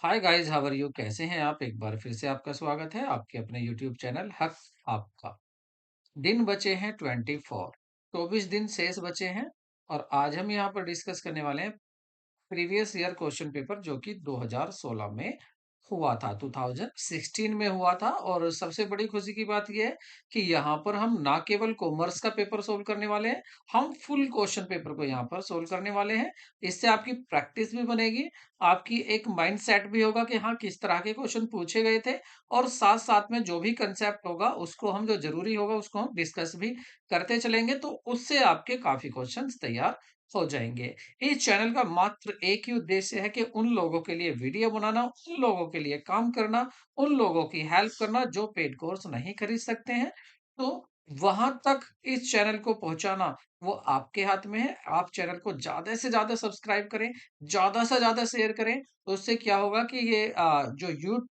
Hi guys, how are you? कैसे हैं आप? एक बार फिर से आपका स्वागत है आपके अपने यूट्यूब चैनल हक आपका। दिन बचे हैं 24। 24 दिन शेष बचे हैं और आज हम यहाँ पर डिस्कस करने वाले हैं प्रीवियस ईयर क्वेश्चन पेपर जो कि 2016 में हुआ था, 2016 में हुआ था। और सबसे बड़ी खुशी की बात यह है कि यहाँ पर हम ना केवल कॉमर्स का पेपर सोल्व करने वाले हैं, हम फुल क्वेश्चन पेपर को यहाँ पर सोल्व करने वाले हैं। इससे आपकी प्रैक्टिस भी बनेगी, आपकी एक माइंड सेट भी होगा कि हाँ किस तरह के क्वेश्चन पूछे गए थे, और साथ साथ में जो भी कंसेप्ट होगा उसको हम, जो जरूरी होगा उसको हम डिस्कस भी करते चलेंगे, तो उससे आपके काफी क्वेश्चंस तैयार हो जाएंगे। इस चैनल का मात्र एक ही उद्देश्य है कि उन लोगों के लिए वीडियो बनाना, उन लोगों के लिए काम करना, उन लोगों की हेल्प करना जो पेड कोर्स नहीं खरीद सकते हैं। तो वहां तक इस चैनल को पहुंचाना वो आपके हाथ में है। आप चैनल को ज्यादा से ज्यादा सब्सक्राइब करें, ज्यादा से ज्यादा शेयर करें, तो उससे क्या होगा कि ये जो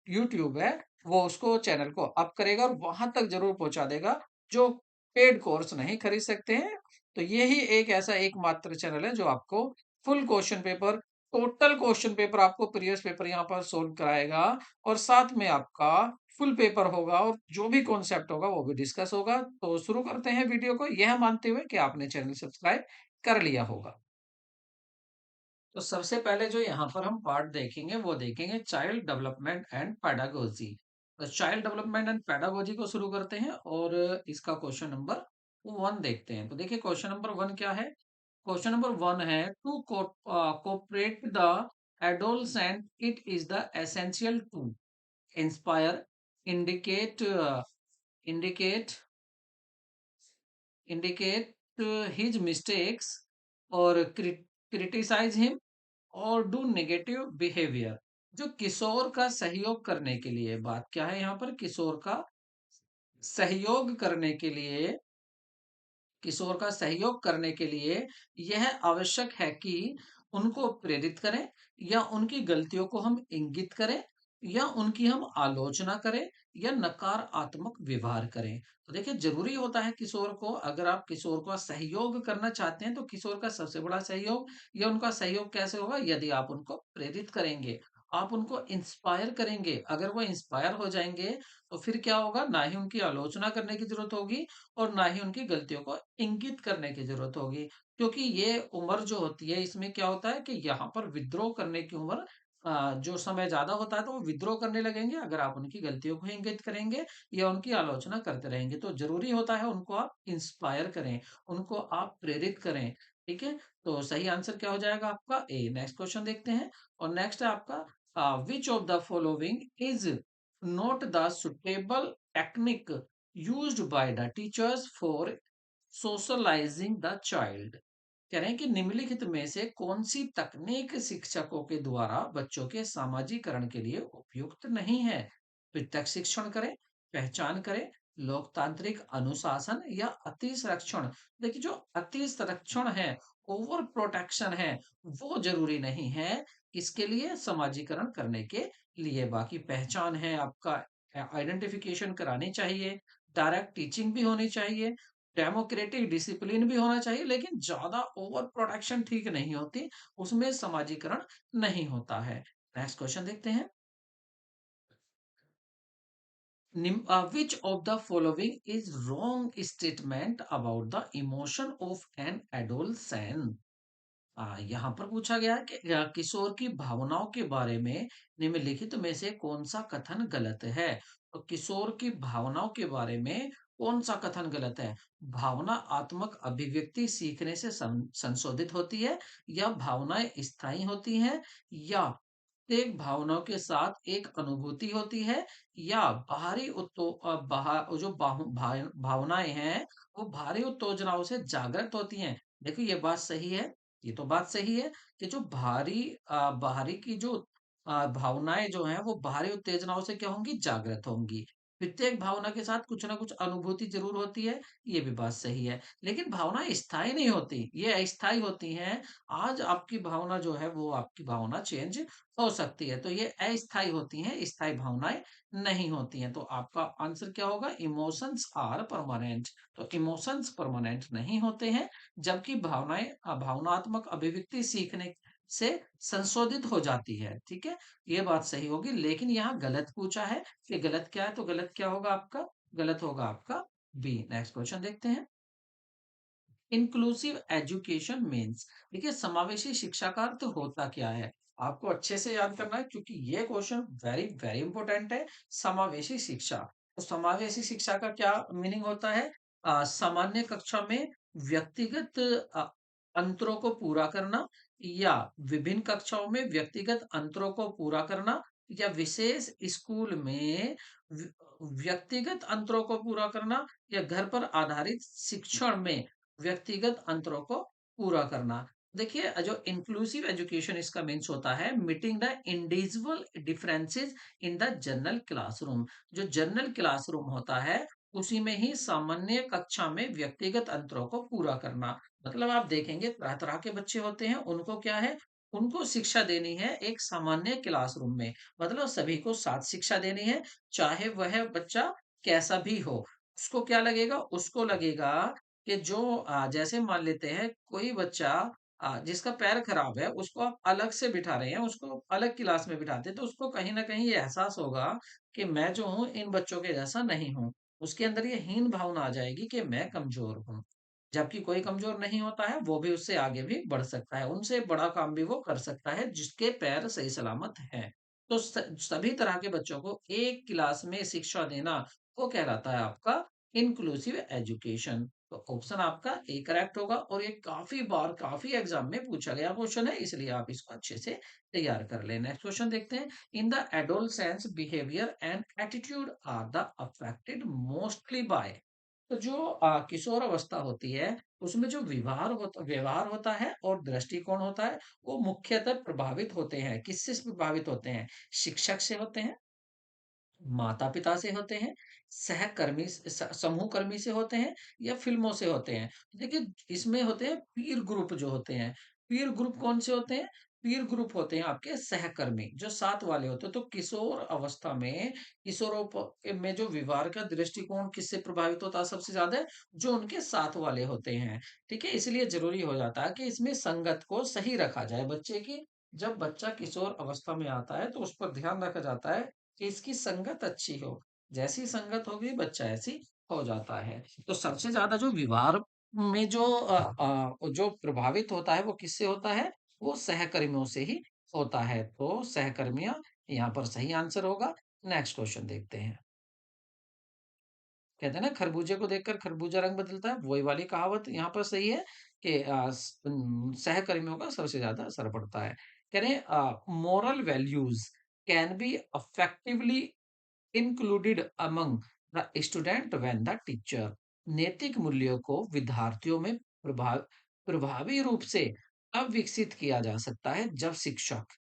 यूट्यूब है वो उसको, चैनल को अप करेगा और वहां तक जरूर पहुंचा देगा जो पेड कोर्स नहीं खरीद सकते हैं। तो यही एक ऐसा एकमात्र चैनल है जो आपको full question paper, total question paper, आपको प्रीवियस पेपर यहाँ पर सोल्व कराएगा, और साथ में आपका फुल पेपर होगा और जो भी कॉन्सेप्ट होगा वो भी डिस्कस होगा। तो शुरू करते हैं वीडियो को, यह मानते हुए कि आपने चैनल सब्सक्राइब कर लिया होगा। तो सबसे पहले जो यहाँ पर हम पार्ट देखेंगे वो देखेंगे चाइल्ड डेवलपमेंट एंड पेडागोजी। तो चाइल्ड डेवलपमेंट एंड पेडागोजी को शुरू करते हैं और इसका क्वेश्चन नंबर 1 देखते हैं। तो देखिए क्वेश्चन नंबर 1 क्या है। क्वेश्चन नंबर 1 है, to cooperate the adolescent it is the essential to inspire, indicate indicate indicate his mistakes और criticize him और डू नेगेटिव बिहेवियर। जो किशोर का सहयोग करने के लिए, बात क्या है यहाँ पर, किशोर का सहयोग करने के लिए, किशोर का सहयोग करने के लिए यह आवश्यक है कि उनको प्रेरित करें, या उनकी गलतियों को हम इंगित करें, या उनकी हम आलोचना करें, या नकारात्मक व्यवहार करें। तो देखिए जरूरी होता है किशोर को, अगर आप किशोर का सहयोग करना चाहते हैं तो किशोर का सबसे बड़ा सहयोग, या उनका सहयोग कैसे होगा, यदि आप उनको प्रेरित करेंगे, आप उनको इंस्पायर करेंगे। अगर वो इंस्पायर हो जाएंगे तो फिर क्या होगा, ना ही उनकी आलोचना करने की जरूरत होगी और ना ही उनकी गलतियों को इंगित करने की जरूरत होगी। क्योंकि ये उम्र जो होती है, इसमें क्या होता है कि यहाँ पर विद्रोह करने की उम्र, जो समय ज्यादा होता है तो वो विद्रोह करने लगेंगे अगर आप उनकी गलतियों को इंगित करेंगे या उनकी आलोचना करते रहेंगे। तो जरूरी होता है उनको आप इंस्पायर करें, उनको आप प्रेरित करें। ठीक है, तो सही आंसर क्या हो जाएगा आपका ए। नेक्स्ट क्वेश्चन देखते हैं, और नेक्स्ट है आपका, which of the following is not the suitable technique used by the teachers for socializing the child। कह रहे हैं कि निम्नलिखित में से कौन सी तकनीक शिक्षकों के द्वारा बच्चों के सामाजिकरण के लिए उपयुक्त नहीं है। प्रत्यक्ष शिक्षण करें, पहचान करें, लोकतांत्रिक अनुशासन, या अति संरक्षण। देखिए जो अति संरक्षण है, ओवर प्रोटेक्शन है, वो जरूरी नहीं है इसके लिए समाजीकरण करने के लिए। बाकी पहचान है आपका, आइडेंटिफिकेशन करानी चाहिए, डायरेक्ट टीचिंग भी होनी चाहिए, डेमोक्रेटिक डिसिप्लिन भी होना चाहिए, लेकिन ज्यादा ओवर प्रोटेक्शन ठीक नहीं होती, उसमें समाजीकरण नहीं होता है। नेक्स्ट क्वेश्चन देखते हैं, which of the following is wrong statement about the emotion of an adolescent। यहाँ पर पूछा गया है कि किशोर की भावनाओं के बारे में निम्नलिखित में से कौन सा कथन गलत है। तो किशोर की भावनाओं के बारे में कौन सा कथन गलत है। भावना आत्मक अभिव्यक्ति सीखने से संशोधित होती है, या भावनाएं स्थायी होती हैं, या एक भावनाओं के साथ एक अनुभूति होती है, या बाहरी जो भावनाएं हैं वो बाहरी उत्तेजनाओं से जागृत होती हैं। देखो ये बात सही है, ये तो बात सही है कि जो बाहरी की जो भावनाएं जो हैं वो बाहरी उत्तेजनाओं से क्या होंगी, जागृत होंगी। प्रत्येक भावना के साथ कुछ ना कुछ अनुभूति जरूर होती है, ये भी बात सही है। लेकिन भावनाएं स्थायी नहीं होती, ये अस्थायी होती हैं। आज आपकी भावना जो है वो आपकी भावना चेंज हो सकती है, तो ये अस्थायी होती हैं, स्थायी भावनाएं नहीं होती हैं। तो आपका आंसर क्या होगा, इमोशंस आर परमानेंट। तो इमोशंस परमानेंट नहीं होते हैं, जबकि भावनात्मक अभिव्यक्ति सीखने से संशोधित हो जाती है, ठीक है? ये बात सही होगी, लेकिन यहाँ गलत पूछा है, कि गलत क्या है, तो गलत क्या होगा आपका? गलत होगा आपका बी। नेक्स्ट क्वेश्चन देखते हैं। इंक्लूसिव एजुकेशन मीन्स, देखिए समावेशी शिक्षा का अर्थ होता क्या है? आपको अच्छे से याद करना है, क्योंकि ये क्वेश्चन वेरी वेरी इंपॉर्टेंट है। समावेशी शिक्षा, तो समावेशी शिक्षा का क्या मीनिंग होता है? सामान्य कक्षा में व्यक्तिगत अ, अंतरों को पूरा करना, या विभिन्न कक्षाओं में व्यक्तिगत अंतरों को पूरा करना, या विशेष स्कूल में व्यक्तिगत अंतरों को पूरा करना, या घर पर आधारित शिक्षण में व्यक्तिगत अंतरों को पूरा करना। देखिए, जो इंक्लूसिव एजुकेशन इसका मीन्स होता है meeting the individual differences in the general classroom. जो जनरल क्लासरूम होता है, उसी में ही सामान्य कक्षा में व्यक्तिगत अंतरों को पूरा करना। मतलब आप देखेंगे तरह तरह के बच्चे होते हैं, उनको क्या है, उनको शिक्षा देनी है एक सामान्य क्लासरूम में। मतलब सभी को साथ शिक्षा देनी है, चाहे वह बच्चा कैसा भी हो। उसको क्या लगेगा, उसको लगेगा कि जो जैसे मान लेते हैं कोई बच्चा जिसका पैर खराब है, उसको आप अलग से बिठा रहे हैं, उसको अलग क्लास में बिठाते हैं, तो उसको कहीं न कहीं ये एहसास होगा कि मैं जो हूँ इन बच्चों के जैसा नहीं हूँ। उसके अंदर ये हीन भावना आ जाएगी कि मैं कमज़ोर हूँ। जबकि कोई कमज़ोर नहीं होता है, वो भी उससे आगे भी बढ़ सकता है, उनसे बड़ा काम भी वो कर सकता है जिसके पैर सही सलामत हैं। तो सभी तरह के बच्चों को एक क्लास में शिक्षा देना, वो कहलाता है आपका इंक्लूसिव एजुकेशन। तो ऑप्शन आपका ए करेक्ट होगा, और ये काफी बार काफी एग्जाम में पूछा गया क्वेश्चन है, इसलिए आप इसको अच्छे से तैयार कर लें। नेक्स्ट क्वेश्चन देखते हैं। In the adolescence behaviour and attitude are the affected mostly by, तो जो किशोर अवस्था होती है, उसमें जो व्यवहार होता है और दृष्टिकोण होता है, वो मुख्यतः प्रभावित होते हैं, किससे प्रभावित होते हैं? शिक्षक से होते हैं, माता-पिता से होते हैं, सहकर्मी समूह कर्मी से होते हैं, या फ़िल्मों से होते हैं। देखिए, इसमें होते हैं पीर ग्रुप जो होते हैं। पीर ग्रुप कौन से होते हैं? पीर ग्रुप होते हैं आपके सहकर्मी, जो साथ वाले होते हैं। तो किशोर अवस्था में किशोरों में जो व्यवहार का दृष्टिकोण किससे प्रभावित होता है सबसे ज़्यादा? जो उनके साथ वाले होते हैं। ठीक है? इसलिए ज़रूरी हो जाता है कि इसमें संगत को सही रखा जाए बच्चे की। जब बच्चा किशोर अवस्था में आता है, तो उस पर ध्यान रखा जाता है कि इसकी संगत अच्छी हो। जैसी संगत होगी बच्चा ऐसी हो जाता है। तो सबसे ज़्यादा जो व्यवहार में जो प्रभावित होता है वो किससे होता है? वो सहकर्मियों से ही होता है। तो सहकर्मियाँ यहाँ पर सही आंसर होगा। नेक्स्ट क्वेश्चन देखते हैं। कहते हैं ना, खरबूजे को देखकर खरबूजा रंग बदलता है, वही वाली कहावत यहाँ पर सही है कि सहकर्मियों का सबसे ज्यादा असर पड़ता है। कह रहे हैं moral values can be effectively included among the student when the teacher, नैतिक मूल्यों को विद्यार्थियों में प्रभावी रूप से तब विकसित किया जा सकता है जब शिक्षक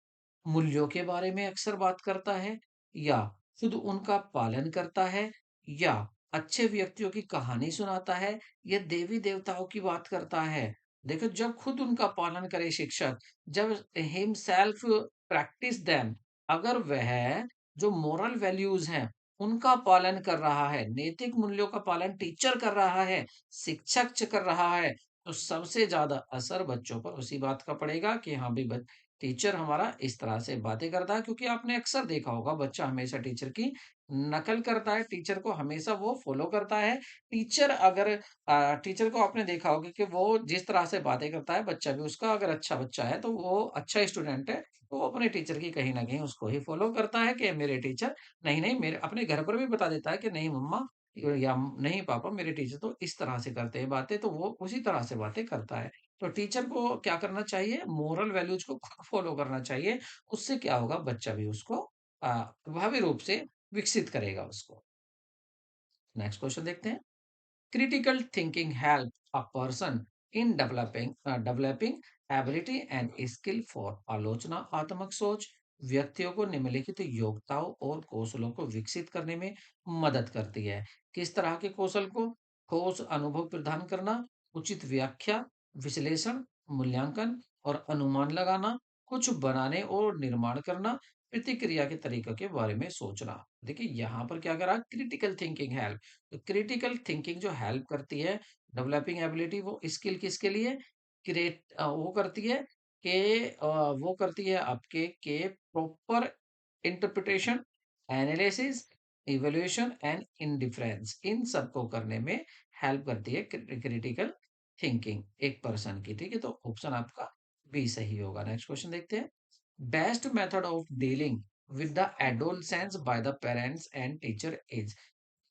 मूल्यों के बारे में अक्सर बात करता है, या खुद उनका पालन करता है, या अच्छे व्यक्तियों की कहानी सुनाता है, या देवी देवताओं की बात करता है। देखो, जब खुद उनका पालन करे शिक्षक, जब हिमसेल्फ प्रैक्टिस देम, अगर वह जो मोरल वैल्यूज हैं उनका पालन कर रहा है, नैतिक मूल्यों का पालन टीचर कर रहा है, शिक्षक कर रहा है, तो सबसे ज्यादा असर बच्चों पर उसी बात का पड़ेगा कि हाँ भाई, टीचर हमारा इस तरह से बातें करता है। क्योंकि आपने अक्सर देखा होगा बच्चा हमेशा टीचर की नकल करता है, टीचर को हमेशा वो फॉलो करता है। टीचर को आपने देखा होगा कि वो जिस तरह से बातें करता है, बच्चा भी उसका अगर अच्छा बच्चा है तो वो अच्छा स्टूडेंट है, तो वो अपने टीचर की कहीं ना कहीं उसको ही फॉलो करता है कि मेरे टीचर, नहीं नहीं, मेरे अपने घर पर भी बता देता है कि नहीं मम्मा या नहीं पापा, मेरे टीचर तो इस तरह से करते हैं बातें, तो वो उसी तरह से बातें करता है। तो टीचर को क्या करना चाहिए? मोरल वैल्यूज को खुद फॉलो करना चाहिए। उससे क्या होगा, बच्चा भी उसको प्रभावी रूप से विकसित करेगा उसको। नेक्स्ट क्वेश्चन देखते हैं। Critical thinking help a person in developing ability and skill for आलोचनात्मक सोच, व्यक्तियों को निम्नलिखित योग्यताओं और कौशलों को विकसित करने में मदद करती है। किस तरह के कौशल को? ठोस अनुभव प्रदान करना, उचित व्याख्या, विश्लेषण, मूल्यांकन और अनुमान लगाना, कुछ बनाने और निर्माण करना, प्रतिक्रिया के तरीकों के बारे में सोचना। देखिए, यहाँ पर क्या करा, क्रिटिकल थिंकिंग हेल्प। तो क्रिटिकल थिंकिंग जो हेल्प करती है डेवलपिंग एबिलिटी, वो स्किल किसके लिए? वो करती है के वो करती है आपके के proper interpretation, analysis, evaluation and indifference, इन सब को करने में हेल्प करती है क्रिटिकल थिंकिंग एक पर्सन की। ठीक है, तो ऑप्शन आपका बी सही होगा। नेक्स्ट क्वेश्चन देखते हैं। Best method of dealing with the adolescence by the parents and teacher is,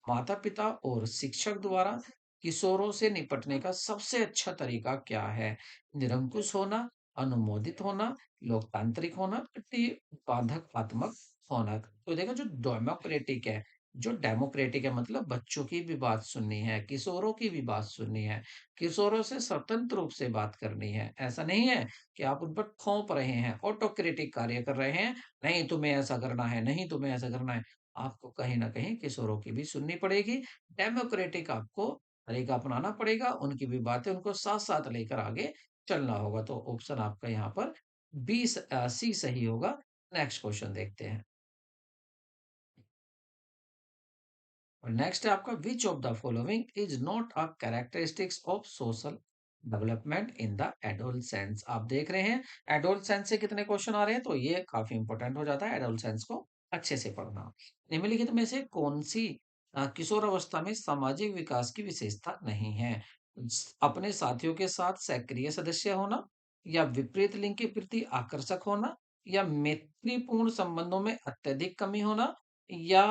माता पिता और शिक्षक द्वारा किशोरों से निपटने का सबसे अच्छा तरीका क्या है? निरंकुश होना, अनुमोदित होना, लोकतांत्रिक होना, प्रतिबाधकात्मक होना। तो देखो, जो डेमोक्रेटिक है मतलब बच्चों की भी बात सुननी है, किशोरों की भी बात सुननी है, किशोरों से स्वतंत्र रूप से बात करनी है। ऐसा नहीं है कि आप उन पर थोप रहे हैं, ऑटोक्रेटिक कार्य कर रहे हैं, नहीं तुम्हें ऐसा करना है, नहीं तुम्हें ऐसा करना है। आपको कहीं न कहीं किशोरों की भी सुननी पड़ेगी। डेमोक्रेटिक आपको तरीका अपनाना पड़ेगा, उनकी भी बातें उनको साथ-साथ लेकर आगे चलना होगा। तो ऑप्शन आपका यहाँ पर सी सही होगा। नेक्स्ट क्वेश्चन देखते हैं। और नेक्स्ट है आपका, which of the following is not a characteristics of social development in the adolescence. आप देख रहे हैं एडोलसेंस से कितने क्वेश्चन आ रहे हैं, तो ये काफी इंपॉर्टेंट हो जाता है एडोलसेंस को अच्छे से पढ़ना। निम्नलिखित में से कौन सी किशोर अवस्था में सामाजिक विकास की विशेषता नहीं है? अपने साथियों के साथ सक्रिय सदस्य होना, या विपरीत लिंग के प्रति आकर्षक होना, या मैत्रीपूर्ण संबंधों में अत्यधिक कमी होना, या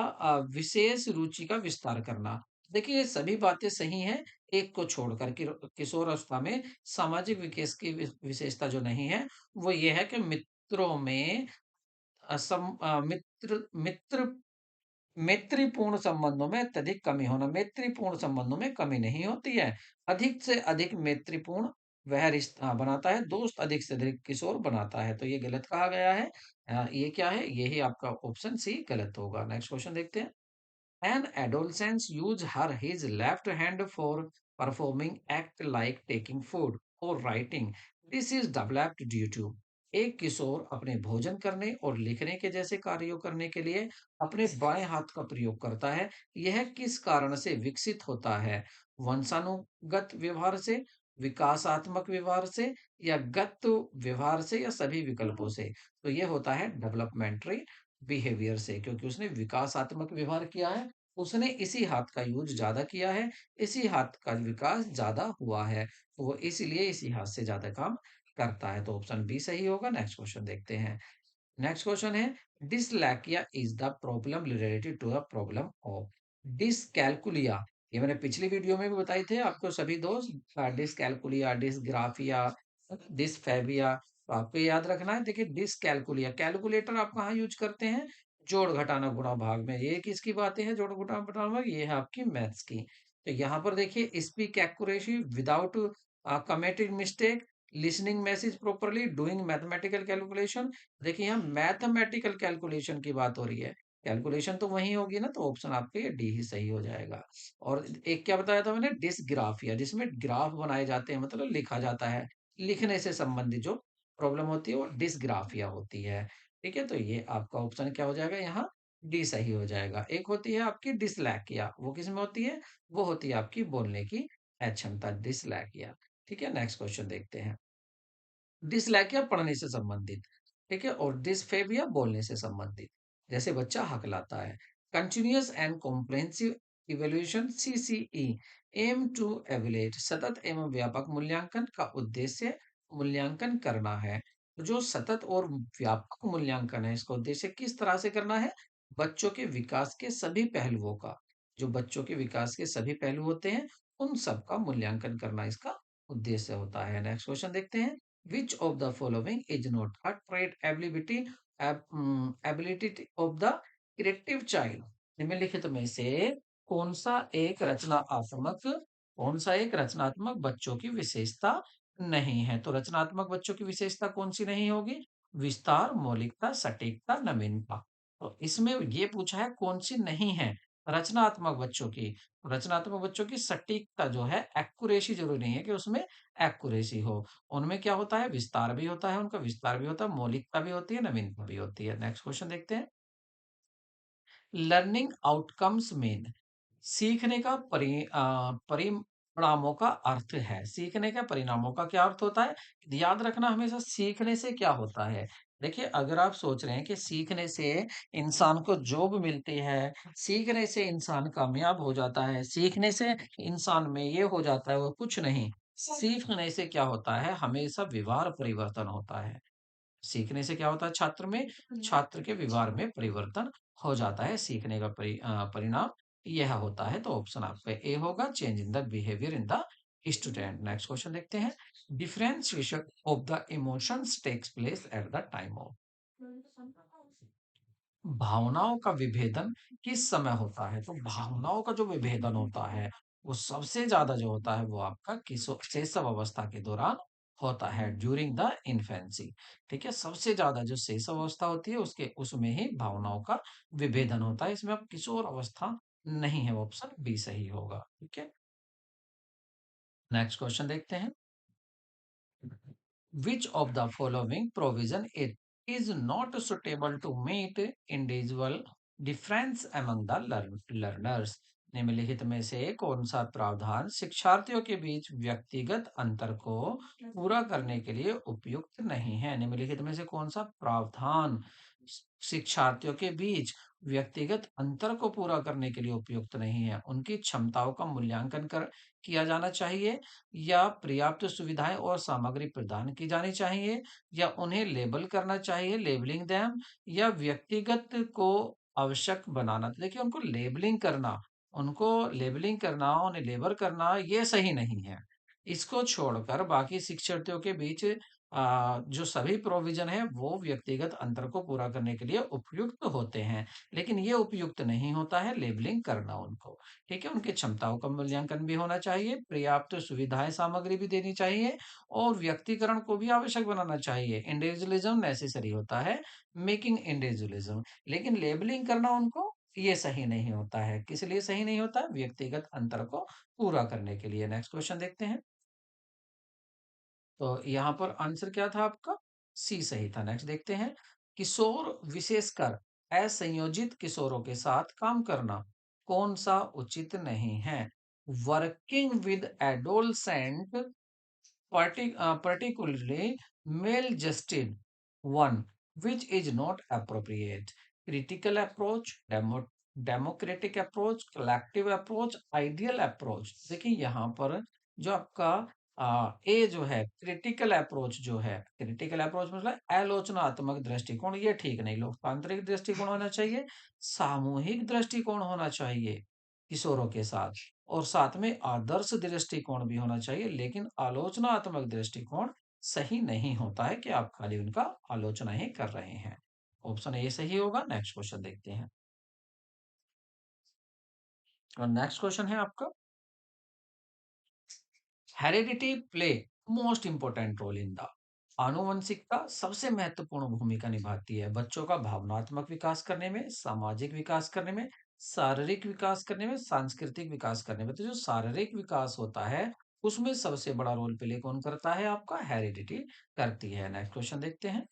विशेष रुचि का विस्तार करना। देखिए, ये सभी बातें सही हैं, एक को छोड़कर कि किशोर अवस्था में सामाजिक विकास की विशेषता जो नहीं है, वो ये है कि मित्रों में मित्र मित्र मैत्रीपूर्ण संबंधों में अत्यधिक कमी होना। मैत्रीपूर्ण संबंधों में कमी नहीं होती है। अधिक से अधिक मैत्रीपूर्ण वह रिश्ता बनाता है, दोस्त अधिक से अधिक किशोर बनाता है। तो ये गलत कहा गया है। ये क्या है? यही आपका ऑप्शन सी गलत होगा। नेक्स्ट क्वेश्चन देखते हैं। An adolescent use his left hand for performing act like taking food or writing. This is developed due to, एक किशोर अपने भोजन करने और लिखने के जैसे कार्यों करने के लिए अपने बाएं हाथ का प्रयोग करता है। यह किस कारण से विकसित होता है? वंशानुगत व्यवहार से, विकासात्मक व्यवहार से, या गत व्यवहार से, या सभी विकल्पों से? तो ये होता है डेवलपमेंटरी बिहेवियर से, क्योंकि उसने विकासात्मक व्यवहार किया है, उसने इसी हाथ का यूज ज्यादा किया है, इसी हाथ का विकास ज्यादा हुआ है, तो वो इसीलिए इसी हाथ से ज्यादा काम करता है। तो ऑप्शन बी सही होगा। नेक्स्ट क्वेश्चन देखते हैं। नेक्स्ट क्वेश्चन है, dyslexia is the problem related to the problem of dyscalculia. ये मैंने पिछली वीडियो में भी बताई थे आपको सभी दोस्त, डिसकैलकुलिया, डिसग्राफिया, डिसफेबिया। तो आपको याद रखना है। देखिए, डिसकैलकुलिया, कैलकुलेटर आप कहाँ यूज करते हैं? जोड़ घटाना गुणा भाग में। ये किसकी बातें हैं? जोड़ घटाना घटाना भाग, ये है आपकी मैथ्स की। तो यहाँ पर देखिए, speak accuracy without committing mistake, listening message properly, doing mathematical calculation. देखिए, यहाँ मैथमेटिकल कैलकुलेशन की बात हो रही है, कैलकुलेशन तो वही होगी ना, तो ऑप्शन आपके ये डी ही सही हो जाएगा। और एक क्या बताया था मैंने? डिसग्राफिया, जिसमें ग्राफ बनाए जाते हैं, मतलब लिखा जाता है, लिखने से संबंधित जो प्रॉब्लम होती है वो डिसग्राफिया होती है। ठीक है, तो ये आपका ऑप्शन क्या हो जाएगा यहाँ? डी सही हो जाएगा। एक होती है आपकी डिसलैकिया, वो किस में होती है? वो होती है आपकी बोलने की अक्षमता, डिसलैकिया। ठीक है, नेक्स्ट क्वेश्चन देखते हैं। डिसलैकिया पढ़ने से संबंधित, ठीक है, और डिसफेबिया बोलने से संबंधित। जैसे बच्चा हकलाता है। Continuous and comprehensive evaluation, CCE, aim to evaluate, सतत एवं व्यापक मूल्यांकन का उद्देश्य मूल्यांकन करना है। तो जो सतत और व्यापक मूल्यांकन है, इसका उद्देश्य किस तरह से करना है? बच्चों के विकास के सभी पहलुओं का, जो बच्चों के विकास के सभी पहलू होते हैं, उन सब का मूल्यांकन करना इसका उद्देश्य होता है। नेक्स्ट क्वेश्चन देखते हैं। Which of the following is not a trait ability of the creative child? निम्नलिखित में से कौन सा एक रचनात्मक बच्चों की विशेषता नहीं है? तो रचनात्मक बच्चों की विशेषता कौन सी नहीं होगी? विस्तार, मौलिकता, सटीकता, नवीनता। तो इसमें ये पूछा है कौन सी नहीं है रचनात्मक बच्चों की। रचनात्मक बच्चों की सटीकता जो है, एक्यूरेसी जरूरी नहीं है कि उसमें एक्यूरेसी हो। उनमें क्या होता है? विस्तार भी होता है, उनका विस्तार भी होता है, मौलिकता भी होती है, नवीनता भी होती है। नेक्स्ट क्वेश्चन देखते हैं। लर्निंग आउटकम्स मीन, सीखने का परिणामों का अर्थ है। सीखने के परिणामों का क्या अर्थ होता है? याद रखना हमेशा सीखने से क्या होता है। देखिए, अगर आप सोच रहे हैं कि सीखने से इंसान को जॉब मिलती है, सीखने से इंसान कामयाब हो जाता है, सीखने से इंसान में ये हो जाता है, वो कुछ नहीं। सीखने से क्या होता है? हमेशा व्यवहार परिवर्तन होता है। सीखने से क्या होता है छात्र में? छात्र के व्यवहार में परिवर्तन हो जाता है। सीखने का परिणाम यह होता है। तो ऑप्शन आपका ए होगा, change in the behaviour in the student. Next question देखते हैं। Differentiation of the emotions takes place at the time of. भावनाओं का विभेदन किस समय होता है? तो भावनाओं का जो विभेदन होता है, वो सबसे ज्यादा जो होता है वो आपका किशोर शैशव अवस्था के दौरान होता है, ड्यूरिंग द इन्फेंसी। ठीक है, सबसे ज्यादा जो शैशव अवस्था होती है उसके उसमें ही भावनाओं का विभेदन होता है। इसमें अब किशोर अवस्था नहीं है, ऑप्शन बी सही होगा। ठीक है, नेक्स्ट क्वेश्चन देखते हैं। Which of the following provision it is not suitable to meet individual difference among the learners? निम्नलिखित में से कौन सा प्रावधान शिक्षार्थियों के बीच व्यक्तिगत अंतर को पूरा करने के लिए उपयुक्त नहीं है? निम्नलिखित में से कौन सा प्रावधान शिक्षार्थियों के बीच व्यक्तिगत अंतर को पूरा करने के लिए उपयुक्त नहीं है? उनकी क्षमताओं का मूल्यांकन कर किया जाना चाहिए, या पर्याप्त सुविधाएं और सामग्री प्रदान की जानी चाहिए, या उन्हें लेबल करना चाहिए, लेबलिंग देम, या व्यक्तिगत को आवश्यक बनाना। तो देखिए, उनको लेबलिंग करना, उन्हें लेबल करना ये सही नहीं है। इसको छोड़कर बाकी शिक्षार्थियों के बीच जो सभी प्रोविजन है वो व्यक्तिगत अंतर को पूरा करने के लिए उपयुक्त होते हैं, लेकिन ये उपयुक्त नहीं होता है लेबलिंग करना उनको। ठीक है, उनकी क्षमताओं का मूल्यांकन भी होना चाहिए, पर्याप्त सुविधाएं सामग्री भी देनी चाहिए, और व्यक्तिकरण को भी आवश्यक बनाना चाहिए। इंडिविजुअलिज्म नेसेसरी होता है, मेकिंग इंडिविजुअलिज्म, लेकिन लेबलिंग करना उनको ये सही नहीं होता है। किस लिए सही नहीं होता? व्यक्तिगत अंतर को पूरा करने के लिए। नेक्स्ट क्वेश्चन देखते हैं। तो यहाँ पर आंसर क्या था आपका? सी सही था। नेक्स्ट देखते हैं। किशोर विशेषकर असंयोजित किशोरों के साथ काम करना कौन सा उचित नहीं है? Working with adolescent, particularly male-adjusted one, which is not appropriate. Critical approach, democratic approach, collective approach, ideal approach। देखिए यहाँ पर जो आपका ए जो है क्रिटिकल अप्रोच, जो है क्रिटिकल अप्रोच मतलब आलोचनात्मक दृष्टिकोण, ये ठीक नहीं। लोकतांत्रिक दृष्टिकोण होना चाहिए, सामूहिक दृष्टिकोण होना चाहिए किशोरों के साथ, और साथ में आदर्श दृष्टिकोण भी होना चाहिए। लेकिन आलोचनात्मक दृष्टिकोण सही नहीं होता है कि आप खाली उनका आलोचना ही कर रहे हैं। ऑप्शन ए सही होगा। नेक्स्ट क्वेश्चन देखते हैं। और नेक्स्ट क्वेश्चन है आपका, heredity play most important role in the. आनुवंशिकता सबसे महत्वपूर्ण भूमिका निभाती है बच्चों का भावनात्मक विकास करने में, सामाजिक विकास करने में, शारीरिक विकास करने में, सांस्कृतिक विकास करने में। तो जो शारीरिक विकास होता है उसमें सबसे बड़ा रोल प्ले कौन करता है? आपका हेरिडिटी करती है। नेक्स्ट क्वेश्चन देखते हैं।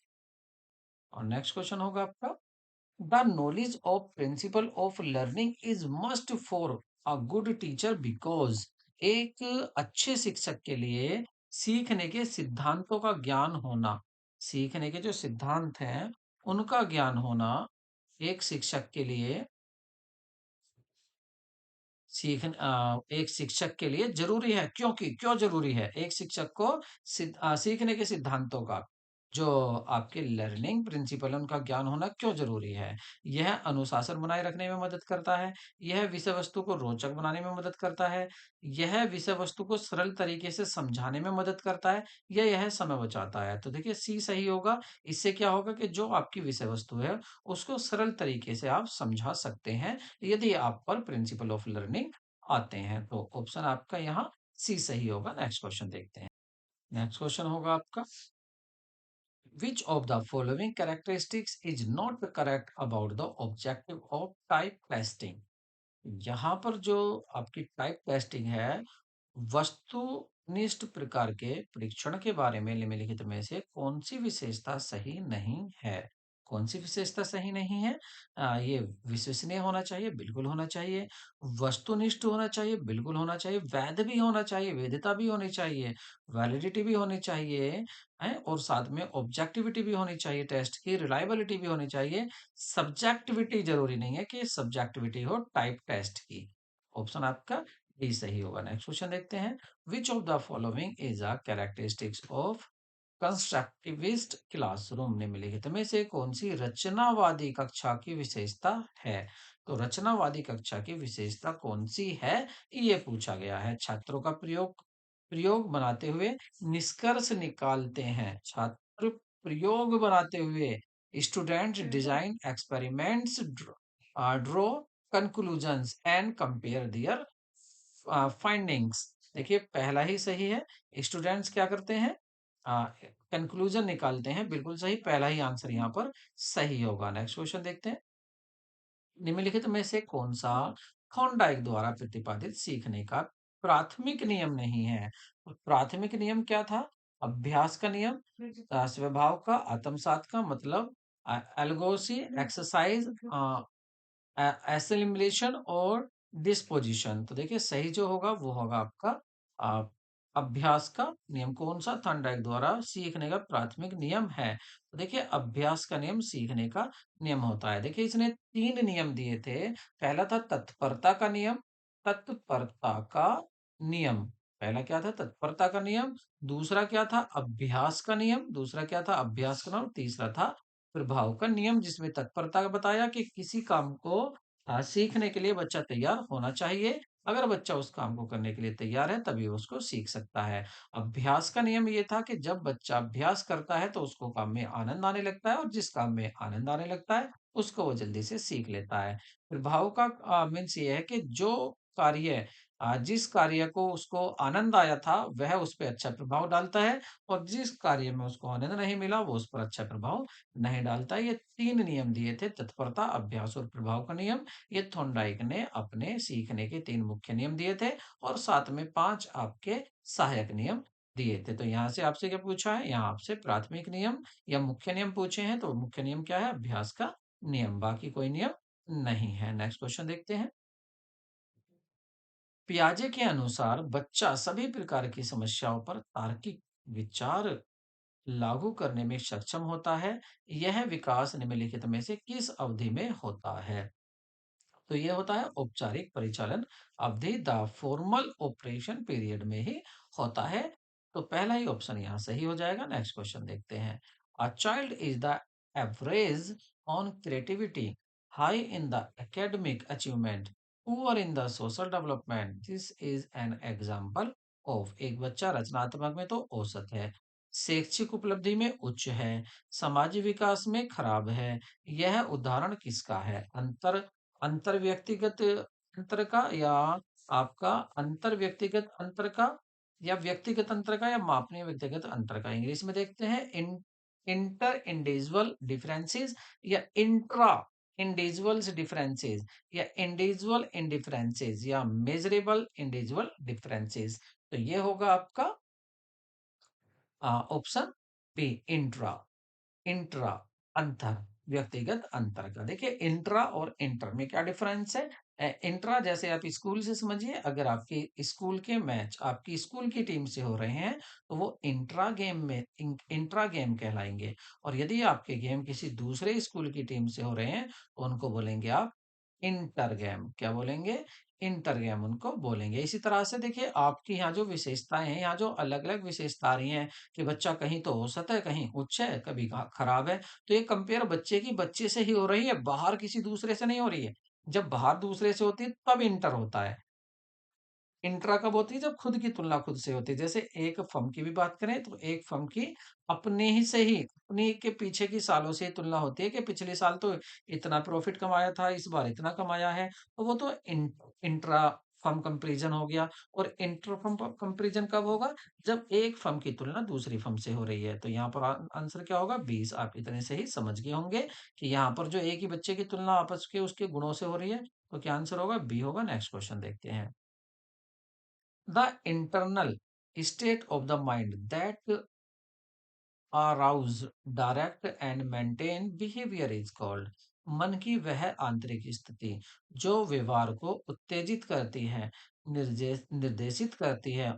और नेक्स्ट क्वेश्चन होगा आपका, the knowledge of principle of learning is must for a good teacher because. एक अच्छे शिक्षक के लिए सीखने के सिद्धांतों का ज्ञान होना, सीखने के जो सिद्धांत हैं उनका ज्ञान होना एक शिक्षक के लिए एक शिक्षक के लिए जरूरी है। क्योंकि क्यों जरूरी है? एक शिक्षक को सीखने के सिद्धांतों का, जो आपके लर्निंग प्रिंसिपल उनका ज्ञान होना क्यों जरूरी है? यह अनुशासन बनाए रखने में मदद करता है, यह विषय वस्तु को रोचक बनाने में मदद करता है, यह विषय वस्तु को सरल तरीके से समझाने में मदद करता है, या यह समय बचाता है। तो देखिए सी सही होगा। इससे क्या होगा कि जो आपकी विषय वस्तु है उसको सरल तरीके से आप समझा सकते हैं, यदि आप पर प्रिंसिपल ऑफ लर्निंग आते हैं। तो ऑप्शन आपका यहाँ सी सही होगा। नेक्स्ट क्वेश्चन देखते हैं। नेक्स्ट क्वेश्चन होगा आपका, which of the following characteristics is not correct about the objective of type testing. यहाँ पर जो आपकी टाइप टेस्टिंग है, वस्तुनिष्ठ प्रकार के परीक्षण के बारे में निम्नलिखित में से कौन सी विशेषता सही नहीं है? कौन सी विशेषता सही नहीं है? ये विश्वसनीय होना चाहिए, बिल्कुल होना चाहिए। वस्तुनिष्ठ होना चाहिए, बिल्कुल होना चाहिए। वैध भी होना चाहिए, वैधता भी होनी चाहिए, वैलिडिटी भी होनी चाहिए, है, और साथ में ऑब्जेक्टिविटी भी होनी चाहिए, टेस्ट की रिलायबिलिटी भी होनी चाहिए। सब्जेक्टिविटी जरूरी नहीं है कि सब्जेक्टिविटी हो टाइप टेस्ट की। ऑप्शन आपका डी सही होगा। नेक्स्ट क्वेश्चन देखते हैं। Which of the following is a characteristics of constructivist classroom? निम्नलिखित में से कौन सी रचनावादी कक्षा की विशेषता है? तो रचनावादी कक्षा की विशेषता कौन सी है, ये पूछा गया है। छात्रों का प्रयोग प्रयोग बनाते हुए निष्कर्ष निकालते हैं। छात्र प्रयोग बनाते हुए, student design experiments, draw conclusions and compare their findings. देखिए पहला ही सही है। स्टूडेंट्स क्या करते हैं? कंक्लूजन निकालते हैं, बिल्कुल सही, पहला ही आंसर यहाँ पर सही होगा। नेक्स्ट क्वेश्चन देखते हैं। निम्नलिखित में से कौन सा थॉर्नडाइक द्वारा प्रतिपादित सीखने का प्राथमिक नियम नहीं है? तो प्राथमिक नियम क्या था? अभ्यास का नियम, स्वभाव का, आत्मसात का, मतलब एल्गोसी, एक्सरसाइज, एसिमिलेशन और डिस्पोजिशन। तो देखिए सही जो होगा वो होगा आपका आ, अभ्यास का नियम। कौन सा? थॉर्नडाइक द्वारा सीखने का प्राथमिक नियम है। तो देखिए अभ्यास का नियम सीखने का नियम होता है। देखिए इसने 3 नियम दिए थे। पहला था तत्परता का नियम। तत्परता का नियम, पहला क्या था? तत्परता का नियम। दूसरा क्या था? अभ्यास का नियम। दूसरा क्या था? अभ्यास का नियम। तीसरा था प्रभाव का नियम, जिसमें तत्परता का बताया कि किसी काम को सीखने के लिए बच्चा तैयार होना चाहिए। अगर बच्चा उस काम को करने के लिए तैयार है तभी वो उसको सीख सकता है। अभ्यास का नियम ये था कि जब बच्चा अभ्यास करता है तो उसको काम में आनंद आने लगता है, और जिस काम में आनंद आने लगता है उसको वो जल्दी से सीख लेता है। प्रभाव का मीन्स ये है कि जो कार्य जिस कार्य को उसको आनंद आया था वह उस पर अच्छा प्रभाव डालता है, और जिस कार्य में उसको आनंद नहीं मिला वो उस पर अच्छा प्रभाव नहीं डालता है। ये 3 नियम दिए थे, तत्परता, अभ्यास और प्रभाव का नियम। ये थॉर्नडाइक ने अपने सीखने के 3 मुख्य नियम दिए थे, और साथ में 5 आपके सहायक नियम दिए थे। तो यहाँ से आपसे क्या पूछा है? यहाँ आपसे प्राथमिक नियम या मुख्य नियम पूछे हैं। तो मुख्य नियम क्या है? अभ्यास का नियम, बाकी कोई नियम नहीं है। नेक्स्ट क्वेश्चन देखते हैं। पियाजे के अनुसार बच्चा सभी प्रकार की समस्याओं पर तार्किक विचार लागू करने में सक्षम होता है। यह विकास निम्नलिखित में से किस अवधि में होता है? तो ये होता है औपचारिक परिचालन अवधि, द फॉर्मल ऑपरेशन पीरियड में ही होता है। तो पहला ही ऑप्शन यहाँ सही हो जाएगा। नेक्स्ट क्वेश्चन देखते हैं। A child is the average on creativity, high in the academic achievement, poor in the social development, this is an example of. एक बच्चा रचनात्मक में तो औसत है, शैक्षिक उपलब्धि में उच्च है, समाजी विकास में खराब है। यह उदाहरण किसका है? अंतर अंतर व्यक्तिगत अंतर का, या आपका अंतर व्यक्तिगत अंतर का, या व्यक्तिगत अंतर का, या मापनीय व्यक्तिगत अंतर का? इंग्लिश में देखते हैं। इंटर इंडिविजुअल डिफरेंसेस, या इंट्रा इंडिविजुअल्स डिफरेंसेस, या इंडिविजुअल इंडिफरेंसेस, या मेजरेबल इंडिविजुअल डिफरेंसेस। तो ये होगा आपका ऑप्शन बी, इंट्रा। इंट्रा, अंतर, व्यक्तिगत अंतर का। देखिए इंट्रा और इंटर में क्या डिफरेंस है? इंट्रा जैसे आप स्कूल से समझिए, अगर आपकी स्कूल के मैच आपकी स्कूल की टीम से हो रहे हैं तो वो इंट्रा गेम में इंट्रा गेम कहलाएंगे। और यदि आपके गेम किसी दूसरे स्कूल की टीम से हो रहे हैं तो उनको बोलेंगे आप इंटर गेम। क्या बोलेंगे? इंटर गेम उनको बोलेंगे। इसी तरह से देखिए आपकी यहाँ जो विशेषताएं हैं, यहाँ जो अलग अलग विशेषता आ रही हैं कि बच्चा कहीं तो औसत है, कहीं उच्च है, कभी खराब है। तो ये कंपेयर बच्चे की बच्चे से ही हो रही है, बाहर किसी दूसरे से नहीं हो रही है। जब बाहर दूसरे से होती है तब इंटर होता है। इंट्रा कब होती है? जब खुद की तुलना खुद से होती है। जैसे एक फर्म की भी बात करें तो एक फर्म की अपने ही से ही, अपने के पीछे की सालों से ही तुलना होती है कि पिछले साल तो इतना प्रॉफिट कमाया था, इस बार इतना कमाया है। तो वो तो इंट्रा फर्म कंपैरिजन हो गया। और इंटर फर्म कंपैरिजन कब होगा? जब एक फर्म की तुलना दूसरी फर्म से हो रही है। तो यहाँ पर आंसर क्या होगा? 20। आप इतने से ही समझ गए होंगे कि यहाँ पर जो एक ही बच्चे की तुलना आपस के उसके गुणों से हो रही है। तो क्या आंसर होगा? बी होगा। नेक्स्ट क्वेश्चन देखते हैं। The internal state of the mind that arouse direct and maintain behaviour is called. मन की वह आंतरिक स्थिति जो व्यवहार को उत्तेजित करती है, निर्देशित करती है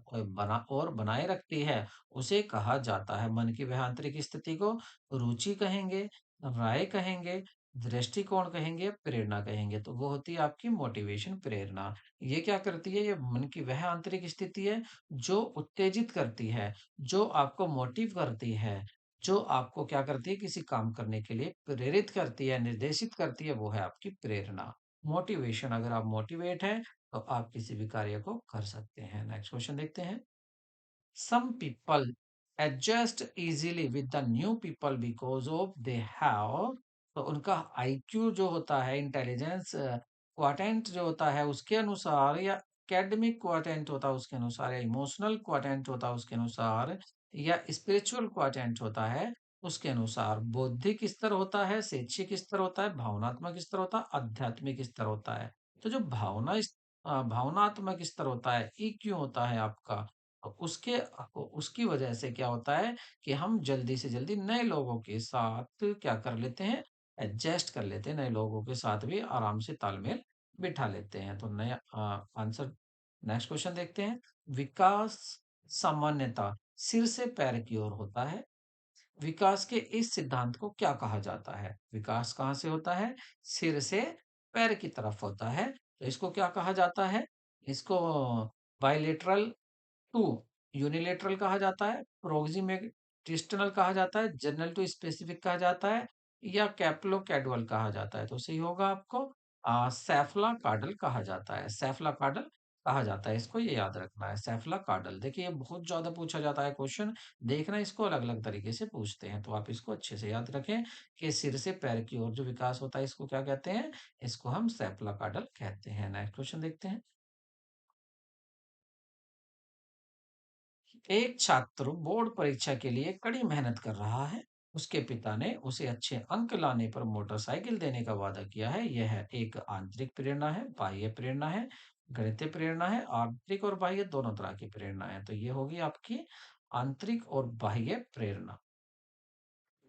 और बनाए रखती है, उसे कहा जाता है। मन की वह आंतरिक स्थिति को रुचि कहेंगे, राय कहेंगे, दृष्टिकोण कहेंगे, प्रेरणा कहेंगे। तो वो होती है आपकी मोटिवेशन, प्रेरणा। ये क्या करती है? ये मन की वह आंतरिक स्थिति है जो उत्तेजित करती है, जो आपको मोटिव करती है, जो आपको क्या करती है? किसी काम करने के लिए प्रेरित करती है, निर्देशित करती है, वो है आपकी प्रेरणा। मोटिवेशन, अगर आप मोटिवेट हैं, तो आप किसी भी कार्य को कर सकते हैं। नेक्स्ट क्वेश्चन देखते हैं। Some people adjust easily with the new people because of they have, तो उनका आईक्यू जो होता है, इंटेलिजेंस क्वाटेंट जो होता है उसके अनुसार, या एकेडमिक क्वाटेंट होता है उसके अनुसार, या इमोशनल क्वाटेंट होता है उसके अनुसार, या स्पिरिचुअल क्वाटेंट होता है उसके अनुसार, बौद्धिक स्तर होता है, शैक्षिक स्तर होता है, भावनात्मक स्तर होता है, आध्यात्मिक स्तर होता है। तो जो भावनात्मक स्तर होता है, ईक्यू होता है आपका, उसके उसकी वजह से क्या होता है कि हम जल्दी से जल्दी नए लोगों के साथ क्या कर लेते हैं? एडजस्ट कर लेते हैं, नए लोगों के साथ भी आराम से तालमेल बिठा लेते हैं। तो नया आंसर, नेक्स्ट क्वेश्चन देखते हैं। विकास सामान्यता सिर से पैर की ओर होता है। विकास के इस सिद्धांत को क्या कहा जाता है? विकास कहाँ से होता है? सिर से पैर की तरफ होता है। तो इसको क्या कहा जाता है? इसको बायलेटरल टू यूनिलेटरल कहा जाता है, प्रोक्सिमेटिस्टनल कहा जाता है, जनरल टू स्पेसिफिक कहा जाता है, या कैप्लो कैडुअल कहा जाता है। तो सही होगा आपको सेफला कार्डल कहा जाता है। सेफला कार्डल कहा जाता है, इसको ये याद रखना है, सेफला कार्डल। देखिए ये बहुत ज्यादा पूछा जाता है क्वेश्चन, देखना इसको अलग अलग तरीके से पूछते हैं, तो आप इसको अच्छे से याद रखें कि सिर से पैर की ओर जो विकास होता है इसको क्या कहते हैं? इसको हम सेफला कार्डल कहते हैं। नेक्स्ट क्वेश्चन देखते हैं। एक छात्र बोर्ड परीक्षा के लिए कड़ी मेहनत कर रहा है। उसके पिता ने उसे अच्छे अंक लाने पर मोटरसाइकिल देने का वादा किया है। यह एक आंतरिक प्रेरणा है, बाह्य प्रेरणा है, गणितीय प्रेरणा है, आंतरिक और बाह्य दोनों तरह की प्रेरणा है। तो ये होगी आपकी आंतरिक और बाह्य प्रेरणा,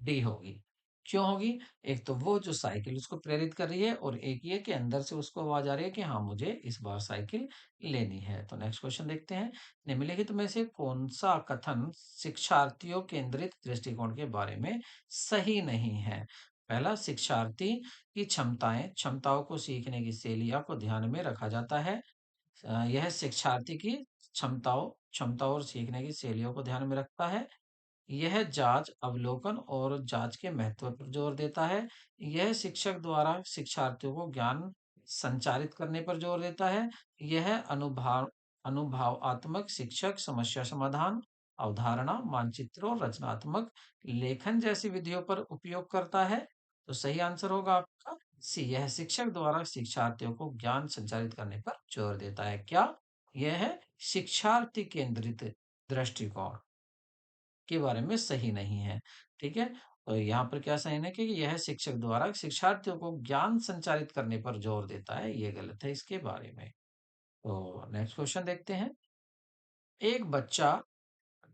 डी होगी। क्यों होगी? एक तो वो जो साइकिल उसको प्रेरित कर रही है, और एक ये कि अंदर से उसको आवाज आ रही है कि हाँ मुझे इस बार साइकिल लेनी है। तो नेक्स्ट क्वेश्चन देखते हैं। निम्नलिखित में से कौन सा कथन शिक्षार्थियों केंद्रित दृष्टिकोण के बारे में सही नहीं है? पहला, शिक्षार्थी की क्षमताओं को सीखने की शैलियों को ध्यान में रखा जाता है। यह शिक्षार्थी की क्षमताओं और सीखने की शैलियों को ध्यान में रखता है। यह जांच, अवलोकन और जांच के महत्व पर जोर देता है। यह शिक्षक द्वारा शिक्षार्थियों को ज्ञान संचारित करने पर जोर देता है। यह अनुभवात्मक शिक्षक समस्या समाधान, अवधारणा, मानचित्र और रचनात्मक लेखन जैसी विधियों पर उपयोग करता है। तो सही आंसर होगा आपका सी, यह शिक्षक द्वारा शिक्षार्थियों को ज्ञान संचारित करने पर जोर देता है। क्या? यह है शिक्षार्थी केंद्रित दृष्टिकोण के बारे में सही नहीं है। ठीक है, तो यहाँ पर क्या सही है कि यह शिक्षक द्वारा शिक्षार्थियों को ज्ञान संचारित करने पर जोर देता है, ये गलत है इसके बारे में। तो नेक्स्ट क्वेश्चन देखते हैं। एक बच्चा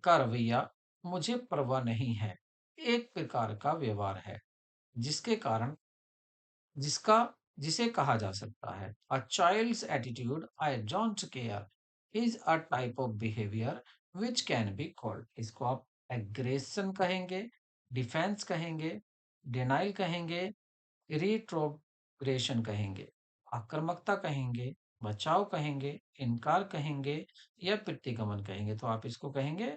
का रवैया मुझे परवाह नहीं है एक प्रकार का व्यवहार है, जिसके कारण जिसका जिसे कहा जा सकता है a child's attitude I don't care is a type of behaviour which can be called. इसको आप एग्रेशन कहेंगे, डिफेंस कहेंगे, डिनाइल कहेंगे, रिट्रोग्रेशन कहेंगे, आक्रामकता कहेंगे, बचाव कहेंगे, इनकार कहेंगे, या प्रतिगमन कहेंगे। तो आप इसको कहेंगे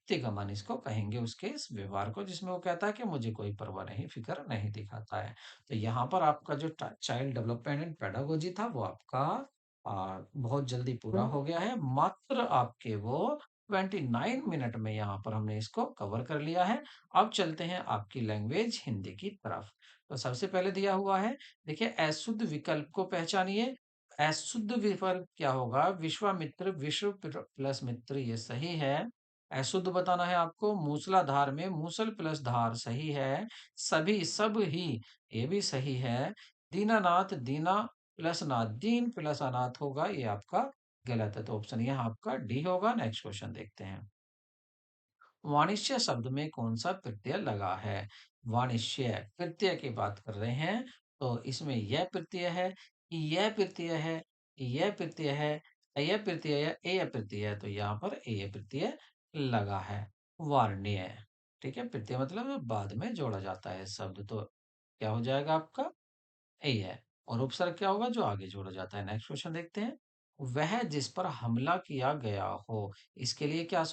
तिगमन, इसको कहेंगे उसके इस व्यवहार को जिसमें वो कहता है कि मुझे कोई परवाह नहीं, फिक्र नहीं दिखाता है। तो यहाँ पर आपका जो चाइल्ड डेवलपमेंट एंड पेडागोजी था वो आपका बहुत जल्दी पूरा हो गया है। मात्र आपके वो 29 मिनट में यहाँ पर हमने इसको कवर कर लिया है। अब चलते हैं आपकी लैंग्वेज हिंदी की तरफ। तो सबसे पहले दिया हुआ है, देखिए, अशुद्ध विकल्प को पहचानिए। अशुद्ध विकल्प क्या होगा? विश्वामित्र, विश्व प्लस मित्र, ये सही है। अशुद्ध बताना है आपको। मूसलाधार में मूसल प्लस धार सही है। सभी, सब ही, ये भी सही है। दीनानाथ, दीना प्लस नाथ, दीन प्लस अनाथ होगा, ये आपका गलत है। तो ऑप्शन यहाँ आपका डी होगा। नेक्स्ट क्वेश्चन देखते हैं। वाणिज्य शब्द में कौन सा प्रत्यय लगा है? वाणिज्य प्रत्यय की बात कर रहे हैं, तो इसमें यह प्रत्यय है, यह प्रत्यय है, यह प्रत्यय है, यह प्रत्यय है, ए प्रत्यय है, तो यहाँ पर ए प्रत्यय लगा है। वार्ण्य, ठीक है, प्रत्यय मतलब बाद में जोड़ा जाता है शब्द, तो क्या हो जाएगा आपका? यही है। और उपसर्ग क्या होगा? जो आगे जोड़ा जाता है। नेक्स्ट क्वेश्चन देखते हैं। वह जिस पर हमला किया गया हो, इसके लिए क्या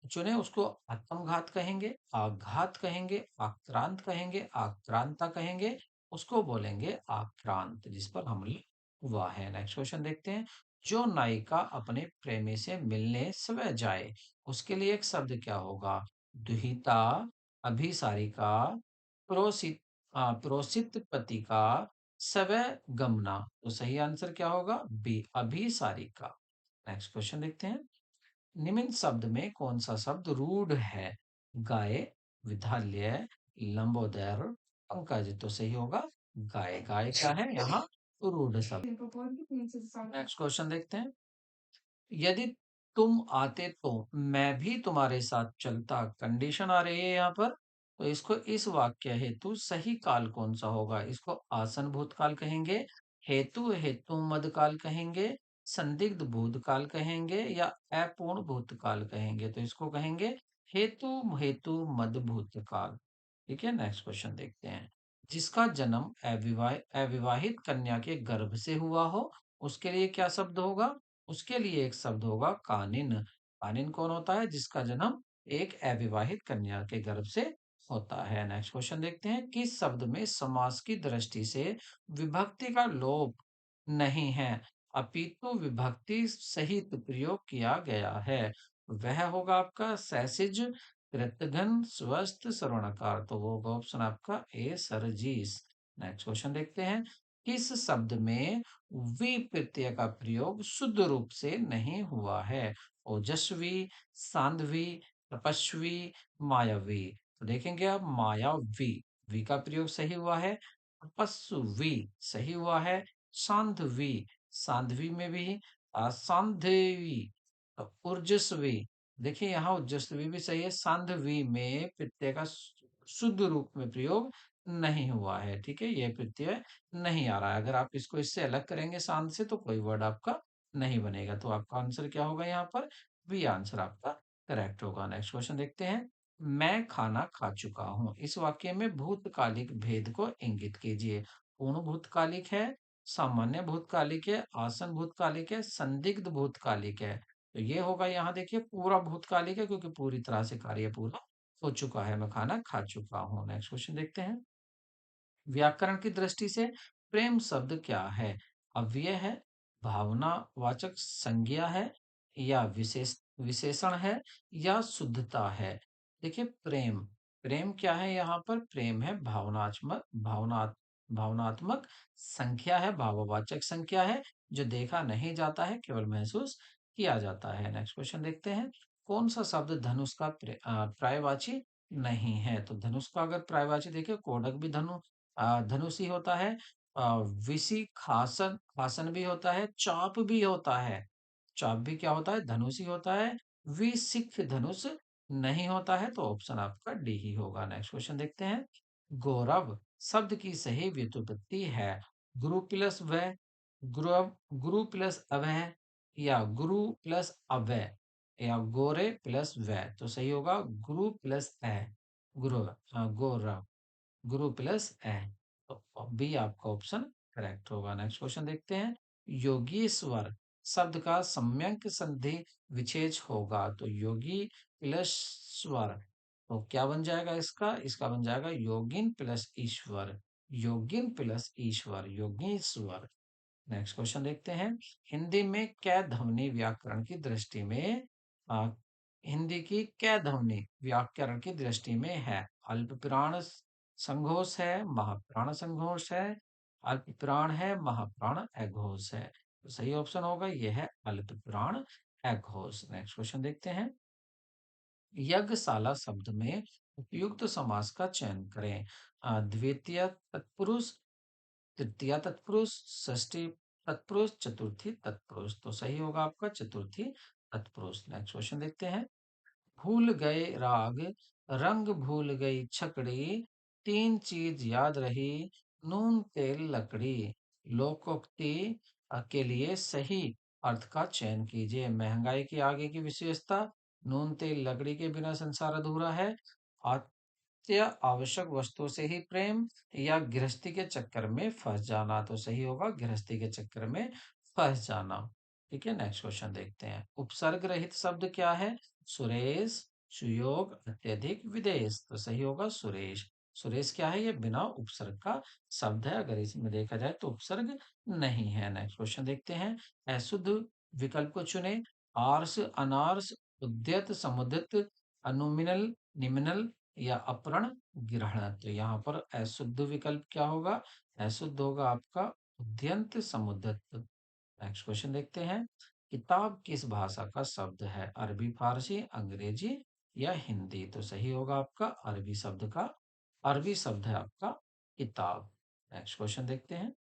चुने? उसको आत्मघात कहेंगे, आघात कहेंगे, आक्रांत कहेंगे, आक्रांता कहेंगे, उसको बोलेंगे आक्रांत, जिस पर हमला हुआ है। नेक्स्ट क्वेश्चन देखते हैं। जो नायिका अपने प्रेमी से मिलने स्वयं जाए, उसके लिए एक शब्द क्या होगा? दुहिता, अभिसारिका, प्रोसित प्रोसित पतिका, स्वय गमना। तो सही आंसर क्या होगा? बी, अभिसारिका। नेक्स्ट क्वेश्चन देखते हैं। निम्न शब्द में कौन सा शब्द रूढ़ है? गाय, विद्यालय, लंबोदर, पंकज। तो सही होगा गाय। गाय क्या है यहाँ? रूढ़ शब्द। नेक्स्ट क्वेश्चन देखते हैं। यदि तुम आते तो मैं भी तुम्हारे साथ चलता, कंडीशन आ रही है यहाँ पर, तो इसको इस वाक्य हेतु सही काल कौन सा होगा? इसको आसन भूतकाल कहेंगे, हेतु हेतु मध्यकाल कहेंगे, संदिग्ध भूतकाल कहेंगे, या अपूर्ण भूतकाल कहेंगे? तो इसको कहेंगे हेतु हेतु मध्य भूतकाल। ठीक है, नेक्स्ट क्वेश्चन देखते हैं। जिसका जन्म अविवाहित कन्या के गर्भ से हुआ हो, उसके लिए क्या शब्द होगा? उसके लिए एक शब्द होगा कानिन। कानिन कौन होता है? जिसका जन्म एक अविवाहित कन्या के गर्भ से होता है। नेक्स्ट क्वेश्चन देखते हैं। किस शब्द में समास की दृष्टि से विभक्ति का लोप नहीं है, अपितु विभक्ति सहित प्रयोग किया गया है? वह होगा आपका सैसिज, कृतघ्न, स्वस्थ, सर्वणकार। तो वो होगा ऑप्शन आपका ए, सरजीस। नेक्स्ट क्वेश्चन देखते हैं। किस शब्द में वी प्रत्यय का प्रयोग शुद्ध रूप से नहीं हुआ है? ओजस्वी, सांध्वी, तपस्वी, मायावी। तो देखेंगे आप, मायावी, वी का प्रयोग सही हुआ है। तपस्वी सही हुआ है। सांध्वी, सांध्वी में भी सांध्यवी, ऊर्जस्वी, देखिए यहाँ ऊर्जस्वी भी सही है। सांध्वी में प्रत्यय का शुद्ध रूप में प्रयोग नहीं हुआ है। ठीक है, ये प्रत्यय नहीं आ रहा है। अगर आप इसको इससे अलग करेंगे शांत से, तो कोई वर्ड आपका नहीं बनेगा। तो आपका आंसर क्या होगा यहाँ पर? बी आंसर आपका करेक्ट होगा। नेक्स्ट क्वेश्चन देखते हैं। मैं खाना खा चुका हूँ, इस वाक्य में भूतकालिक भेद को इंगित कीजिए। पूर्ण भूतकालिक है, सामान्य भूतकालिक है, आसन भूतकालिक है, संदिग्ध भूतकालिक है। तो ये होगा, यहाँ देखिए पूरा भूतकालिक है, क्योंकि पूरी तरह से कार्य पूरा हो चुका है, मैं खाना खा चुका हूँ। नेक्स्ट क्वेश्चन देखते हैं। व्याकरण की दृष्टि से प्रेम शब्द क्या है? अव्यय है, भावनावाचक संज्ञा है, या विशेषण है, या शुद्धता है? देखिए प्रेम, प्रेम क्या है? यहाँ पर प्रेम है भावनात्मक संख्या है, भाववाचक संख्या है, जो देखा नहीं जाता है, केवल महसूस किया जाता है। नेक्स्ट क्वेश्चन देखते हैं। कौन सा शब्द धनुष का पर्यायवाची नहीं है? तो धनुष का अगर पर्यायवाची देखिए, कोडक भी धनुष ही होता है। विषि खासन, खासन भी होता है, चाप भी होता है। चाप भी क्या होता है? धनुष ही होता है। विशिख धनुष नहीं होता है, तो ऑप्शन आपका डी ही होगा। नेक्स्ट क्वेश्चन देखते हैं। गौरव शब्द की सही व्युत्पत्ति है गुरु प्लस वह, गुरु प्लस अवह, या गुरु प्लस अवय, या गोरे प्लस वह। तो सही होगा गुरु प्लस अ, गुरु, गौरव, गुरु प्लस ए। तो बी आपका ऑप्शन करेक्ट होगा। नेक्स्ट क्वेश्चन देखते हैं। योगीश्वर शब्द का सम्यक संधि विच्छेद होगा, तो योगी प्लस स्वर, तो क्या बन जाएगा इसका? इसका बन जाएगा योगिन प्लस ईश्वर, योगिन प्लस ईश्वर, योगीश्वर। नेक्स्ट क्वेश्चन देखते हैं। हिंदी में कै ध्वनि व्याकरण की दृष्टि में हिंदी की कै ध्वनि व्याकरण की दृष्टि में है? अल्प प्राण संघोष है, महाप्राण संघोष है, अल्प प्राण है, महाप्राण अघोष है। तो सही ऑप्शन होगा यह है अल्प प्राण अघोष। नेक्स्ट क्वेश्चन देखते हैं। यज्ञशाला शब्द में उपयुक्त समास का चयन करें। द्वितीय तत्पुरुष, तृतीया तत्पुरुष, षष्ठी तत्पुरुष, चतुर्थी तत्पुरुष। तो सही होगा आपका चतुर्थी तत्पुरुष। नेक्स्ट क्वेश्चन देखते हैं। भूल गए राग, रंग भूल गई छकड़ी, तीन चीज याद रही, नून तेल लकड़ी। लोकोक्ति के लिए सही अर्थ का चयन कीजिए। महंगाई की आगे की विशेषता, नून तेल लकड़ी के बिना संसार अधूरा है, अत्य आवश्यक वस्तुओं से ही प्रेम, या गृहस्थी के चक्कर में फंस जाना। तो सही होगा गृहस्थी के चक्कर में फंस जाना। ठीक है, नेक्स्ट क्वेश्चन देखते हैं। उपसर्ग रहित शब्द क्या है? सुरेश, सुयोग, अत्यधिक, विदेश। तो सही होगा सुरेश। सुरेश क्या है? ये बिना उपसर्ग का शब्द है। अगर इसमें देखा जाए तो उपसर्ग नहीं है। नेक्स्ट क्वेश्चन देखते हैं। अशुद्ध विकल्प को चुने। आर्स, अनार्स, उद्यत, समुदित, अनुमिनल, निम्नल, या अपरण, ग्रहण। तो यहाँ पर अशुद्ध विकल्प क्या होगा? अशुद्ध होगा आपका उद्यंत, समुद्यत। नेक्स्ट क्वेश्चन देखते हैं। किताब किस भाषा का शब्द है? अरबी, फारसी, अंग्रेजी, या हिंदी। तो सही होगा आपका अरबी शब्द का, अरबी शब्द है आपका किताब। नेक्स्ट क्वेश्चन देखते हैं।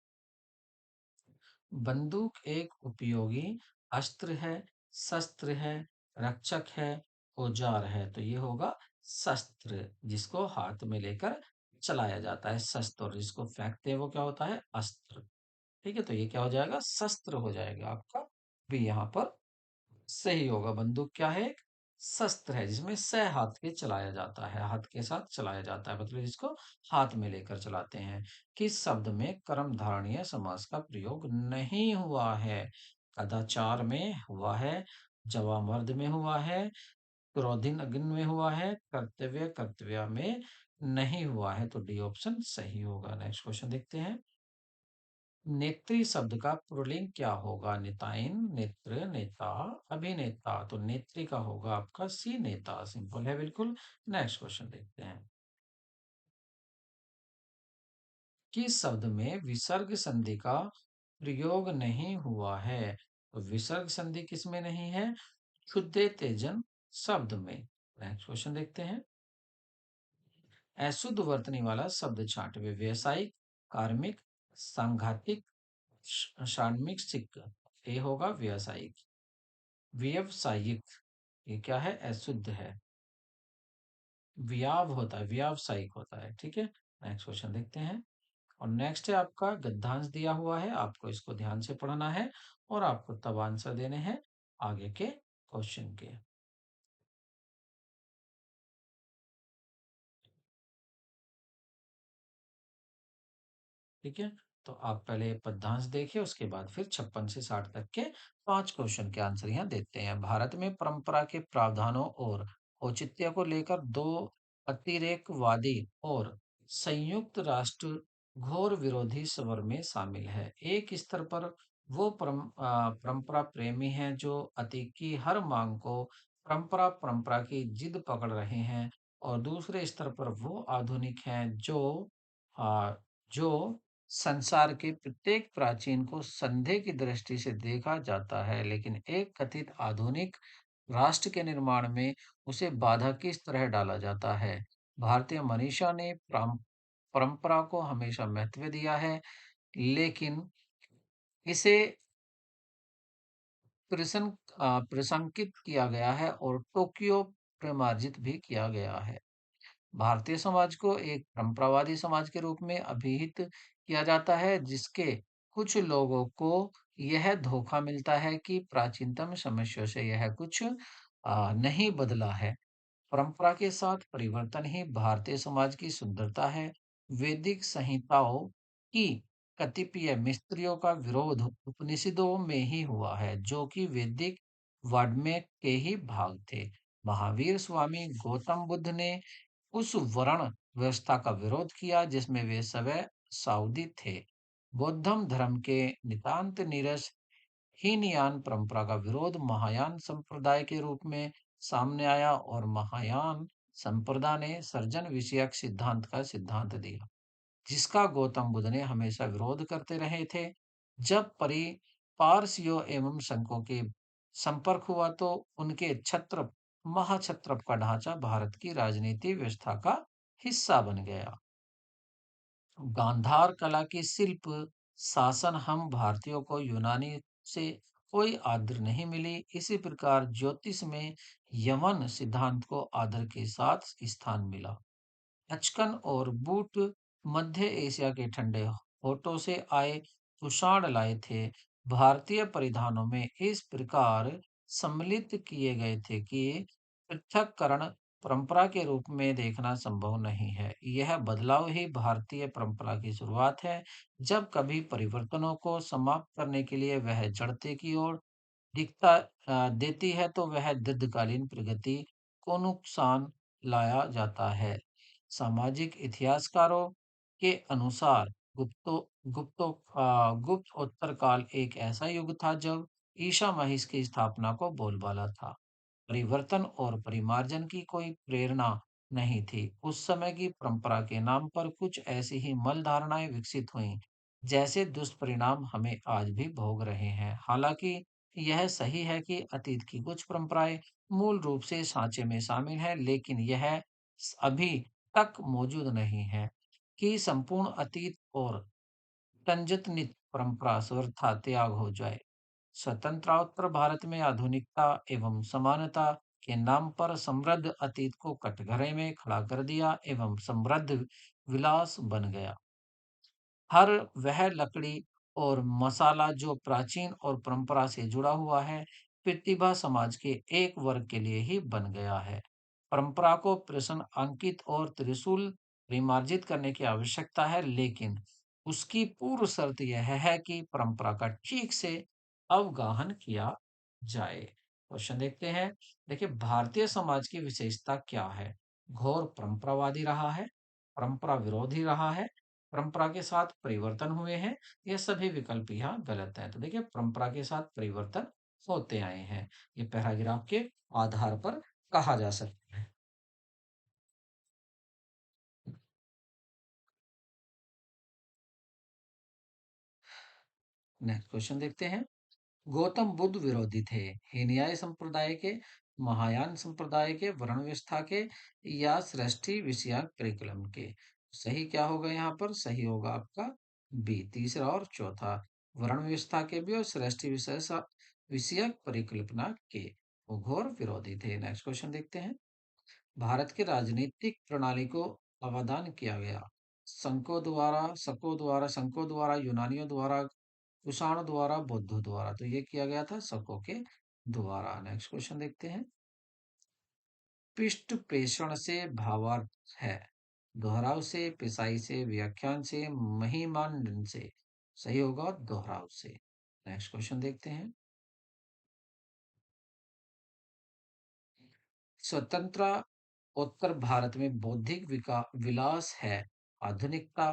बंदूक एक उपयोगी अस्त्र है, शस्त्र है, रक्षक है, औजार है। तो ये होगा शस्त्र, जिसको हाथ में लेकर चलाया जाता है शस्त्र, और जिसको फेंकते हैं वो क्या होता है? अस्त्र। ठीक है, तो ये क्या हो जाएगा? शस्त्र हो जाएगा आपका भी यहाँ पर सही होगा। बंदूक क्या है? एक शस्त्र है जिसमें स हाथ के चलाया जाता है, हाथ के साथ चलाया जाता है, मतलब जिसको हाथ में लेकर चलाते हैं। किस शब्द में कर्मधारय समास का प्रयोग नहीं हुआ है? कदाचार में हुआ है, जवामर्द में हुआ है, क्रोधिन अग्नि में हुआ है, कर्तव्य कर्तव्य में नहीं हुआ है। तो डी ऑप्शन सही होगा। नेक्स्ट क्वेश्चन देखते हैं। नेत्री शब्द का पुल्लिंग क्या होगा? निताइन, नेत्र, नेता, अभिनेता। तो नेत्री का होगा आपका सी, नेता। सिंपल है बिल्कुल। नेक्स्ट क्वेश्चन देखते हैं। किस शब्द में विसर्ग संधि का प्रयोग नहीं हुआ है? तो विसर्ग संधि किस में नहीं है? क्षुद्र तेजन शब्द में। नेक्स्ट क्वेश्चन देखते हैं। अशुद्ध वर्तनी वाला शब्द छांटवे। व्यवसायिक, कार्मिक, सांघातिक, शार्मिक, सिक्क। ये होगा व्यवसायिक। व्यवसायिक, ये क्या है? अशुद्ध है। व्याव होता है, व्यावसायिक होता है। ठीक है, नेक्स्ट क्वेश्चन देखते हैं। और नेक्स्ट है आपका गद्यांश दिया हुआ है, आपको इसको ध्यान से पढ़ना है और आपको तब आंसर देने हैं आगे के क्वेश्चन के। ठीक है, तो आप पहले पद्यांश देखिए, उसके बाद फिर 56 से 60 तक के 5 क्वेश्चन के आंसर यहाँ देते हैं। भारत में परंपरा के प्रावधानों और औचित्य को लेकर दो अतिरेकवादी और संयुक्त राष्ट्र घोर विरोधी स्वर में शामिल है। एक स्तर पर वो परंपरा प्रेमी हैं जो अति की हर मांग को परंपरा परंपरा की जिद पकड़ रहे हैं, और दूसरे स्तर पर वो आधुनिक हैं जो संसार के प्रत्येक प्राचीन को संदेह की दृष्टि से देखा जाता है, लेकिन एक कथित आधुनिक राष्ट्र के निर्माण में उसे बाधा किस तरह डाला जाता है। भारतीय मनीषा ने परंपरा को हमेशा महत्व दिया है, लेकिन इसे प्रसंकित किया गया है और टोक्यो प्रमार्जित भी किया गया है। भारतीय समाज को एक परंपरावादी समाज के रूप में अभिहित किया जाता है, जिसके कुछ लोगों को यह धोखा मिलता है कि प्राचीनतम समस्या से यह कुछ नहीं बदला है। परंपरा के साथ परिवर्तन ही भारतीय समाज की सुंदरता है। वैदिक संहिताओं की कतिपय मिस्त्रियों का विरोध उपनिषदों में ही हुआ है, जो कि वैदिक वाड्मय के ही भाग थे। महावीर स्वामी गौतम बुद्ध ने उस वर्ण व्यवस्था का विरोध किया जिसमें वे स्वयं साउदी थे। बौद्धम धर्म के नितांत नीरस हीनयान परंपरा का विरोध महायान संप्रदाय के रूप में सामने आया, और महायान संप्रदाय ने सर्जन विषयक सिद्धांत का सिद्धांत दिया, जिसका गौतम बुद्ध ने हमेशा विरोध करते रहे थे। जब पारसियों एवं संघों के संपर्क हुआ तो उनके छत्र महाछत्रप का ढांचा भारत की राजनीति व्यवस्था का हिस्सा बन गया। गांधार कला के शिल्प शासन हम भारतीयों को यूनानी से कोई आदर नहीं मिली। इसी प्रकार ज्योतिष में यमन सिद्धांत को आदर के साथ स्थान मिला। अचकन और बूट मध्य एशिया के ठंडे होठों से आए कुषाण लाए थे। भारतीय परिधानों में इस प्रकार सम्मिलित किए गए थे कि पृथक्करण परंपरा के रूप में देखना संभव नहीं है। यह बदलाव ही भारतीय परंपरा की शुरुआत है। जब कभी परिवर्तनों को समाप्त करने के लिए वह जड़ते की ओर दिखता देती है तो वह दीर्घकालीन प्रगति को नुकसान लाया जाता है। सामाजिक इतिहासकारों के अनुसार गुप्तोत्तर काल एक ऐसा युग था जब ईसा मसीह की स्थापना को बोलबाला था। परिवर्तन और परिमार्जन की कोई प्रेरणा नहीं थी। उस समय की परंपरा के नाम पर कुछ ऐसी ही मल धारणाएं विकसित हुईं, जैसे दुष्परिणाम हमें आज भी भोग रहे हैं। हालांकि यह सही है कि अतीत की कुछ परंपराएं मूल रूप से सांचे में शामिल है, लेकिन यह अभी तक मौजूद नहीं है कि संपूर्ण अतीत और तंजतनित परंपरा सर्वथा त्याग हो जाए। स्वतंत्रोत्तर भारत में आधुनिकता एवं समानता के नाम पर समृद्ध अतीत को कटघरे में खड़ा कर दिया एवं समृद्ध विलास बन गया। हर वह लकड़ी और मसाला जो प्राचीन और परंपरा से जुड़ा हुआ है, प्रतिभा समाज के एक वर्ग के लिए ही बन गया है। परंपरा को प्रश्न अंकित और त्रिशूल परिमार्जित करने की आवश्यकता है, लेकिन उसकी पूर्व शर्त यह है कि परंपरा का ठीक से अवगाहन किया जाए। क्वेश्चन देखते हैं। देखिए, भारतीय समाज की विशेषता क्या है? घोर परंपरावादी रहा है, परंपरा विरोधी रहा है, परंपरा के साथ परिवर्तन हुए हैं। ये सभी विकल्प यहाँ गलत है। तो देखिए, परंपरा के साथ परिवर्तन होते आए हैं। ये पैराग्राफ के आधार पर कहा जा सकता है। नेक्स्ट क्वेश्चन देखते हैं। गौतम बुद्ध विरोधी थे। हीनयाय संप्रदाय के, महायान संप्रदाय के, वर्ण व्यवस्था के या सृष्टि विषयक करिकुलम के? सही क्या होगा यहाँ पर? सही होगा आपका बी, तीसरा और चौथा। वर्ण व्यवस्था के भी और सृष्टि विषयक परिकल्पना के वो घोर विरोधी थे। नेक्स्ट क्वेश्चन देखते हैं। भारत की राजनीतिक प्रणाली को अवदान किया गया। संको द्वारा, यूनानियों द्वारा, कुषाण द्वारा, बौद्धों द्वारा। तो ये किया गया था शकों के द्वारा। नेक्स्ट क्वेश्चन देखते हैं। पृष्ठ प्रेषण से भावार्थ है। दोहराव से, पिसाई से, व्याख्यान से, महिमांडन से। सही होगा दोहराव से। नेक्स्ट क्वेश्चन देखते हैं। स्वतंत्र उत्तर भारत में बौद्धिक विलास है। आधुनिकता,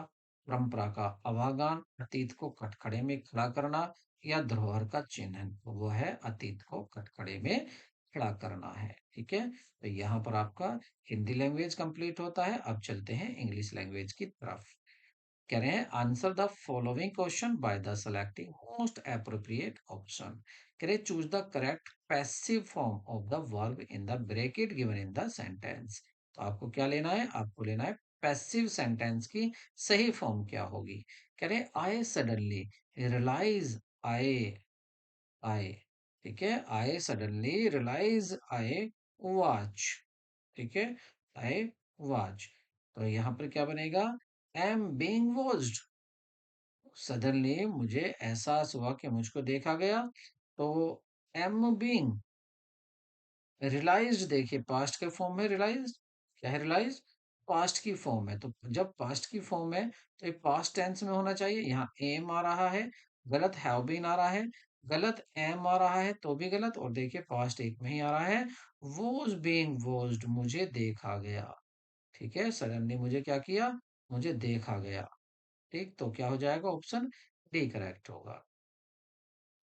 परंपरा का अवगान, अतीत को कटघरे में खड़ा करना या धरोहर का चिन्हन। वो है अतीत को कटघरे में खड़ा करना है। ठीक है, तो यहाँ पर आपका हिंदी लैंग्वेज कंप्लीट होता है। अब चलते हैं इंग्लिश लैंग्वेज की तरफ। कह रहे हैं answer the following question by the selecting most appropriate option. कह रहे choose the correct passive form of the verb in the bracket given in the sentence. तो आपको क्या लेना है? आपको लेना है पैसिव सेंटेंस की सही फॉर्म क्या होगी। कह रहे आई सडनली रियलाइज आई आई ठीक है, I suddenly realise I watch. ठीक है, आई वॉच। तो यहां पर क्या बनेगा? Am being watched. सडनली मुझे एहसास हुआ कि मुझको देखा गया। तो एम बीइंग रियलाइज्ड, देखिए पास्ट के फॉर्म में रियलाइज, क्या है रियलाइज? पास्ट की फॉर्म है। तो जब पास्ट की फॉर्म है तो ये पास्ट टेंस में होना चाहिए। यहाँ एम आ रहा है, गलत। हैव बीन आ रहा है, गलत। एम आ रहा है तो भी गलत। और देखिए पास्ट एक में ही आ रहा है। वॉज बीइंग वॉच्ड, मुझे देखा गया। ठीक है, सडनली मुझे क्या किया? मुझे देखा गया। ठीक, तो क्या हो जाएगा? ऑप्शन डी करेक्ट होगा।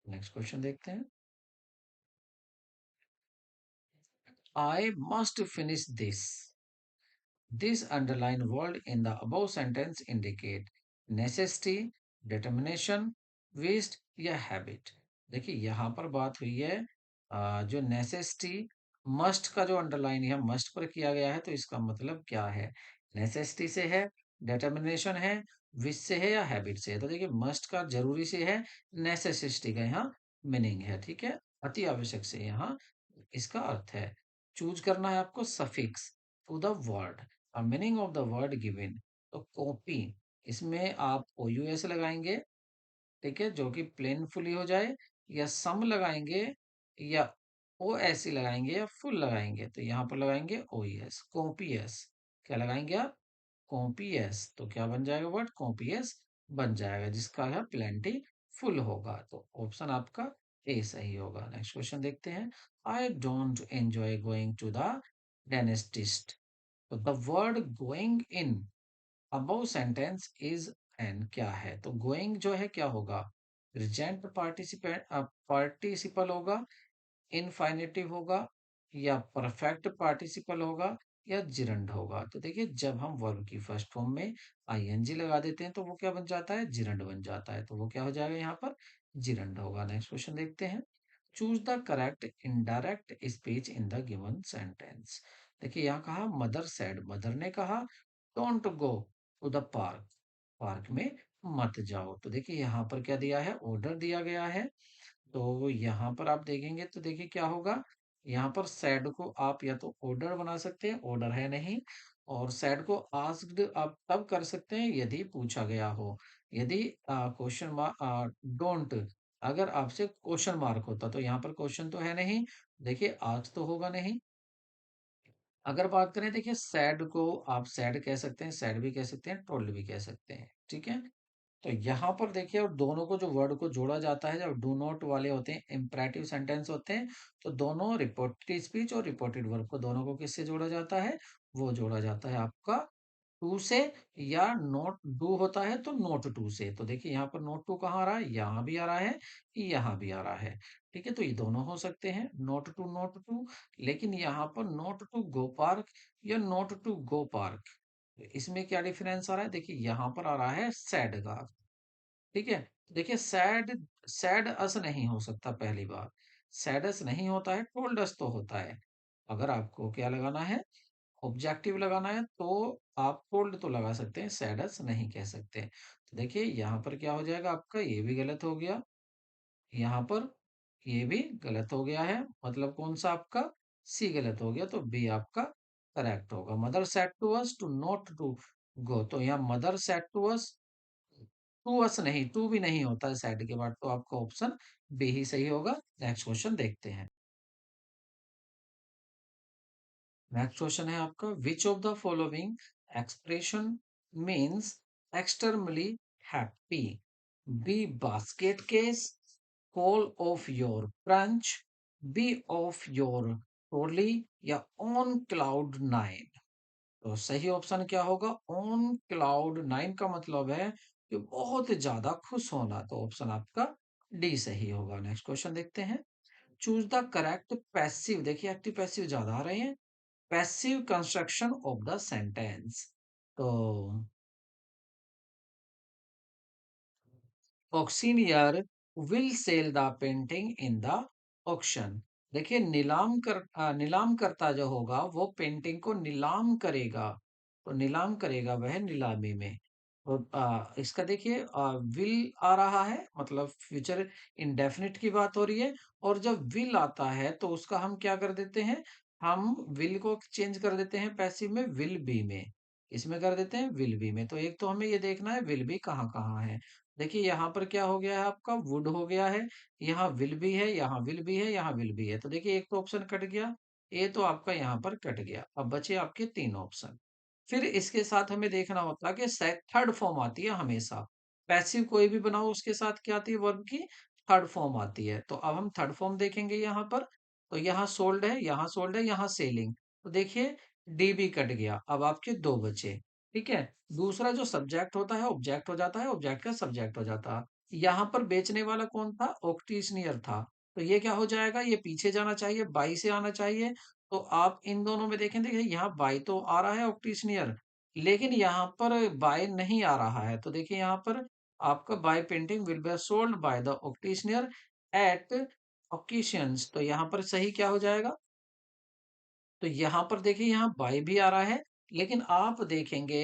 नेक्स्ट क्वेश्चन देखते हैं। I must finish this. This underlined word in the above sentence indicate necessity, determination, waste या habit। देखिए यहाँ पर बात हुई है जो necessity, must का जो अंडरलाइन है must पर किया गया है, तो इसका मतलब क्या है? necessity से है, determination है, wish से है या habit से है? तो देखिए must का जरूरी से है, necessity का यहाँ मीनिंग है, ठीक है। अति आवश्यक से यहाँ इसका अर्थ है। चूज करना है आपको suffix to the word, meaning of the word given. तो कॉपी, इसमें आप ओ यू एस लगाएंगे, ठीक है, जो कि प्लेनफुली हो जाए, या सम लगाएंगे, या ओ एस सी लगाएंगे, या फुल लगाएंगे। तो यहाँ पर लगाएंगे ओ एस, कॉपीएस। क्या लगाएंगे आप? कॉपीएस। तो क्या बन जाएगा वर्ड? कॉपीएस बन जाएगा, जिसका है प्लेंटी फुल होगा। तो ऑप्शन आपका ए सही होगा। नेक्स्ट क्वेश्चन देखते हैं। I don't enjoy going to the dentist. तो the word going in above sentence is an क्या है? तो गोइंग जो है क्या होगा? प्रेजेंट पार्टिसिपेंट पार्टिसिपल होगा, इनफाइनेटिव होगा, या परफेक्ट पार्टिसिपल होगा, या जिरंड होगा। तो देखिए, जब हम वर्ब की फर्स्ट फॉर्म में आईएनजी लगा देते हैं तो वो क्या बन जाता है? जिरंड बन जाता है। तो वो क्या हो जाएगा यहाँ पर? जिरंड होगा। नेक्स्ट क्वेश्चन देखते हैं। Choose the correct indirect speech in the given sentence. देखिए, यहाँ कहा मदर सेड, मदर ने कहा don't go to the park, park में मत जाओ। तो देखिए यहाँ पर क्या दिया है? ऑर्डर दिया गया है। तो यहाँ पर आप देखेंगे तो देखिए क्या होगा? यहाँ पर सैड को आप या तो ऑर्डर बना सकते हैं, ऑर्डर है नहीं। और सैड को आस्क्ड आप तब कर सकते हैं यदि पूछा गया हो। यदि क्वेश्चन मार्क डोंट, अगर आपसे क्वेश्चन मार्क होता, तो यहाँ पर क्वेश्चन तो है नहीं, देखिए आज तो होगा नहीं। अगर बात करें, देखिए सैड को आप सैड कह सकते हैं, सैड भी कह सकते हैं, टोल्ड भी कह सकते हैं, ठीक है। तो यहाँ पर देखिए, और दोनों को जो वर्ड को जोड़ा जाता है, जब डू नॉट वाले होते हैं, इम्परेटिव सेंटेंस होते हैं, तो दोनों रिपोर्टेड स्पीच और रिपोर्टेड वर्ब को दोनों को किससे जोड़ा जाता है? वो जोड़ा जाता है आपका टू से, या नोट डू होता है तो नोट टू से। तो देखिए यहाँ पर नोट टू कहाँ आ रहा है? यहाँ भी आ रहा है, यहाँ भी आ रहा है, ठीक है। तो ये दोनों हो सकते हैं, नोट टू नोट टू। लेकिन यहाँ पर नोट टू गो पार्क या नोट टू गो पार्क, इसमें क्या डिफरेंस आ रहा है? देखिए यहाँ पर आ रहा है सैड का, ठीक है। देखिए सैड, सैड अस नहीं हो सकता, पहली बात सैड अस नहीं होता है, टोल्ड अस तो होता है। अगर आपको क्या लगाना है? ऑब्जेक्टिव लगाना है, तो आप टोल्ड तो लगा सकते हैं, सैड अस नहीं कह सकते। तो देखिए यहाँ पर क्या हो जाएगा आपका? ये भी गलत हो गया, यहाँ पर ये भी गलत हो गया है। मतलब कौन सा आपका? सी गलत हो गया, तो बी आपका करेक्ट होगा। Mother said to us to not to go, तो यहाँ mother said to us, to us नहीं, टू भी नहीं होता है सैड के बाद, तो आपका ऑप्शन बी ही सही होगा। नेक्स्ट क्वेश्चन देखते हैं। नेक्स्ट क्वेश्चन है आपका, which of the following expression means externally happy? Be basket case, call of your branch, be off your trolley, या ऑन क्लाउड नाइन। तो सही ऑप्शन क्या होगा? ऑन क्लाउड नाइन का मतलब है कि बहुत ज्यादा खुश होना। तो ऑप्शन आपका डी सही होगा। नेक्स्ट क्वेश्चन देखते हैं। चूज द करेक्ट पैसिव, देखिए एक्टिव पैसिव ज्यादा आ रहे हैं। Passive construction of the sentence. तो auctioneer will sell the painting in the auction. देखिए नीलाम करता जो होगा वो पेंटिंग को नीलाम करेगा। तो नीलाम करेगा वह नीलामी में। तो इसका देखिए विल आ रहा है, मतलब फ्यूचर इंडेफिनिट की बात हो रही है। और जब विल आता है तो उसका हम क्या कर देते हैं? हम विल को चेंज कर देते हैं पैसिव में, विल बी में। इसमें कर देते हैं विल बी में। तो एक तो हमें ये देखना है विल बी कहाँ कहाँ है। देखिए यहाँ पर क्या हो गया है आपका? वुड हो गया है, यहाँ विल भी है, यहाँ विल भी है, यहाँ विल भी है। तो देखिए एक तो ऑप्शन कट गया, ये तो आपका यहाँ पर कट गया। अब बचे आपके तीन ऑप्शन। फिर इसके साथ हमें देखना होता है कि थर्ड फॉर्म आती है हमेशा। पैसिव कोई भी बनाओ उसके साथ क्या आती है? वर्ब की थर्ड फॉर्म आती है। तो अब हम थर्ड फॉर्म देखेंगे यहाँ पर। तो यहाँ सोल्ड है, यहाँ सोल्ड है, यहाँ सेलिंग। तो देखिए डी भी कट गया, अब आपके दो बचे, ठीक है। दूसरा जो सब्जेक्ट होता है ऑब्जेक्ट हो जाता है, ऑब्जेक्ट का सब्जेक्ट हो जाता है। यहाँ पर बेचने वाला कौन था? ऑक्टिशनियर था। तो ये क्या हो जाएगा? ये पीछे जाना चाहिए, बाई से आना चाहिए। तो आप इन दोनों में देखें, देखिए यहाँ बाई तो आ रहा है ऑक्टिशनियर, लेकिन यहाँ पर बाय नहीं आ रहा है। तो देखिए यहाँ पर आपका by painting will be sold by the auctioneer at auctions. तो यहाँ पर सही क्या हो जाएगा? तो यहाँ पर देखिए यहाँ बाय भी आ रहा है, लेकिन आप देखेंगे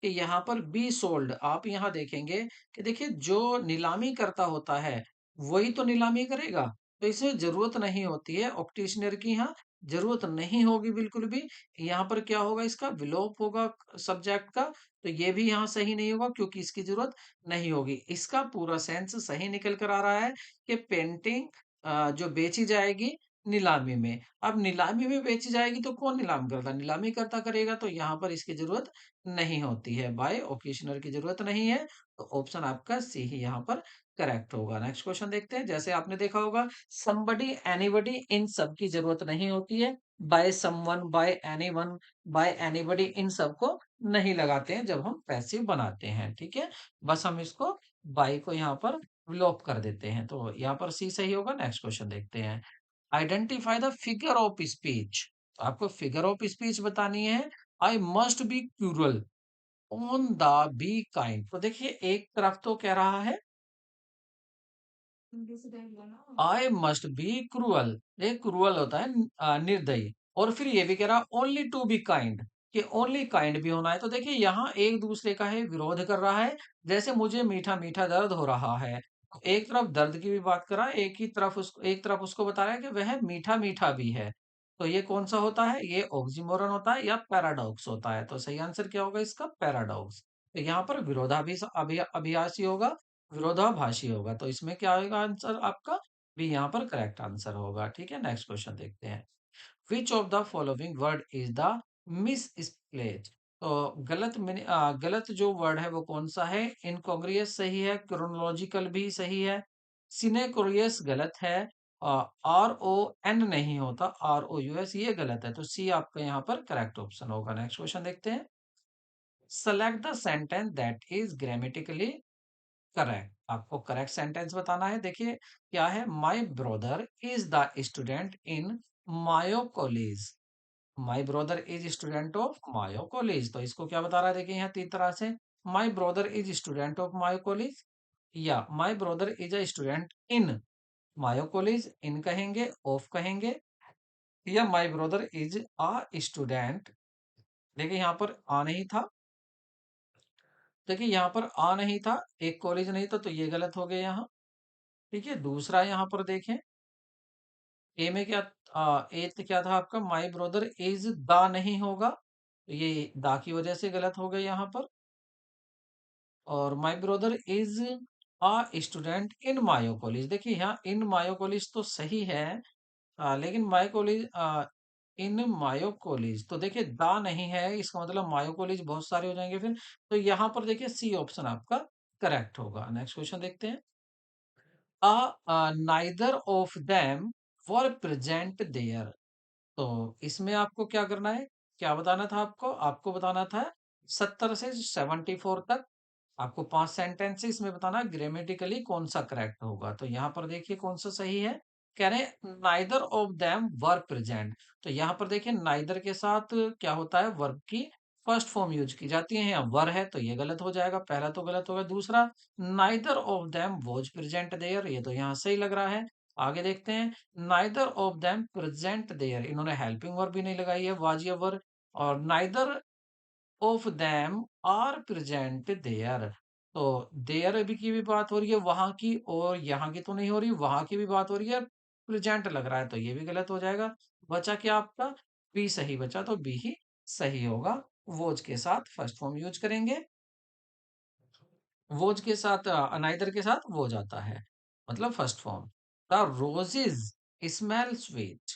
कि यहाँ पर बी सोल्ड, आप यहाँ देखेंगे कि देखिए जो नीलामी करता होता है वही तो नीलामी करेगा। तो इसे जरूरत नहीं होती है ऑक्टिशनर की, यहाँ जरूरत नहीं होगी बिल्कुल भी। यहाँ पर क्या होगा, इसका विलोप होगा सब्जेक्ट का। तो ये भी यहाँ सही नहीं होगा क्योंकि इसकी जरूरत नहीं होगी। इसका पूरा सेंस सही निकल कर आ रहा है कि पेंटिंग जो बेची जाएगी नीलामी में। अब नीलामी में बेची जाएगी तो कौन नीलाम करता, नीलामी करता करेगा, तो यहाँ पर इसकी जरूरत नहीं होती है, बाय ओकेशनर की जरूरत नहीं है। तो ऑप्शन आपका सी ही यहाँ पर करेक्ट होगा। नेक्स्ट क्वेश्चन देखते हैं। जैसे आपने देखा होगा somebody anybody इन सब की जरूरत नहीं होती है। By someone, by anyone, by anybody इन सब को नहीं लगाते हैं जब हम पैसिव बनाते हैं, ठीक है। बस हम इसको बाय को यहाँ पर विलोप कर देते हैं। तो यहाँ पर सी सही होगा। नेक्स्ट क्वेश्चन देखते हैं। Identify the figure of speech. आपको फिगर ऑफ स्पीच बतानी है। I must be crucial on the be kind. तो देखिए एक तरफ तो कह रहा है आई मस्ट बी क्रूअल, ये क्रूअल होता है निर्दयी। और फिर ये भी कह रहा है ओनली टू बी काइंड, कि ओनली काइंड भी होना है। तो देखिए यहाँ एक दूसरे का है विरोध कर रहा है। जैसे मुझे मीठा मीठा दर्द हो रहा है, तो एक तरफ दर्द की भी बात कर रहा है, एक तरफ उसको बता रहा है कि वह मीठा मीठा भी है। तो ये कौन सा होता है, ये ऑक्सीमोरन होता है या पैराडॉक्स होता है। तो सही आंसर क्या होगा इसका, पैराडॉक्स। तो यहाँ पर अभियासी होगा, विरोधाभासी होगा। तो इसमें क्या होगा आंसर आपका, भी यहाँ पर करेक्ट आंसर होगा, ठीक है। नेक्स्ट क्वेश्चन देखते हैं। Which of the following word is the misspelled. तो गलत जो वर्ड है वो कौन सा है। इनकॉन्ग्रियस सही है, क्रोनोलॉजिकल भी सही है, सिनेकोरियस गलत है, आर ओ एन नहीं होता, आर ओ यू एस ये गलत है। तो सी आपका यहाँ पर करेक्ट ऑप्शन होगा। नेक्स्ट क्वेश्चन देखते हैं। Select the sentence that is grammatically correct. आपको करेक्ट सेंटेंस बताना है। देखिए क्या है, my brother is the student in Mayo college. My brother is student of Mayo college. तो इसको क्या बता रहा है, देखिए यहाँ तीन तरह से, my brother is student of Mayo College, या my brother is a student in Mayo College, in कहेंगे, ऑफ कहेंगे, या my brother is a student. देखिए यहाँ पर आ नहीं था, देखिए यहाँ पर आ नहीं था, एक कॉलेज नहीं था, तो ये गलत हो गया यहाँ, ठीक है। दूसरा यहाँ पर देखें, ए में क्या, ए तो क्या था आपका, माय ब्रदर इज द नहीं होगा, तो ये द की वजह से गलत हो गया यहाँ पर। और my brother is a student in Mayo college, देखिए यहाँ इन मायो कॉलेज तो सही है, लेकिन मायो कॉलेज इन मायो कॉलेज तो देखिए द नहीं है, इसका मतलब मायो कॉलेज बहुत सारे हो जाएंगे फिर। तो यहाँ पर देखिए सी ऑप्शन आपका करेक्ट होगा। नेक्स्ट क्वेश्चन देखते हैं। Neither of them were present there. तो इसमें आपको क्या करना है, क्या बताना था आपको, आपको बताना था 70 से 74 तक। आपको 5 सेंटेंस इसमें बताना ग्रामेटिकली कौन सा करेक्ट होगा। तो यहाँ पर देखिए कौन सा सही है। कह रहे हैं neither of them were present. तो यहाँ पर देखिए नाइदर के साथ क्या होता है, वर्ब की फर्स्ट फॉर्म यूज की जाती है, यहाँ वर है तो ये गलत हो जाएगा, पहला तो गलत होगा। दूसरा neither of them was present there, ये तो यहाँ सही लग रहा है। आगे देखते हैं। Neither of them present there, इन्होंने हेल्पिंग वर्ब भी नहीं लगाई है, वाज या वर। और neither of them are present there. तो देयर भी की भी बात हो रही है वहां की, और यहाँ की तो नहीं हो रही, वहां की भी बात हो रही है, प्रेजेंट लग रहा है, तो ये भी गलत हो जाएगा। बचा क्या आपका, बी सही बचा, तो बी ही सही होगा। वोज के साथ फर्स्ट फॉर्म यूज करेंगे, वोज के साथ अनाइदर के साथ वो जाता है, मतलब first form. The roses smell sweet,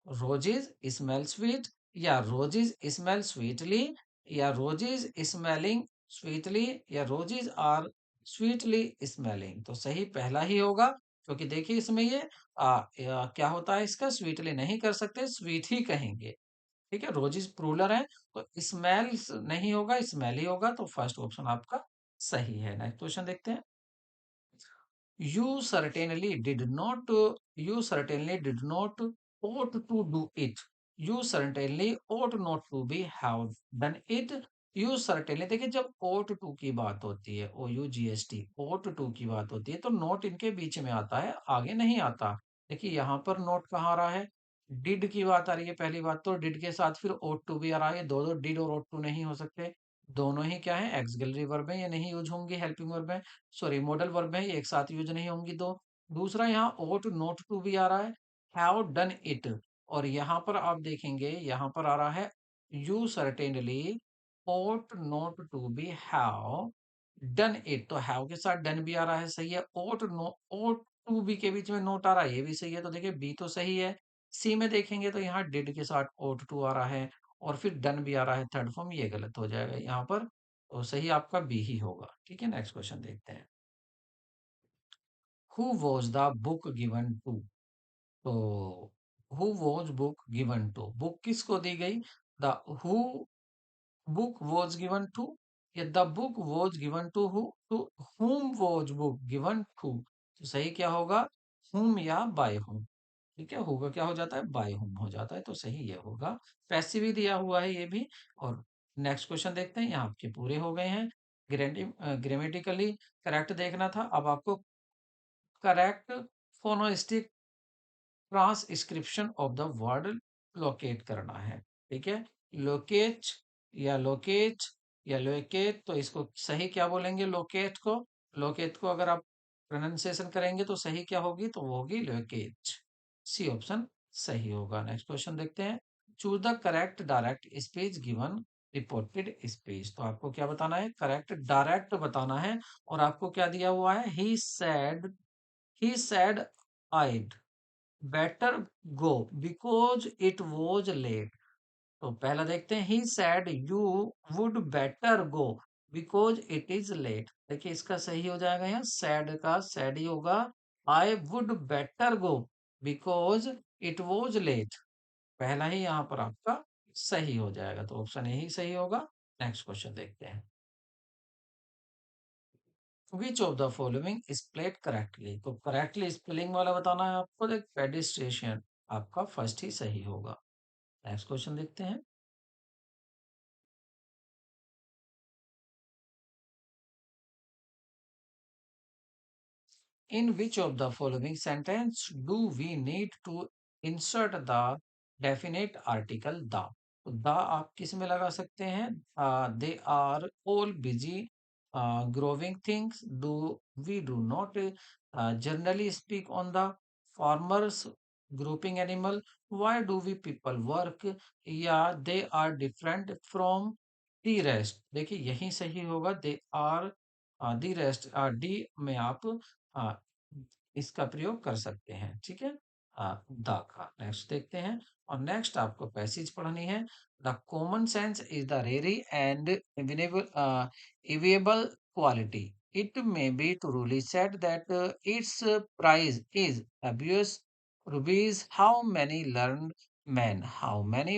roses smell sweet, या रोजेज स्मेल स्वीटली, या रोजेज स्मेलिंग स्वीटली, या रोजेज आर स्वीटली स्मेलिंग। तो सही पहला ही होगा, क्योंकि देखिए इसमें ये क्या होता है, इसका स्वीटली नहीं कर सकते, स्वीट ही कहेंगे, ठीक है। रोजेज प्लूरल है, तो स्मेल्स नहीं होगा, स्मेल ही होगा। तो फर्स्ट ऑप्शन आपका सही है। नेक्स्ट क्वेश्चन देखते हैं। You certainly did not, you certainly did not ought to do it. You certainly ought not to be have done it. You certainly, देखिए जब ought to की बात होती है, O U G S T, ought to की बात होती है, तो नोट इनके बीच में आता है, आगे नहीं आता। देखिए यहाँ पर नोट कहाँ आ रहा है, डिड की बात आ रही है, पहली बात तो डिड के साथ फिर ought to भी आ रहा है, दो दो डिड और ought to नहीं हो सकते, दोनों ही क्या है, एक्सगलरी वर्ब है, ये नहीं यूज होंगे, हेल्पिंग वर्ब है, सॉरी मॉडल वर्ब है, ये एक साथ यूज नहीं होंगी दो। दूसरा यहाँ ought not to भी आ रहा है, have done it, और यहाँ पर आप देखेंगे यहाँ पर आ रहा है you certainly ought not to be have done it, तो have के साथ done भी आ रहा है, सही है। ought to be के बीच में not आ रहा है, ये भी सही है, तो देखिए B तो सही है। C में देखेंगे तो यहाँ did के साथ ought to आ रहा है और फिर done भी आ रहा है थर्ड फॉर्म, ये गलत हो जाएगा यहाँ पर, तो सही आपका B ही होगा। ठीक है, नेक्स्ट क्वेश्चन देखते हैं। Who was the book given to? तो who was book given to? Book किसको दी गई? The who book was given to, या the book was given to who? To whom was book given to? तो सही क्या होगा? whom या by whom? ठीक है, होगा क्या हो जाता है? by whom हो जाता है, तो सही ये होगा। पैसिव ही दिया हुआ है ये भी। और नेक्स्ट क्वेश्चन देखते हैं, यहाँ आपके पूरे हो गए हैं। ग्रामेटिकली करेक्ट देखना था, अब आपको correct phonetic transcription of the word locate करना है। ठीक है, लोकेट या लोकेट या लोकेट, तो इसको सही क्या बोलेंगे? लोकेट को, लोकेट को अगर आप प्रोनाउंसिएशन करेंगे तो सही क्या होगी? तो वो होगी लोकेट। सी ऑप्शन सही होगा। नेक्स्ट क्वेश्चन देखते हैं। Choose the correct direct speech given reported speech, तो आपको क्या बताना है? करेक्ट डायरेक्ट बताना है, और आपको क्या दिया हुआ है? He said I'd better go because it was late. तो पहला देखते हैं, he said you would better go because it is late. देखिए इसका सही हो जाएगा, यहाँ सैड का सैड ही होगा। I would better go because it was late, पहला ही यहाँ पर आपका सही हो जाएगा, तो ऑप्शन यही सही होगा। नेक्स्ट क्वेश्चन देखते हैं। Which of the following is spelled correctly, तो करेक्टली स्पेलिंग वाला बताना है आपको। देख पेडिस्ट्रेशियन आपका फर्स्ट ही सही होगा। नेक्स्ट क्वेश्चन देखते हैं। In which of the following sentence do we need to insert the definite article the? तो the आप किस में लगा सकते हैं? They are all busy growing things. Do not generally speak on the farmers grouping animal? Why do we people work? या they are different from the rest? देखिए यही सही होगा। They are the rest D में आप हाँ, इसका प्रयोग कर सकते हैं। ठीक है, द का। नेक्स्ट देखते हैं, और नेक्स्ट आपको पैसेज पढ़नी है। The common sense is the rarer and enviable quality. It may be truly said that its price is above rubies. How many learned men? How many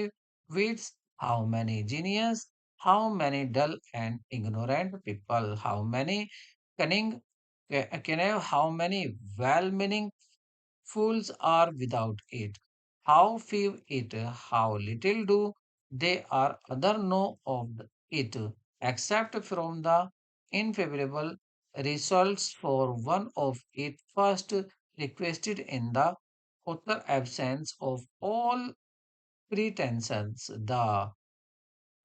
wits? How many genius? How many dull and ignorant people? How many cunning? Can I have how many well-meaning fools are without it? How few it, how little do they or other know of it, except from the infavorable results for one of it first requested in the utter absence of all pretensions. The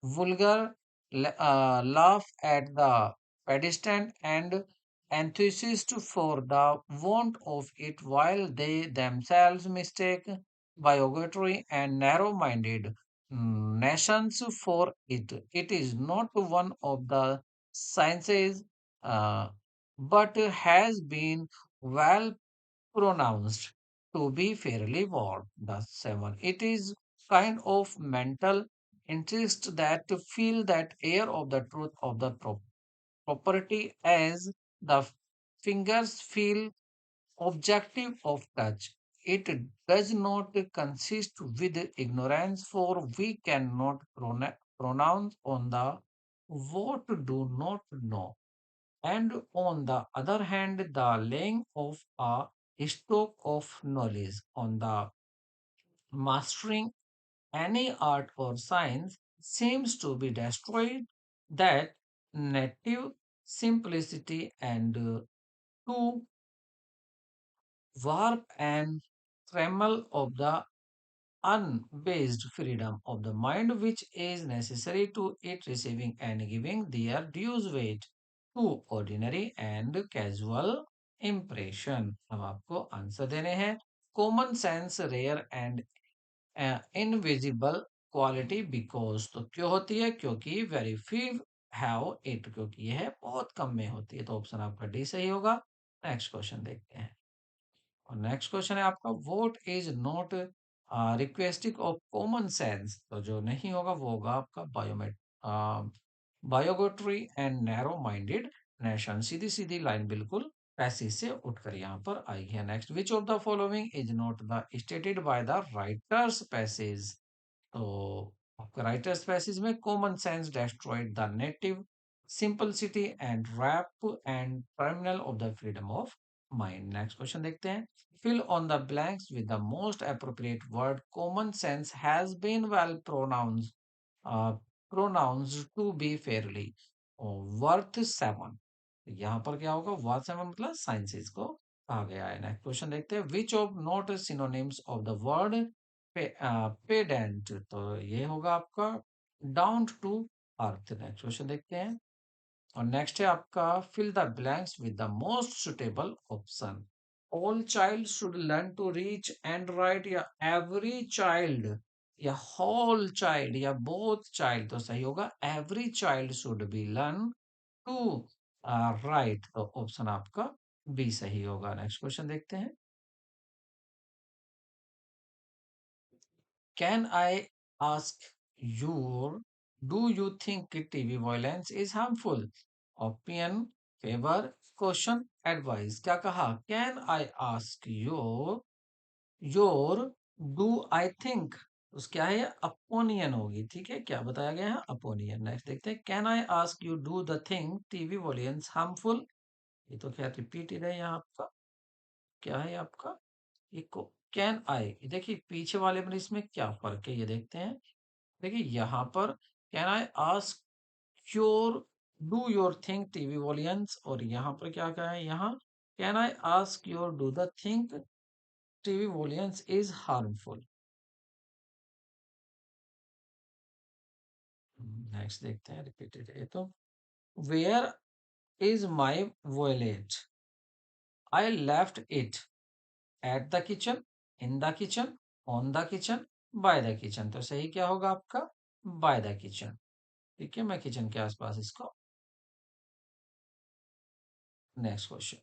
vulgar laugh at the pedestal and enthusiast for the want of it, while they themselves mistake bigotry and narrow-minded nations for it. It is not one of the sciences, uh, but has been well pronounced to be fairly warm. The seven. It is kind of mental interest that to feel that air of the truth of the property as the fingers feel objective of touch. It does not consist with ignorance, for we cannot pronounce on the what do not know, and on the other hand, the laying of a stock of knowledge on the mastering any art or science seems to be destroyed that native simplicity and to warp and trammel of the unbased freedom of the mind which is necessary to it receiving and giving their dues weight to ordinary and casual impression. अब आपको answer देने हैं। Common sense rare and invisible quality because, तो क्यों होती है? क्योंकि very few have it, क्योंकि यह बहुत कम में होती है। तो ऑप्शन आपका डी सही होगा। नेक्स्ट क्वेश्चन देखते हैं। और नेक्स्ट क्वेश्चन है आपका, what is not requisite of common sense, तो जो नहीं होगा वो होगा आपका बायोमेट bigotry and narrow minded nation. सीधी सीधी लाइन बिल्कुल पैसेज से उठकर यहाँ पर आई है। Next, which of the following is not the stated by the writer's passage, तो आपका राइटर्स पैसेज में common sense destroyed the native simplicity and wrap and terminal of the freedom of mind. Next question देखते हैं। Fill on the blanks with the most appropriate word common sense has been well pronounced to be fairly worth 7। यहाँ पर क्या होगा? Worth 7 मतलब sciences को कहा गया है। नेक्स्ट क्वेश्चन देखते हैं। Which of not synonyms of the word pedant, तो ये होगा आपका down to earth. Next question देखते हैं। और नेक्स्ट है आपका, fill the blanks with the most suitable option. All child should learn to reach and write, या एवरी चाइल्ड, या होल चाइल्ड, या बोथ चाइल्ड, तो सही होगा every child should be learn to write, तो ऑप्शन आपका बी सही होगा। नेक्स्ट क्वेश्चन देखते हैं। Can I ask your, do you think TV violence is harmful? Opinion, favour, question, advice. क्या कहा? Can I ask your do I think, उस क्या है? अपोनियन होगी। ठीक है, क्या बताया गया है? अपोनियन। नेक्स्ट देखते हैं। Can I ask you do the thing TV volumes harmful, ये तो क्या रिपीटेड है यहाँ आपका? क्या है आपका? इको। कैन आई, देखिए पीछे वाले में इसमें क्या फर्क है ये देखते हैं। देखिए यहाँ पर can I ask your do your thing TV volumes, और यहाँ पर क्या क्या है? यहाँ can I ask your do the thing TV volumes is harmful. Next देखते हैं, रिपीटेड है तो। Where is my wallet, I left it at the kitchen, in the kitchen, on the kitchen, by the kitchen, तो सही क्या होगा आपका? By the kitchen. ठीक है, मैं किचन के आसपास इसको। Next question.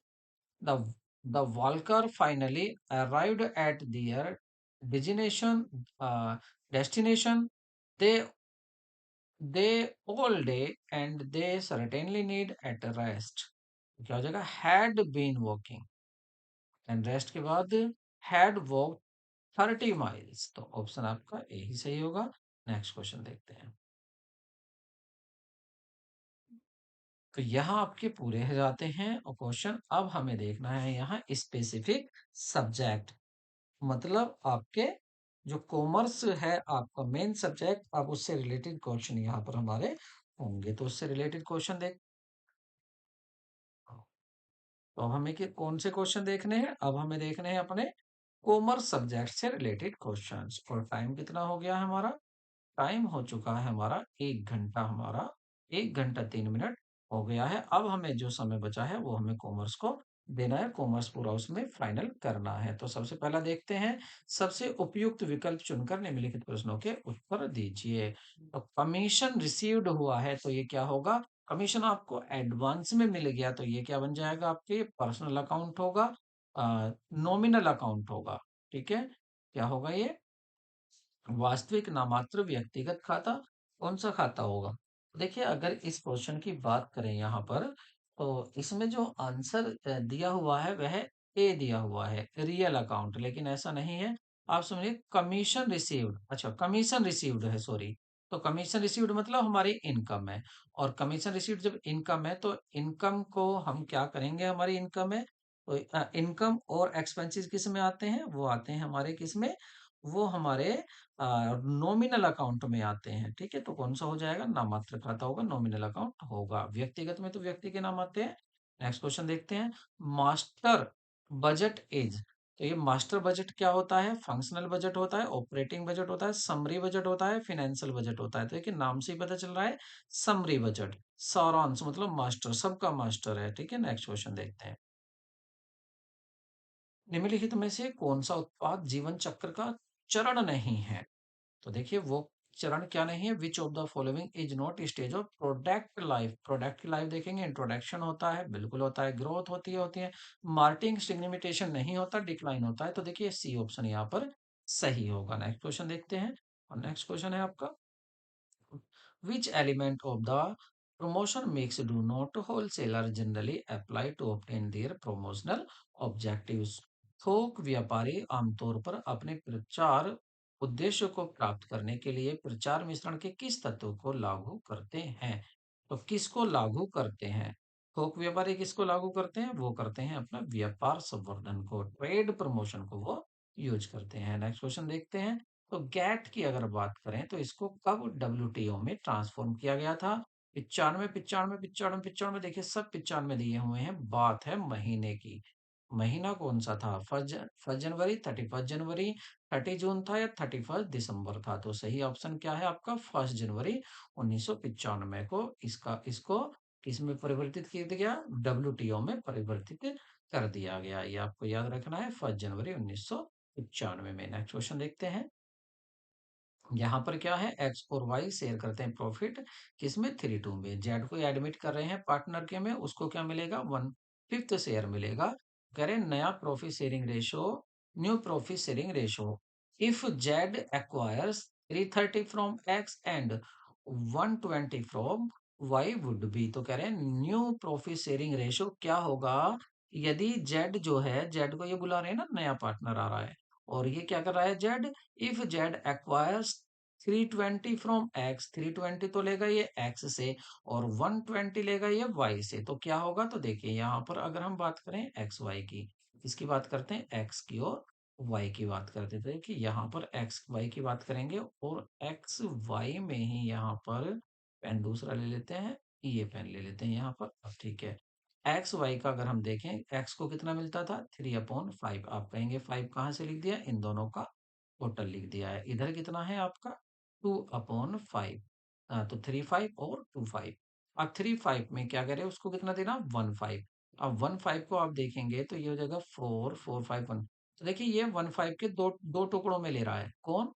The the walker finally arrived at their designation destination, they they all day and they certainly need at rest, क्या हो जाएगा? Had been walking, and rest के बाद हैड वॉक 30 माइल्स, तो ऑप्शन आपका ए ही सही होगा। Next question देखते हैं। तो यहाँ आपके पूरे हो जाते हैं और क्वेश्चन। अब हमें देखना है यहाँ स्पेसिफिक सब्जेक्ट, मतलब आपके जो कॉमर्स है आपका मेन सब्जेक्ट, अब उससे रिलेटेड क्वेश्चन यहाँ पर हमारे होंगे। तो उससे रिलेटेड क्वेश्चन देख, तो अब हमें कौन से क्वेश्चन देखने हैं? अब हमें देखने हैं अपने कॉमर्स सब्जेक्ट से रिलेटेड क्वेश्चंस। और टाइम कितना हो गया है हमारा? टाइम हो चुका है हमारा 1 घंटा, हमारा 1 घंटा 3 मिनट हो गया है। अब हमें जो समय बचा है वो हमें कॉमर्स को देना है, कॉमर्स पूरा उसमें फाइनल करना है। तो सबसे पहला देखते हैं, सबसे उपयुक्त विकल्प चुनकर निम्नलिखित प्रश्नों के उत्तर दीजिए। तो कमीशन रिसीव्ड हुआ है, तो ये क्या होगा? कमीशन आपको एडवांस में मिल गया, तो ये क्या बन जाएगा? आपके पर्सनल अकाउंट होगा, नॉमिनल अकाउंट होगा। ठीक है, क्या होगा ये? वास्तविक नामात्र व्यक्तिगत खाता, कौन सा खाता होगा? देखिए अगर इस क्वेश्चन की बात करें यहाँ पर, तो इसमें जो आंसर दिया हुआ है वह ए दिया हुआ है, रियल अकाउंट, लेकिन ऐसा नहीं है। आप सुनिए, कमीशन रिसीव्ड, अच्छा कमीशन रिसीव्ड है, सॉरी। तो कमीशन रिसीव्ड मतलब हमारी इनकम है, और कमीशन रिसीव्ड जब इनकम है तो इनकम को हम क्या करेंगे? हमारी इनकम है, तो इनकम और एक्सपेंसेस किस में आते हैं? वो आते हैं हमारे किस में? वो हमारे नॉमिनल अकाउंट में आते हैं। ठीक है, तो कौन सा हो जाएगा? नामात्र खाता होगा, नॉमिनल अकाउंट होगा। व्यक्तिगत में तो व्यक्ति के नाम आते हैं। नेक्स्ट क्वेश्चन देखते हैं। मास्टर बजट इज, तो ये मास्टर बजट क्या होता है? फंक्शनल बजट होता है, ऑपरेटिंग बजट होता है, समरी बजट होता है, फाइनेंशियल बजट होता है। तो देखिए नाम से ही पता चल रहा है, समरी बजट, सारांश मतलब मास्टर, सबका मास्टर है। ठीक है, नेक्स्ट क्वेश्चन देखते हैं। निम्नलिखित में से कौन सा उत्पाद जीवन चक्र का चरण नहीं है? तो देखिए वो चरण क्या नहीं है, विच of the following is not stage of product life. Product की लाइफ देखेंगे, इंट्रोडक्शन होता है, बिल्कुल होता है, ग्रोथ होती है, मार्टिंग सिग्निमिटेशन नहीं होता, डिक्लाइन होता है। तो देखिए सी ऑप्शन यहाँ पर सही होगा। नेक्स्ट क्वेश्चन देखते हैं, और नेक्स्ट क्वेश्चन है आपका, which element of the promotion mix do not wholesaler generally apply to obtain their promotional objectives? थोक व्यापारी आमतौर पर अपने प्रचार उद्देश्य को प्राप्त करने के लिए प्रचार मिश्रण के किस तत्व को लागू करते हैं? तो किसको लागू करते हैं? थोक व्यापारी किसको लागू करते हैं? वो करते हैं अपना व्यापार संवर्धन को, ट्रेड प्रमोशन को वो यूज करते हैं। नेक्स्ट क्वेश्चन देखते हैं, तो गैट की अगर बात करें तो इसको कब डब्ल्यूटीओ में ट्रांसफॉर्म किया गया था? 95, 95, 95, 95, देखिए सब 95 दिए हुए हैं। बात है महीने की, महीना कौन सा था? फर्स्ट जनवरी, 31 जनवरी, 30 जून था, या 31 दिसंबर था? तो सही ऑप्शन क्या है आपका? 1 जनवरी 1995 को इसका इसको किसमें परिवर्तित किया गया? डब्ल्यूटीओ में परिवर्तित कर दिया गया। ये आपको याद रखना है, 1 जनवरी 1995 में। नेक्स्ट क्वेश्चन देखते हैं, यहाँ पर क्या है, एक्स और वाई शेयर करते हैं प्रॉफिट, किसमें? 3:2 में। जेड को एडमिट कर रहे हैं पार्टनर के में, उसको क्या मिलेगा? 1/5 शेयर मिलेगा। कह रहे हैं नया profit sharing ratio, new profit sharing ratio, if Z acquires 330 from x and 120 from why would be. तो कह रहे हैं न्यू प्रॉफिट शेयरिंग रेशो क्या होगा यदि जेड जो है, जेड को ये बुला रहे हैं ना, नया पार्टनर आ रहा है और ये क्या कर रहा है Z, if Z acquires 320 from x, 320 तो लेगा ये एक्स से और 120 लेगा ये वाई से, तो क्या होगा? तो देखिए यहाँ पर अगर हम बात करें एक्स वाई की, इसकी बात करते हैं एक्स की और वाई की बात करते थे कि यहाँ पर एक्स वाई की बात करेंगे और एक्स वाई में ही यहाँ पर पेन दूसरा ले लेते हैं, ये पेन ले लेते हैं यहाँ पर। अब ठीक है, एक्स वाई का अगर हम देखें, एक्स को कितना मिलता था? 3/5। आप कहेंगे 5 कहाँ से लिख दिया? इन दोनों का टोटल लिख दिया है। इधर कितना है आपका? 2/5। तो 3/5 और 2/5। अब 3/5 में क्या करें, उसको कितना देना? 1/5। अब 1/5 को आप देखेंगे तो ये हो जाएगा 4, 4, 5, 1। तो देखिए ये 1/5 के दो दो टुकड़ों में ले रहा है कौन?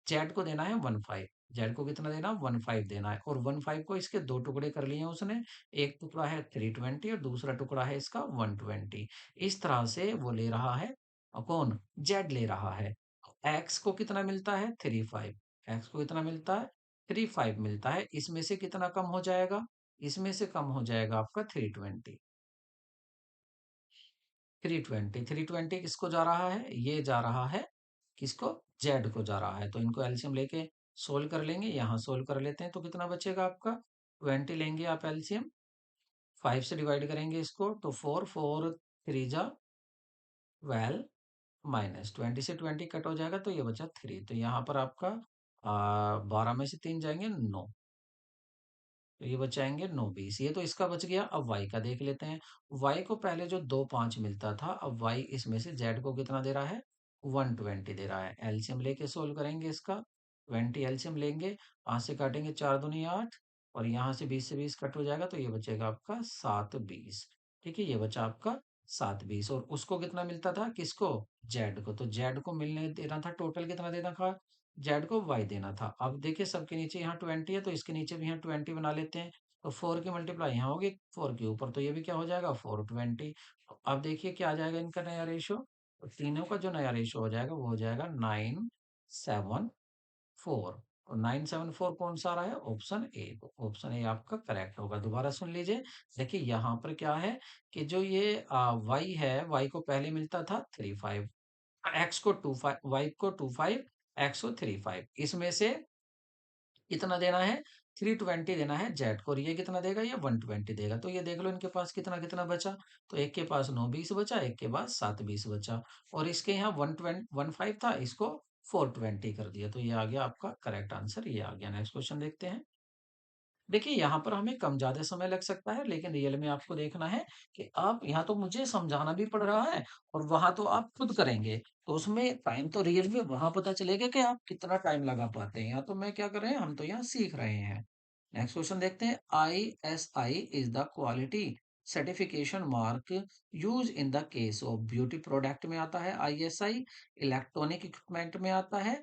जेड को देना है 1/5। जेड को कितना देना? 1/5 देना है, और 1/5 को इसके दो टुकड़े कर लिए उसने। एक टुकड़ा है 320 और दूसरा टुकड़ा है इसका 120। इस तरह से वो ले रहा है, कौन? जेड ले रहा है। एक्स को कितना मिलता है? 3/5। एक्स को कितना मिलता है? 3/5 मिलता है। इसमें से कितना कम हो जाएगा? इसमें से कम हो जाएगा आपका 320। 320, 320 किसको जा रहा है? ये जा रहा है किसको? जेड को जा रहा है। तो इनको एलसीएम लेके सोल्व कर लेंगे, यहाँ सोल्व कर लेते हैं तो कितना बचेगा आपका? 20 लेंगे आप एलसीएम, 5 से डिवाइड करेंगे इसको तो 4, 4 3 जा 12, माइनस 20 से 20 कट हो जाएगा तो ये बचा 3। तो यहाँ पर आपका 12 में से 3 जाएंगे 9, तो ये बचाएंगे 9, 20। ये तो इसका बच गया। अब y का देख लेते हैं। y को पहले जो 2, 5 मिलता था, अब y इसमें से z को कितना दे रहा है? 120 दे रहा है। एलसीएम लेके सोल्व करेंगे इसका, 20 एलसीएम लेंगे, 5 से काटेंगे 4 दूनी 8 और यहाँ से 20 से 20 कट हो जाएगा तो ये बचेगा आपका 7, 20। ठीक है, ये बचा आपका 7, 20। और उसको कितना मिलता था? किसको? जेड को। तो जेड को मिलने देना था, टोटल कितना देना था? जेड को वाई देना था। अब देखिए सबके नीचे यहाँ 20 है तो इसके नीचे भी यहाँ 20 बना लेते हैं। तो 4 की मल्टीप्लाई यहाँ होगी 4 के ऊपर, तो ये भी क्या हो जाएगा? 420। अब देखिए क्या आ जाएगा इनका नया रेशो, तो तीनों का जो नया रेशो हो जाएगा वो हो जाएगा 974। और 974 कौन सा आ रहा है? Option A. तो ऑप्शन ए आपका करेक्ट होगा। दोबारा सुन लीजिए, देखिए यहाँ पर क्या है कि जो ये वाई है, वाई को पहले मिलता था 3/5, एक्स को 2/5, वाई को 2/5, एक्स को 3/5। इसमें से कितना देना है? 320 देना है जेड को, और ये कितना देगा? ये 120 देगा। तो ये देख लो इनके पास कितना कितना बचा। तो एक के पास 9, 20 बचा, एक के पास 7, 20 बचा, और इसके यहाँ 120, 15 था, इसको 420 कर दिया। तो ये आ गया आपका करेक्ट आंसर, ये आ गया। नेक्स्ट क्वेश्चन देखते हैं। देखिए यहाँ पर हमें कम ज्यादा समय लग सकता है, लेकिन रियल में आपको देखना है कि आप यहाँ तो मुझे समझाना भी पड़ रहा है और वहां तो आप खुद करेंगे, तो उसमें टाइम तो रियल में वहां पता चलेगा कि आप कितना टाइम लगा पाते हैं। यहाँ तो मैं क्या कर रहे हैं, हम तो यहाँ सीख रहे हैं। नेक्स्ट क्वेश्चन देखते हैं। ISI is the quality certification mark use in the case of beauty product में आता है आईएसआई, इलेक्ट्रॉनिक इक्विपमेंट में आता है,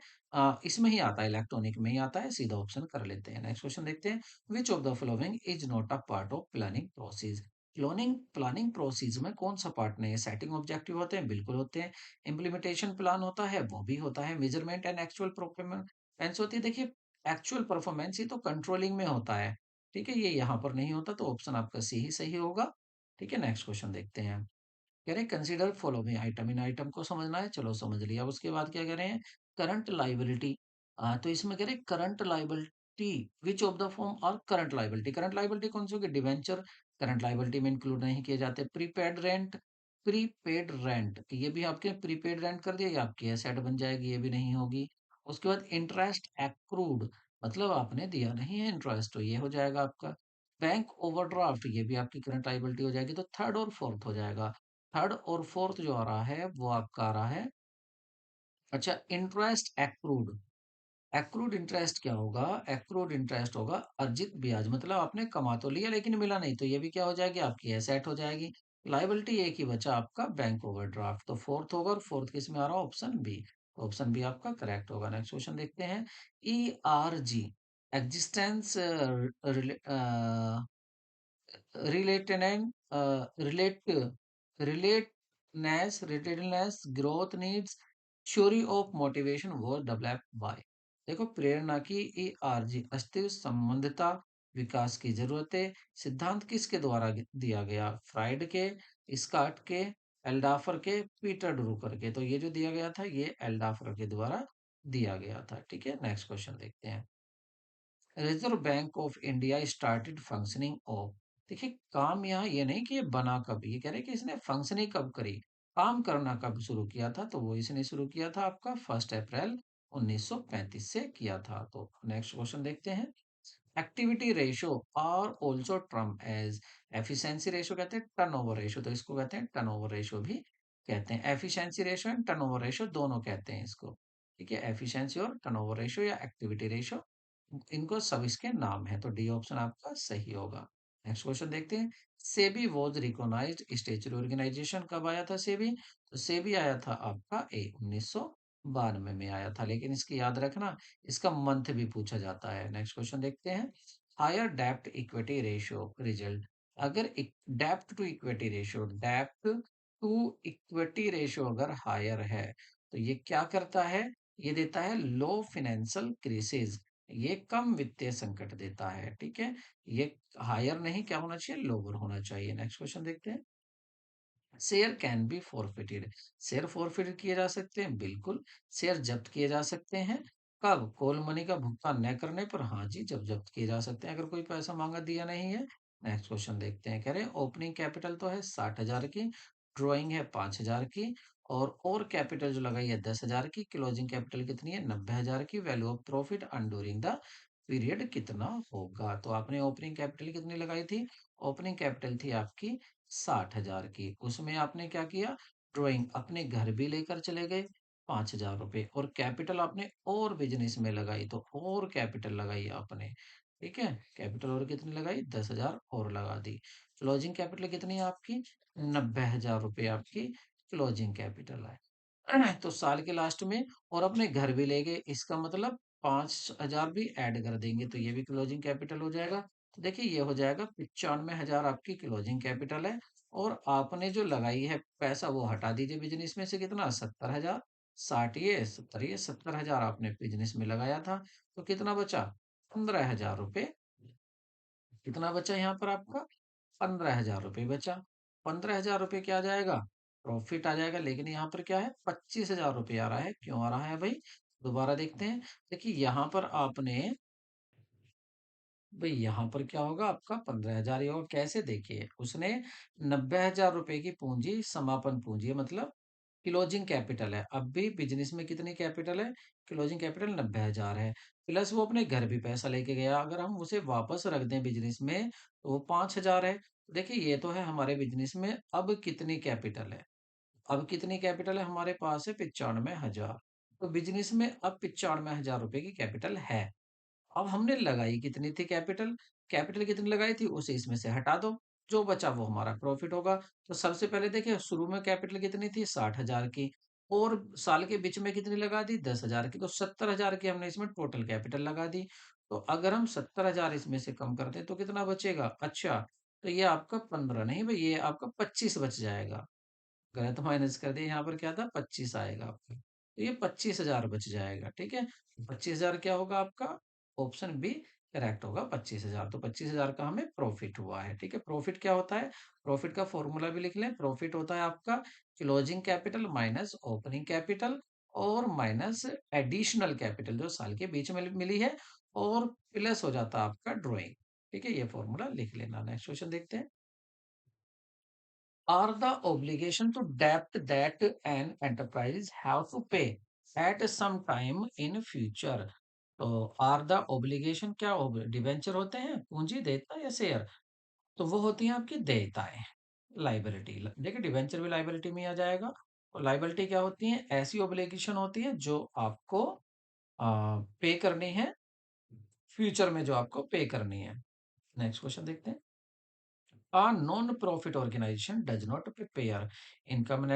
इसमें ही आता है, इलेक्ट्रॉनिक में ही आता है, सीधा ऑप्शन कर लेते हैं। नेक्स्ट क्वेश्चन देखते हैं, which of the following is not a part of planning process. Planning planning process में कौन सा पार्ट नहीं है? सेटिंग ऑब्जेक्टिव होते हैं, बिल्कुल होते हैं। इम्प्लीमेंटेशन प्लान होता है, वो भी होता है। मेजरमेंट एंड एक्चुअल परफॉर्मेंस होती है। देखिए, एक्चुअल परफॉर्मेंस ही तो कंट्रोलिंग में होता है, ठीक है, ये यहाँ पर नहीं होता, तो ऑप्शन आपका सी ही सही होगा। ठीक है, नेक्स्ट क्वेश्चन देखते हैं। कह रहे हैं कंसीडर फॉलोइंग आइटम, इन आइटम को समझना है, चलो समझ लिया। अब उसके बाद क्या कह रहे हैं, करंट लाइबिलिटी। तो इसमें कह रहे हैं current liability, which of the form और करंट लाइबिलिटी, करंट लाइबिलिटी कौन सी होगी? डिवेंचर करंट लाइबिलिटी में इंक्लूड नहीं किए जाते। प्रीपेड रेंट, प्रीपेड रेंट ये भी आपके प्रीपेड रेंट कर दिया, ये आपकी एसेट बन जाएगी, ये भी नहीं होगी। उसके बाद इंटरेस्ट एक्रूड, मतलब आपने दिया नहीं है इंटरेस्ट, तो ये हो जाएगा आपका। बैंक ओवरड्राफ्ट, ये भी आपकी करंट लाइबिलिटी हो जाएगी, तो थर्ड और फोर्थ हो जाएगा। थर्ड और फोर्थ जो आ रहा है वो आपका आ रहा है, अच्छा, इंटरेस्ट एक्रूड। एक्रूड इंटरेस्ट क्या होगा? एक्रूड इंटरेस्ट होगा अर्जित ब्याज, मतलब आपने कमा तो लिया लेकिन मिला नहीं, तो ये भी क्या हो जाएगी? आपकी एसेट हो जाएगी। लाइबिलिटी एक ही बचा आपका, बैंक ओवरड्राफ्ट, तो फोर्थ होगा। और फोर्थ किस में आ रहा है? Option B. ऑप्शन बी आपका करेक्ट होगा। नेक्स्ट क्वेश्चन देखते हैं, E R G, existence relate relatedness growth needs theory of motivation वो डेवलप बाय। देखो, प्रेरणा की ईआरजी अस्तित्व संबंधता विकास की जरूरत है, सिद्धांत किसके द्वारा दिया गया? फ्राइड के, स्कॉट के, एल्डाफर के, पीटर ड्रूकर के। तो ये जो दिया गया था ये एल्डाफर के द्वारा दिया गया था। ठीक है, नेक्स्ट क्वेश्चन देखते हैं, reserve bank of India started functioning of. देखिए, काम यहाँ ये नहीं कि ये बना कब, ये कह रहे हैं कि इसने फंक्शनिंग कब करी, काम करना कब शुरू किया था, तो वो इसने शुरू किया था आपका 1 अप्रैल 1935 से किया था। तो नेक्स्ट क्वेश्चन देखते हैं, एक्टिविटी रेशो और also term as, efficiency ratio कहते हैं, टर्नओवर रेशो, तो इसको कहते हैं टर्नओवर रेशो भी कहते हैं। Efficiency ratio and turnover ratio दोनों कहते हैं इसको। ठीक है, एफिशिएंसी और टर्नओवर रेशो या एक्टिविटी रेशो, इनको सब इसके नाम है, तो डी ऑप्शन आपका सही होगा। नेक्स्ट क्वेश्चन देखते हैं, SEBI was recognised statutory organisation कब आया था सेबी? तो सेबी आया था आपका 1992 में आया था, लेकिन इसकी याद रखना, इसका मंथ भी पूछा जाता है। नेक्स्ट क्वेश्चन देखते हैं, हायर डेप्ट इक्विटी रेशियो रिजल्ट, अगर डेप्ट टू इक्विटी रेशियो, डेप्ट टू इक्विटी रेशियो अगर हायर है, तो ये क्या करता है? ये देता है लो फाइनेंशियल क्राइसिस, ये कम वित्तीय संकट देता है। ठीक है, ये हायर नहीं, क्या होना चाहिए? लोअर होना चाहिए। नेक्स्ट क्वेश्चन देखते हैं, share can be forfeited, share forfeit किए जा सकते हैं, बिल्कुल। शेयर जब्त किए जा सकते हैं, कब? कॉल मनी का भुगतान न करने पर, हाँ जी, जब जब्त किए जा सकते हैं, अगर कोई पैसा मांगा दिया नहीं है। नेक्स्ट क्वेश्चन देखते हैं, कह रहे हैं ओपनिंग कैपिटल तो है 60,000 की, ड्रॉइंग है 5,000 की, और कैपिटल जो लगाई है 10,000 की, क्लोजिंग कैपिटल कितनी है? 90,000 की। Value of profit on during the period कितना होगा? तो आपने ओपनिंग कैपिटल कितनी लगाई थी? ओपनिंग कैपिटल थी आपकी 60,000 की। उसमें आपने क्या किया? ड्राइंग अपने घर भी लेकर चले गए 5,000 रुपए, और कैपिटल आपने और बिजनेस में लगाई, तो और कैपिटल लगाई आपने। ठीक है, कैपिटल और कितनी लगाई? 10,000 और लगा दी। क्लोजिंग कैपिटल कितनी है आपकी? 90,000 रुपए आपकी क्लोजिंग कैपिटल है। तो साल के लास्ट में, और अपने घर भी ले गए, इसका मतलब 5,000 भी ऐड कर देंगे, तो ये भी क्लोजिंग कैपिटल हो जाएगा। तो देखिए, ये हो जाएगा 95,000 आपकी क्लोजिंग कैपिटल है, और आपने जो लगाई है पैसा वो हटा दीजिए बिजनेस में से, कितना? 70,000। 60 ये 70, ये 70,000 आपने बिजनेस में लगाया था, तो कितना बचा? 15,000 रुपए। कितना बचा यहाँ पर आपका? 15,000 रुपये बचा। 15,000 रुपये क्या आ जाएगा? प्रॉफिट आ जाएगा, लेकिन यहाँ पर क्या है? 25,000 रुपये आ रहा है, क्यों आ रहा है भाई? दोबारा देखते हैं। देखिए, यहाँ पर आपने, भाई यहाँ पर क्या होगा आपका? 15,000 ही होगा। कैसे? देखिए, उसने 90,000 रुपए की पूंजी समापन पूंजी है, मतलब क्लोजिंग कैपिटल है। अब भी बिजनेस में कितनी कैपिटल है? क्लोजिंग कैपिटल 90,000 है, प्लस वो अपने घर भी पैसा लेके गया, अगर हम उसे वापस रख दें बिजनेस में, तो वो 5,000 है। देखिए, ये तो है हमारे बिजनेस में। अब कितनी कैपिटल है? अब कितनी कैपिटल है हमारे पास? है 95,000। तो बिजनेस में अब 95,000 रुपए की कैपिटल है। अब हमने लगाई कितनी थी कैपिटल? कैपिटल कितनी लगाई थी उसे इसमें से हटा दो, जो बचा वो हमारा प्रॉफिट होगा। तो सबसे पहले देखिए शुरू में कैपिटल कितनी थी 60,000 की, और साल के बीच में कितनी लगा दी 10,000 की, तो 70,000 की हमने इसमें टोटल कैपिटल लगा दी। तो अगर हम 70,000 इसमें से कम कर दें तो कितना बचेगा? अच्छा, तो ये आपका 15 नहीं भाई, ये आपका 25 बच जाएगा। गलत माइनस कर दिया, यहाँ पर क्या था 25 आएगा आपका, तो ये 25,000 बच जाएगा। ठीक है, 25,000 क्या होगा आपका? ऑप्शन बी करेक्ट होगा 25,000। तो 25,000 का हमें प्रॉफिट हुआ है। ठीक है, प्रॉफिट क्या होता है? प्रॉफिट का फॉर्मूला भी लिख लें। प्रॉफिट होता है आपका closing capital minus opening capital और माइनस एडिशनल कैपिटल जो साल के बीच में मिली है, और प्लस हो जाता है आपका ड्रॉइंग। ठीक है, ये फॉर्मूला लिख लेना। नेक्स्ट क्वेश्चन देखते हैं। Are the obligation to debt that an enterprise have to pay at some time in future? तो आर द ओब्लिगेशन क्या हो? डिवेंचर होते हैं, पूंजी, देयता या शेयर? तो वो होती है आपकी देयताएं, लाइबिलिटी। देखिए डिवेंचर भी लाइबिलिटी में आ जाएगा। और लाइबिलिटी क्या होती है? ऐसी ओब्लिगेशन होती है जो आपको पे करनी है, फ्यूचर में जो आपको पे करनी है। नेक्स्ट क्वेश्चन देखते हैं। A non-profit organization does not prepare income and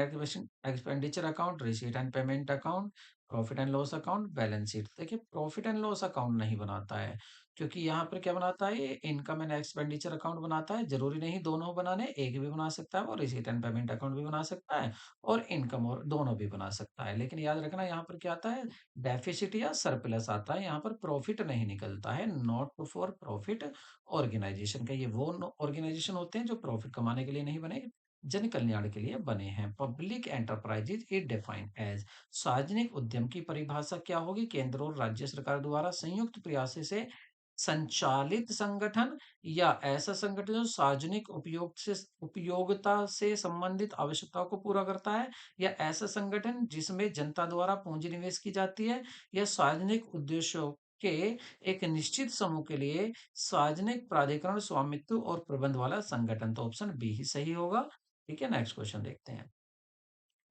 expenditure account, receipt and payment account, profit and loss account, balance sheet. देखिए प्रॉफिट एंड लॉस अकाउंट नहीं बनाता है, क्योंकि यहाँ पर क्या बनाता है? इनकम एंड एक्सपेंडिचर अकाउंट बनाता है। जरूरी नहीं दोनों बनाने, एक भी बना सकता है, और रिसीट एंड पेमेंट अकाउंट भी बना सकता है, और इनकम और दोनों भी बना सकता है। लेकिन याद रखना यहाँ पर क्या आता है? डेफिसिट या सरप्लस आता है, यहाँ पर प्रॉफिट नहीं निकलता है। नॉट फॉर प्रॉफिट ऑर्गेनाइजेशन का, ये वो ऑर्गेनाइजेशन होते हैं जो प्रॉफिट कमाने के लिए नहीं बने, जन कल्याण के लिए बने हैं। Public enterprises is defined as, सार्वजनिक उद्यम की परिभाषा क्या होगी? केंद्र और राज्य सरकार द्वारा संयुक्त प्रयास से संचालित संगठन, या ऐसा संगठन जो सार्वजनिक उपयोगिता से संबंधित आवश्यकताओं को पूरा करता है, या ऐसा संगठन जिसमें जनता द्वारा पूंजी निवेश की जाती है, या सार्वजनिक उद्देश्यों के एक निश्चित समूह के लिए सार्वजनिक प्राधिकरण स्वामित्व और प्रबंध वाला संगठन। तो ऑप्शन बी ही सही होगा। ठीक है, नेक्स्ट क्वेश्चन देखते हैं।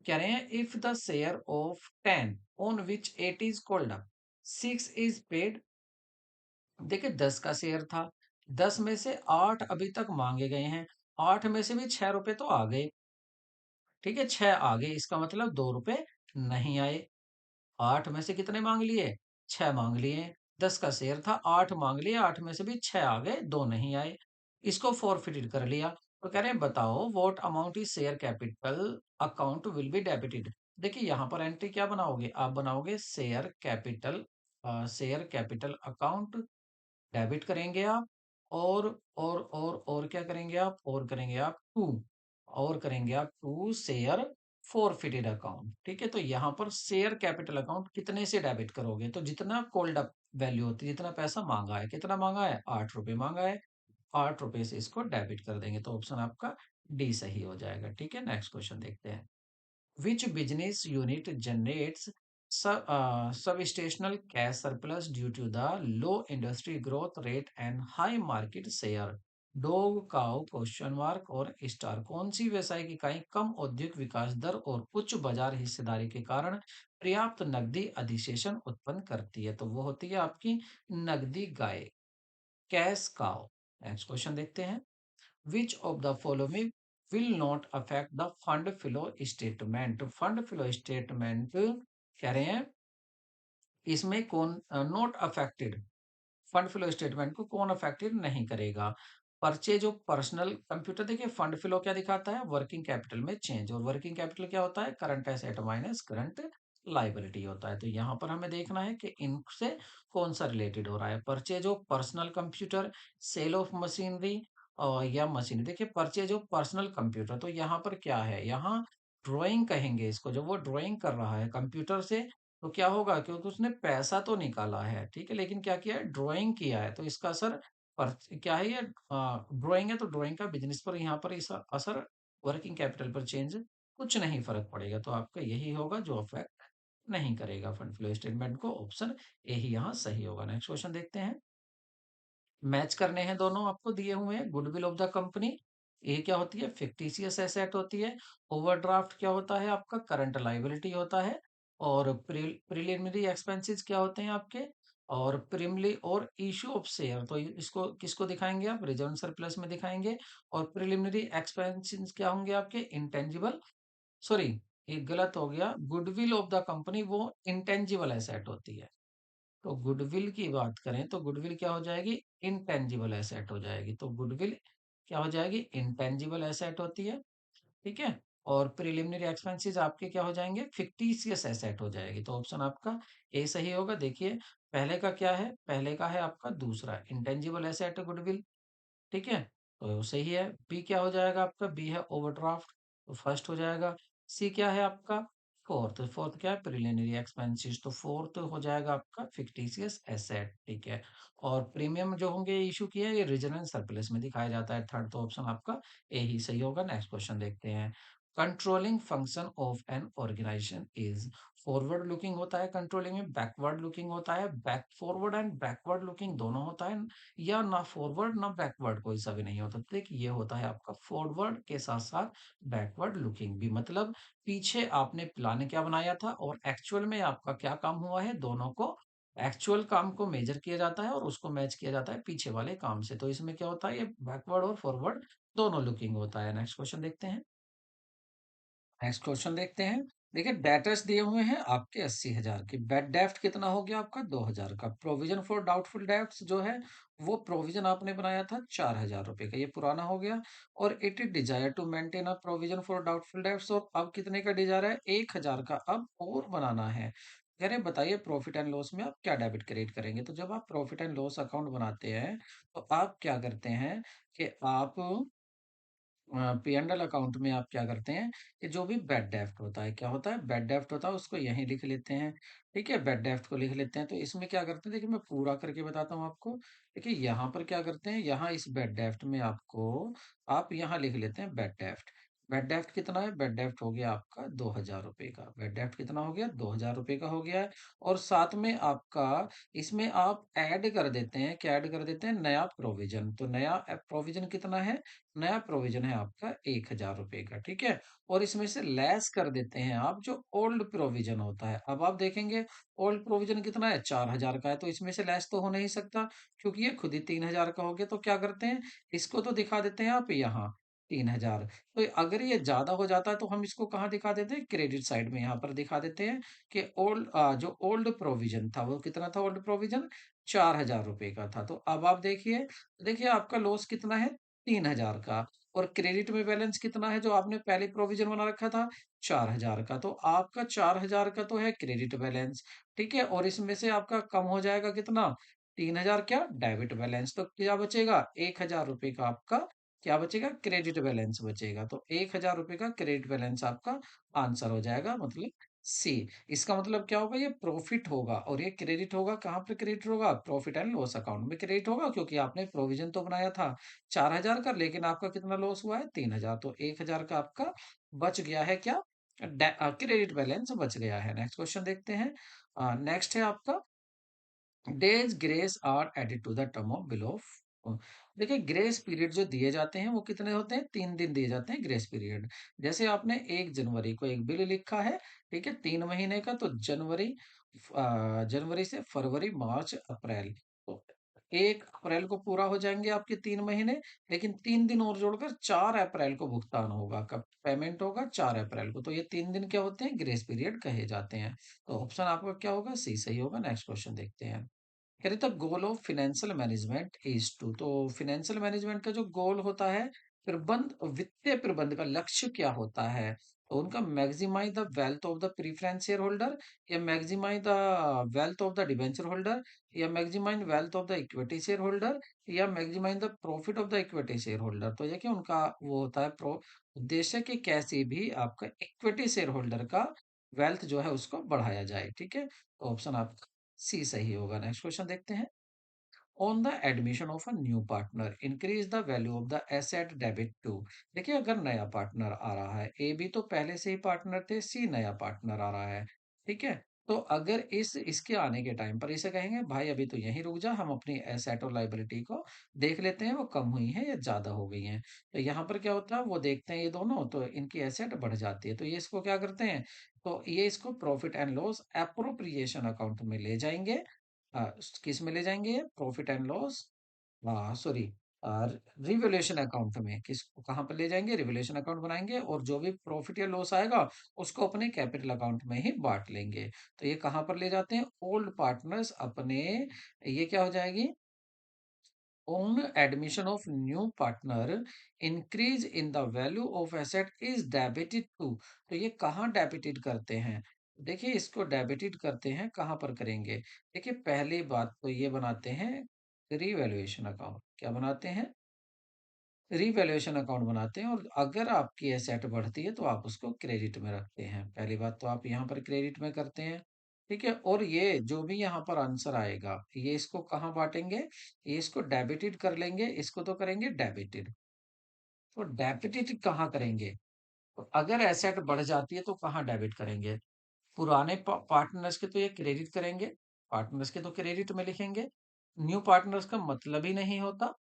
कह रहे हैं if the share of 10 on which 8 is called up 6 is paid. देखिए 10 का शेयर था, 10 में से 8 अभी तक मांगे गए हैं, 8 में से भी 6 रुपए तो आ गए। ठीक है, 6 आ गए, इसका मतलब 2 रुपए नहीं आए। 8 में से कितने मांग लिए? 6 मांग लिए। 10 का शेयर था, 8 मांग लिए, 8 में से भी 6 आ गए, 2 नहीं आए। इसको फॉरफिटेड कर लिया। तो कह रहे हैं बताओ what amount is share capital account will be debited. देखिए यहाँ पर एंट्री क्या बनाओगे? आप बनाओगे शेयर कैपिटल अकाउंट, डेबिट करेंगे आप, और और क्या करेंगे आप? और करेंगे आप टू, और करेंगे आप टू शेयर फॉरफिटेड अकाउंट। ठीक है, तो यहाँ पर शेयर कैपिटल अकाउंट कितने से डेबिट करोगे? तो जितना कॉल्ड अप वैल्यू होती है, जितना पैसा मांगा है, कितना मांगा है? 8 रुपए मांगा है, 8 रुपए से इसको डेबिट कर देंगे, तो ऑप्शन आपका डी सही हो जाएगा। ठीक है, नेक्स्ट क्वेश्चन देखते हैं। Which business unit generates substantial cash surplus due to the low industry growth rate and high market share? Dog, cow, question mark और स्टार। कौन सी व्यवसायिक इकाई कम औद्योगिक विकास दर और उच्च बाजार हिस्सेदारी के कारण पर्याप्त नकदी अधिशेषण उत्पन्न करती है? तो वो होती है आपकी नकदी गाय, कैश काउ। नेक्स्ट क्वेश्चन देखते हैं। Which of the following will not affect the fund flow statement? Fund flow statement कह रहे हैं इसमें कौन not affected, fund flow statement को कौन अफेक्टेड नहीं करेगा? Purchase of personal computer. देखिए फंड फ्लो क्या दिखाता है? वर्किंग कैपिटल में चेंज, और वर्किंग कैपिटल क्या होता है? Current asset minus current liability होता है। तो यहाँ पर हमें देखना है कि इनसे कौन सा रिलेटेड हो रहा है। Purchase of personal computer, sale of machinery, और या मशीन। देखिए परचेज ऑफ पर्सनल कंप्यूटर, तो यहाँ पर क्या है? यहाँ ड्राइंग कहेंगे इसको। जब वो ड्राइंग कर रहा है कंप्यूटर से, तो क्या होगा? क्योंकि उसने पैसा तो निकाला है, ठीक है, लेकिन क्या किया है? ड्राइंग किया है, तो इसका असर पर क्या है? ये ड्राइंग है, तो ड्राइंग का बिजनेस पर यहाँ पर इस असर वर्किंग कैपिटल पर चेंज कुछ नहीं फर्क पड़ेगा। तो आपका यही होगा जो अफेक्ट नहीं करेगा फंड फ्लो स्टेटमेंट को। ऑप्शन ए ही यहाँ सही होगा। नेक्स्ट क्वेश्चन देखते हैं। मैच करने हैं दोनों आपको दिए हुए हैं। गुडविल ऑफ द कंपनी, ये क्या होती है? फिक्टिशियस एसेट होती है। ओवरड्राफ्ट क्या होता है? आपका करंट लाइबिलिटी होता है। और प्रिलिमिनरी एक्सपेंसेस क्या होते हैं आपके? और प्रिमली और इशू ऑफ शेयर, तो इसको किसको दिखाएंगे आप, रिजर्व सरप्लस में दिखाएंगे। और प्रिलिमिनरी एक्सपेंशन क्या होंगे आपके, इंटेंजिबल, सॉरी ये गलत हो गया, गुडविल ऑफ द कंपनी वो इंटेंजिबल एसेट होती है। तो गुडविल की बात करें तो गुडविल क्या हो जाएगी, इंटेंजिबल एसेट हो जाएगी। तो गुडविल क्या हो जाएगी, इंटेंजिबल एसेट होती है। ठीक है। और प्रिलिमिनरी एक्सपेंसेस आपके क्या हो जाएंगे, फिक्टिशियस एसेट हो जाएगी। तो ऑप्शन आपका ए सही होगा। देखिए पहले का क्या है, पहले का है आपका दूसरा इंटेंजिबल एसेट गुडविल। ठीक है, तो सही है। बी क्या हो जाएगा आपका, बी है ओवरड्राफ्ट, तो फर्स्ट हो जाएगा। सी क्या है आपका, फोर्थ, फोर्थ क्या है, प्रिलिमिनरी एक्सपेंसेस, तो फोर्थ हो जाएगा आपका फिक्टिशियस एसेट। ठीक है। और प्रीमियम जो होंगे इशू किए ये रिजनल सरप्लस में दिखाया जाता है, थर्ड, तो ऑप्शन आपका ए ही सही होगा। नेक्स्ट क्वेश्चन देखते हैं। Controlling function of an organisation is, forward looking होता है कंट्रोलिंग में, बैकवर्ड लुकिंग होता है, back forward and backward looking दोनों होता है, या ना फॉरवर्ड ना बैकवर्ड कोई सा भी नहीं होता। तो देखिए ये होता है आपका फॉरवर्ड के साथ साथ बैकवर्ड लुकिंग भी, मतलब पीछे आपने प्लान क्या बनाया था और एक्चुअल में आपका क्या काम हुआ है, दोनों को एक्चुअल काम को मेजर किया जाता है और उसको मैच किया जाता है पीछे वाले काम से। तो इसमें क्या होता है, ये बैकवर्ड और फॉरवर्ड दोनों लुकिंग होता है। नेक्स्ट क्वेश्चन देखते हैं। नेक्स्ट क्वेश्चन देखते हैं। देखिए डेटर्स दिए हुए हैं आपके 80,000 की, बेड डेफ्ट कितना हो गया आपका 2,000 का, प्रोविजन फॉर डाउटफुल डेब्ट्स जो है वो प्रोविजन आपने बनाया था 4,000 रुपए का, ये पुराना हो गया। और it is desire to maintain a provision for doubtful debts, और अब कितने का डिजायर है, 1,000 का अब और बनाना है। कह रहे बताइए प्रॉफिट एंड लॉस में आप क्या डेबिट क्रेडिट करेंगे। तो जब आप प्रॉफिट एंड लॉस अकाउंट बनाते हैं तो आप क्या करते हैं कि आप P&L अकाउंट में आप क्या करते हैं कि जो भी बैड डेफ्ट होता है, क्या होता है, बैड डेफ्ट होता है उसको यहीं लिख लेते हैं। ठीक है, बैड डेफ्ट को लिख लेते हैं। तो इसमें क्या करते हैं, देखिए मैं पूरा करके बताता हूँ आपको। देखिए यहाँ पर क्या करते हैं, यहाँ इस बैड डेफ्ट में आपको आप यहाँ लिख लेते हैं बैड डेफ्ट। बैड डेफ्ट कितना है, बैड डेफ्ट हो गया आपका 2,000 रुपए का, बैड डेफ्ट कितना हो गया, 2,000 रुपए का हो गया है। और साथ में आपका इसमें आप ऐड कर देते हैं, क्या ऐड कर देते हैं, नया प्रोविजन। तो नया प्रोविजन कितना है, नया प्रोविजन है आपका 1,000 रुपए का। ठीक है। और इसमें से लेस कर देते हैं आप जो ओल्ड प्रोविजन होता है। अब आप देखेंगे ओल्ड प्रोविजन कितना है, 4,000 का है, तो इसमें से लेस तो हो नहीं सकता क्योंकि ये खुद ही 3,000 का हो गया। तो क्या करते हैं, इसको तो दिखा देते हैं आप यहाँ 3,000। तो अगर ये ज्यादा हो जाता है तो हम इसको कहाँ दिखा देते हैं, क्रेडिट साइड में यहाँ पर दिखा देते हैं कि ओल्ड जो ओल्ड प्रोविजन था वो कितना था, ओल्ड प्रोविजन 4,000 रुपए का था। तो अब आप देखिए, देखिए आपका लॉस कितना है, 3,000 का। और क्रेडिट में बैलेंस कितना है जो आपने पहले प्रोविजन बना रखा था, 4,000 का। तो आपका 4,000 का तो है क्रेडिट बैलेंस। ठीक है। और इसमें से आपका कम हो जाएगा कितना, 3,000 क्या, डेबिट बैलेंस। तो क्या बचेगा, 1,000 रुपए का आपका क्या बचेगा, क्रेडिट बैलेंस बचेगा। तो 1,000 रुपए का क्रेडिट बैलेंस आपका आंसर हो जाएगा, मतलब सी। इसका मतलब क्या होगा, ये प्रॉफिट होगा और ये क्रेडिट होगा, कहाँ पे क्रेडिट होगा, प्रॉफिट एंड लॉस अकाउंट में क्रेडिट होगा, क्योंकि आपने प्रोविजन तो बनाया था 4,000 का, लेकिन आपका कितना लॉस हुआ है, 3,000। तो 1,000 का आपका बच गया है क्या, क्रेडिट बैलेंस बच गया है। नेक्स्ट क्वेश्चन देखते हैं। नेक्स्ट है आपका, days grace are added to the term of below. देखिए ग्रेस पीरियड जो दिए जाते हैं वो कितने होते हैं, 3 दिन दिए जाते हैं ग्रेस पीरियड। जैसे आपने 1 जनवरी को एक बिल लिखा है, ठीक है, 3 महीने का, तो जनवरी, जनवरी से फरवरी मार्च अप्रैल, तो 1 अप्रैल को पूरा हो जाएंगे आपके 3 महीने। लेकिन 3 दिन और जोड़कर 4 अप्रैल को भुगतान होगा, कब पेमेंट होगा, 4 अप्रैल को। तो ये 3 दिन क्या होते हैं, ग्रेस पीरियड कहे जाते हैं। तो ऑप्शन आपका क्या होगा, सी सही होगा। नेक्स्ट क्वेश्चन देखते हैं। कह रहे the goal of financial management is to, तो फाइनेंशियल मैनेजमेंट का जो गोल होता है, प्रबंध वित्तीय प्रबंध का लक्ष्य क्या होता है, तो उनका maximise the wealth of the preference share holder, या maximise the wealth of the debenture holder, या maximise wealth of the equity share holder, या maximise the profit of the equity share holder. तो ये कि उनका वो होता है प्रो उद्देश्य कि कैसे भी आपका इक्विटी शेयर होल्डर का वेल्थ जो है उसको बढ़ाया जाए। ठीक है, तो ऑप्शन आपका सी सही होगा। नेक्स्ट क्वेश्चन देखते हैं। On the admission of a new partner increase the value of the asset debit to. देखिए अगर नया पार्टनर आ रहा है, ए भी तो पहले से ही पार्टनर थे, सी नया पार्टनर आ रहा है, ठीक है, तो अगर इसके आने के टाइम पर इसे कहेंगे भाई अभी तो यहीं रुक जा, हम अपनी एसेट और लाइबिलिटी को देख लेते हैं वो कम हुई है या ज्यादा हो गई हैं। तो यहाँ पर क्या होता है, वो देखते हैं ये दोनों, तो इनकी एसेट बढ़ जाती है, तो ये इसको क्या करते हैं, तो ये इसको profit and loss appropriation account में ले जाएंगे। किस में ले जाएंगे? Profit and loss, sorry, revaluation account में। किस कहाँ पर ले जाएंगे? रिवैल्यूएशन अकाउंट बनाएंगे और जो भी प्रॉफिट या लॉस आएगा उसको अपने कैपिटल अकाउंट में ही बांट लेंगे। तो ये कहाँ पर ले जाते हैं? ओल्ड पार्टनर्स अपने, ये क्या हो जाएगी? On admission of new partner, increase in the value of asset is debited to। तो ये कहाँ डेबिटेड करते हैं? देखिए, इसको डेबिटेड करते हैं, कहाँ पर करेंगे? देखिए, पहली बात तो ये बनाते हैं रिवैल्यूएशन अकाउंट। क्या बनाते हैं? रिवैल्यूएशन अकाउंट बनाते हैं, और अगर आपकी एसेट बढ़ती है तो आप उसको क्रेडिट में रखते हैं। पहली बात तो आप यहाँ पर क्रेडिट में करते हैं, ठीक है। और ये जो भी यहाँ पर आंसर आएगा, ये इसको कहाँ बांटेंगे? ये इसको डेबिटेड कर लेंगे, इसको तो करेंगे डेबिटेड। तो डेबिटेड कहाँ करेंगे? तो अगर एसेट बढ़ जाती है तो कहाँ डेबिट करेंगे? पुराने पार्टनर्स के तो ये क्रेडिट करेंगे, पार्टनर्स के तो क्रेडिट में लिखेंगे। न्यू पार्टनर्स का मतलब ही नहीं होता।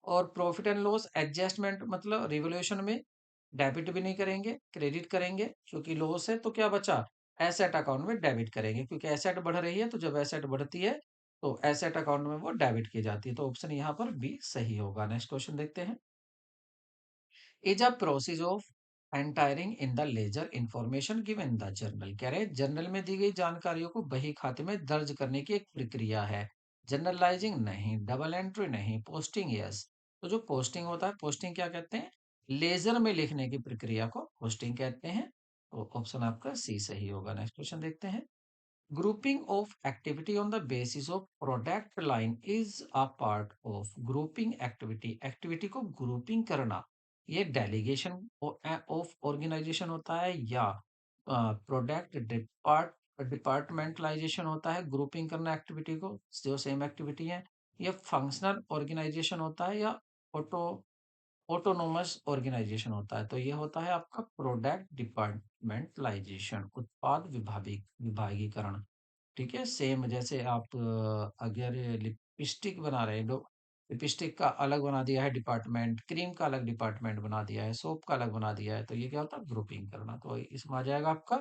और प्रॉफिट एंड लॉस एडजस्टमेंट मतलब रिवोल्यूशन में डेबिट भी नहीं करेंगे, क्रेडिट करेंगे, क्योंकि लॉस है तो क्या बचा? एसेट अकाउंट में डेबिट करेंगे, क्योंकि एसेट बढ़ रही है, तो जब एसेट बढ़ती है तो एसेट अकाउंट में वो डेबिट की जाती है। तो ऑप्शन यहाँ पर बी सही होगा। नेक्स्ट क्वेश्चन देखते हैं। Is a process of entering in the ledger information given in the journal. कह रहे हैं जर्नल में दी गई जानकारियों को बही खाते में दर्ज करने की एक प्रक्रिया है। जनरलाइजिंग नहीं, डबल एंट्री नहीं, पोस्टिंग यस। तो जो पोस्टिंग होता है, पोस्टिंग क्या कहते हैं? लेजर में लिखने की प्रक्रिया को पोस्टिंग कहते हैं। तो ऑप्शन आपका सी सही होगा। नेक्स्ट क्वेश्चन देखते हैं। Grouping of activity on the basis of product line is a part of grouping activity। Activity को ग्रुपिंग करना, ये डेलीगेशन ऑफ ऑर्गेनाइजेशन होता है, या प्रोडक्ट डिपार्टमेंटलाइजेशन होता है। ग्रुपिंग करना एक्टिविटी को, जो सेम एक्टिविटी है। ये फंक्शनल ऑर्गेनाइजेशन होता है, या ऑटो ऑटोनोमस ऑर्गेनाइजेशन होता है। तो ये होता है आपका प्रोडक्ट डिपार्टमेंटलाइजेशन, उत्पाद विभागीकरण। ठीक है, सेम जैसे आप अगर लिपस्टिक बना रहे हैं, लिपस्टिक का अलग बना दिया है डिपार्टमेंट, क्रीम का अलग डिपार्टमेंट बना दिया है, सोप का अलग बना दिया है, तो ये क्या होता है? ग्रुपिंग करना। तो इसमें आ जाएगा आपका